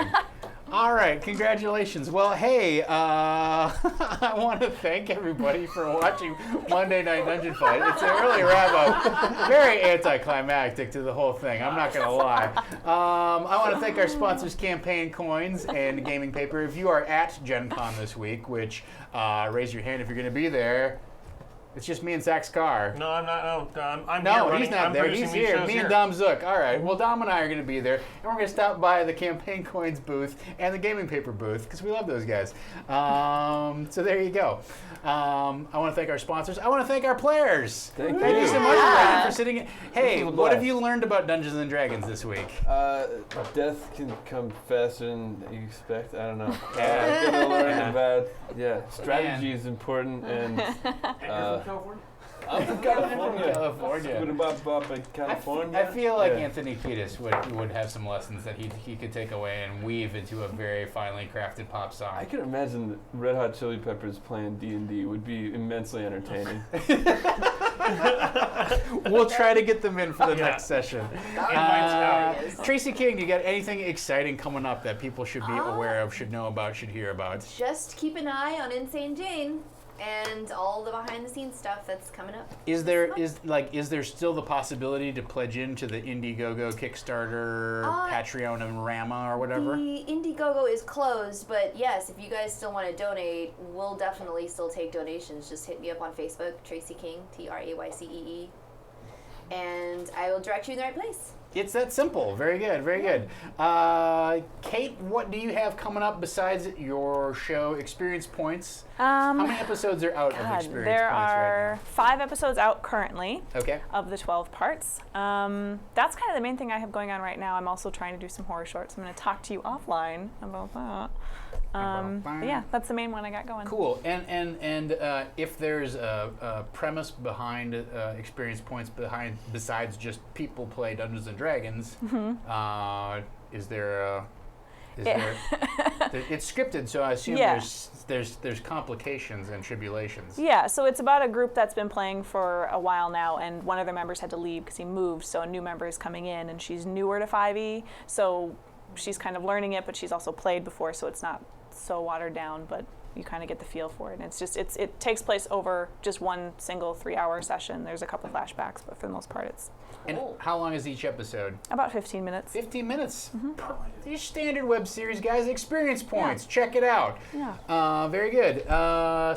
A: All right, congratulations. Well, hey, I want to thank everybody for watching Monday Night Dungeon Fight. It's an early wrap-up, very anticlimactic to the whole thing, I'm not going to lie. I want to thank our sponsors, Campaign Coins and Gaming Paper. If you are at Gen Con this week, which, raise your hand if you're going to be there. It's just me and Sax Carr.
C: No, I'm not. No, I'm here
A: No,
C: running.
A: he's not
C: I'm
A: there.
C: producing
A: He's
C: these
A: here.
C: shows
A: Me and Dom Zook. All right. Well, Dom and I are going to be there, and we're going to stop by the Campaign Coins booth and the Gaming Paper booth because we love those guys. So there you go. I want to thank our sponsors. I want to thank our players.
B: Thank
A: Thank you
B: you.
A: so much, Brandon, for sitting. Hey,
B: Thank you,
A: what have
B: Blast.
A: you learned about Dungeons and Dragons this week?
B: Death can come faster than you expect. I don't know.
A: Yeah.
B: I'm gonna learn
A: Yeah.
B: about strategy is important, and
I: You're from California?
B: I'm from California.
A: California.
B: What about California?
A: I feel like
B: Yeah.
A: Anthony Kiedis would have some lessons that he could take away and weave into a very finely crafted pop song.
B: I can imagine that Red Hot Chili Peppers playing D&D would be immensely entertaining.
A: We'll try to get them in for the
C: Yeah.
A: next session.
D: That would be hilarious.
A: Traycee King, you got anything exciting coming up that people should be aware of, should know about, should hear about?
D: Just keep an eye on Insane Jane and all the behind-the-scenes stuff that's coming up.
A: Is there still the possibility to pledge into the Indiegogo, Kickstarter, Patreon, and Rama or whatever?
D: The Indiegogo is closed, but yes, if you guys still want to donate, we'll definitely still take donations. Just hit me up on Facebook, Traycee King, Traycee, and I will direct you in the right place.
A: It's that simple. Very good, very good. Kate, what do you have coming up besides your show, Experience Points? How many episodes are out of Experience
E: there
A: Points
E: are
A: right
E: 5 episodes out currently
A: now? Okay.
E: of the 12 parts. That's kind of the main thing I have going on right now. I'm also trying to do some horror shorts. I'm going to talk to you offline about that. But yeah, that's the main one I got going.
A: Cool. And if there's a premise behind Experience Points besides just people play Dungeons and Dragons, is there? It's scripted, so I assume
E: Yeah.
A: there's complications and tribulations.
E: Yeah, so it's about a group that's been playing for a while now, and one of their members had to leave because he moved, so a new member is coming in, and she's newer to 5e, so she's kind of learning it, but she's also played before, so it's not so watered down, but you kind of get the feel for it. And it's just it takes place over just one single 3-hour session. There's a couple flashbacks, but for the most part, it's
A: And how long is each episode?
E: about 15 minutes.
A: 15 minutes. These standard web series, guys. Experience Points. Check it out.
E: Yeah.
A: Very good.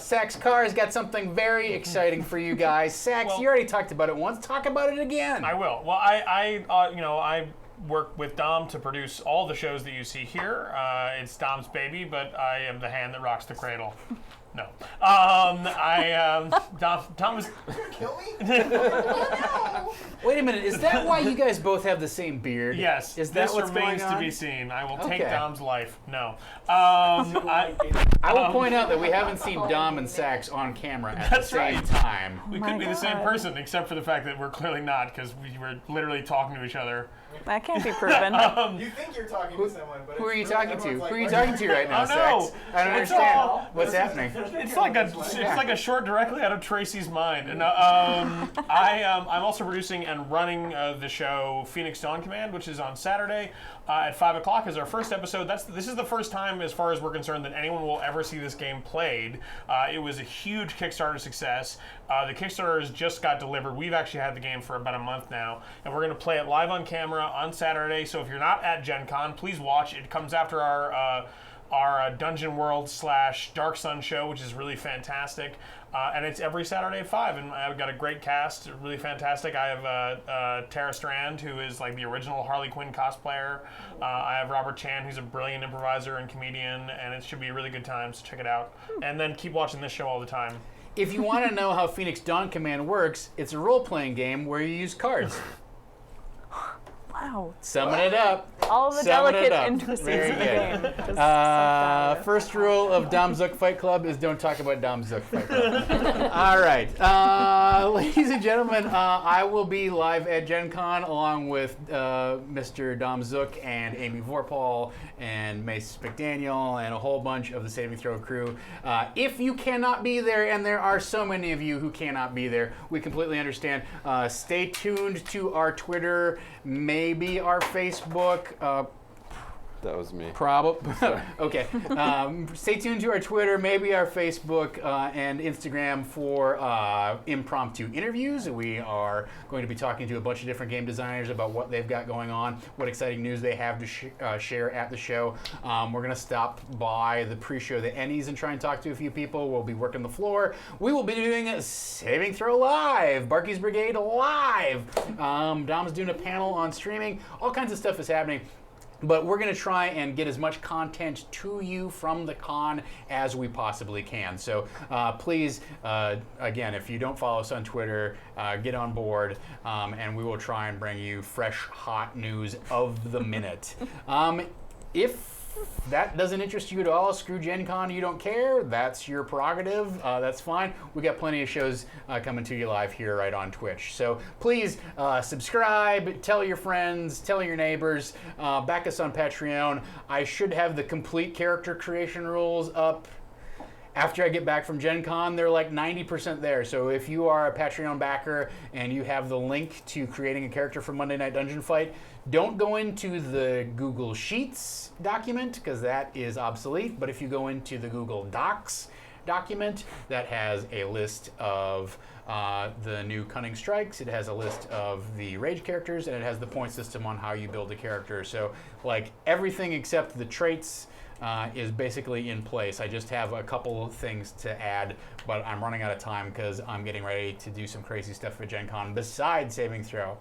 A: Sax Carr has got something very exciting for you guys. Sax,
C: Well-
A: you already talked about it once. Talk about it again.
C: I will. Well, I work with Dom to produce all the shows that you see here. It's Dom's baby, but I am the hand that rocks the cradle. No. Dom is...
F: Kill me?
A: Wait a minute. Is that why you guys both have the same beard?
C: Yes.
A: Is that
C: this
A: what's
C: remains
A: going on?
C: to be seen. I will take
A: Okay.
C: Dom's life. No.
A: I will point out that we haven't seen Dom and Sax on camera at the
C: That's
A: same
C: right.
A: time.
C: We
E: my
C: could be the same
E: God.
C: person, except for the fact that we're clearly not, because we were literally talking to each other.
E: That can't be proven.
F: You think you're talking to someone, but
A: Who are you
F: it's really
A: talking to?
F: everyone's
A: Who are you
F: like,
A: talking to right now,
C: Oh, no.
A: Sax? I don't
C: It's
A: understand.
C: all-
A: What's happening?
C: It's like a short directly out of Tracy's mind. And I'm also producing and running the show Phoenix Dawn Command, which is on Saturday at 5 o'clock is our first episode. This is the first time, as far as we're concerned, that anyone will ever see this game played. It was a huge Kickstarter success. The Kickstarter has just got delivered. We've actually had the game for about a month now, and we're going to play it live on camera on Saturday. So if you're not at Gen Con, please watch. It comes after our Dungeon World / Dark Sun show, which is really fantastic. And it's every Saturday at 5, and I've got a great cast, really fantastic. I have Tara Strand, who is like the original Harley Quinn cosplayer. I have Robert Chan, who's a brilliant improviser and comedian, and it should be a really good time, so check it out. And then keep watching this show all the time.
A: If you want to know how Phoenix Dawn Command works, it's a role-playing game where you use cards.
E: Wow.
A: Summon it up.
E: All the
A: Summon it
E: delicate
A: up.
E: intricacies
A: Very
E: of the
A: good.
E: game. Just so fabulous.
A: First rule of Dom Zook Fight Club is don't talk about Dom Zook Fight Club. All right. Ladies and gentlemen, I will be live at Gen Con along with Mr. Dom Zook and Amy Vorpal and Mace McDaniel and a whole bunch of the Saving Throw crew. If you cannot be there, and there are so many of you who cannot be there, we completely understand. Stay tuned to our Twitter, maybe our Facebook.
B: That was me.
A: Probably. Okay. Stay tuned to our Twitter, maybe our Facebook and Instagram for impromptu interviews. We are going to be talking to a bunch of different game designers about what they've got going on, what exciting news they have to share at the show. We're going to stop by the pre-show, the Ennies, and try and talk to a few people. We'll be working the floor. We will be doing Saving Throw Live, Barky's Brigade Live. Dom's doing a panel on streaming. All kinds of stuff is happening. But we're going to try and get as much content to you from the con as we possibly can. So please, again, if you don't follow us on Twitter, get on board, and we will try and bring you fresh, hot news of the minute. If that doesn't interest you at all, screw Gen Con, you don't care, that's your prerogative, that's fine. We got plenty of shows coming to you live here right on Twitch. So please subscribe, tell your friends, tell your neighbors, back us on Patreon. I should have the complete character creation rules up after I get back from Gen Con. They're like 90% there. So if you are a Patreon backer and you have the link to creating a character for Monday Night Dungeon Fight, don't go into the Google Sheets document because that is obsolete. But if you go into the Google Docs document, that has a list of the new Cunning Strikes, it has a list of the Rage characters, and it has the point system on how you build a character. So like everything except the traits is basically in place. I just have a couple of things to add, but I'm running out of time because I'm getting ready to do some crazy stuff for Gen Con besides Saving Throw.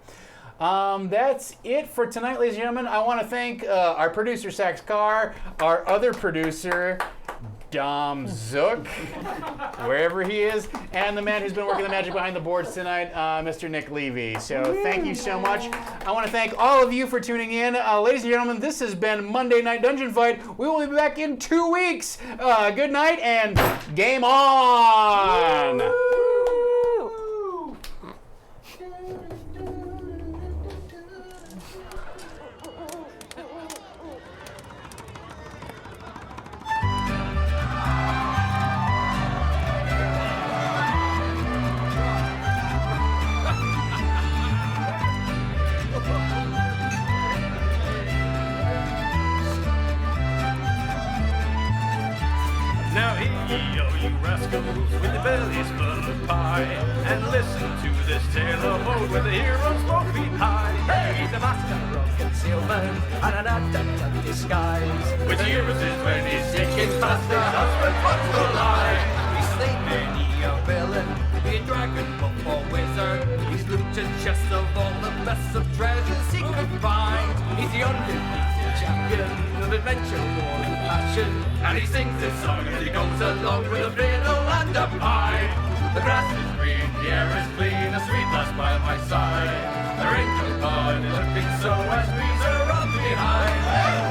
A: That's it for tonight, ladies and gentlemen. I want to thank our producer, Sax Carr, our other producer, Dom Zook, wherever he is, and the man who's been working the magic behind the boards tonight, Mr. Nick Levy. So thank you so much. I want to thank all of you for tuning in. Ladies and gentlemen, this has been Monday Night Dungeon Fight. We will be back in 2 weeks. Good night and game on!
J: Now yo, you rascals with your bellies full of pie, and listen to this tale of old where the heroes both beat high. Hey, the master of concealment and an adept at disguise, which uses when he's seeking faster husband what's the lie. He's slain many a villain, be a dragon or wizard. He's looted chests of all the best of treasures he could find. adventure, war and passion. And he sings this song as he goes along with a fiddle and a pipe. The grass is green, the air is clean, a sweet lass by my side. The wrinkled body looking so as squeeze her up behind.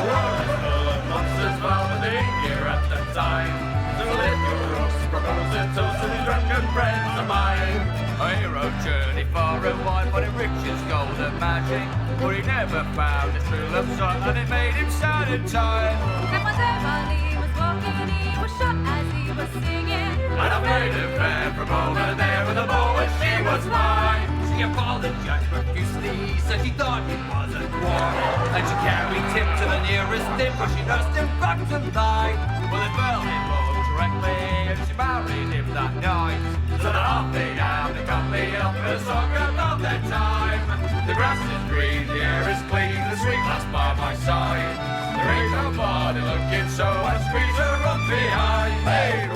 J: The world is full of monsters, well, but they ain't here at the time. So let your rooks propose a toast to these drunken friends of mine. A hero journey far and wide, but in riches, gold and magic. But he never found his true love sight, and it made him sad and tired.
K: And one day while he was walking, he was shot as he was singing.
J: And I made a fair from over there with a bow, and she was mine. She apologized profusely, said she thought he wasn't warm. And she carried him to the nearest inn, where she nursed him back to life. Well, they fell in love directly, and she married him that night. So they're off they have the company up for a song about their time. The grass is green, the air is clean, the sweet lass by my side. There ain't nobody looking so, I squeeze her up behind. Hey!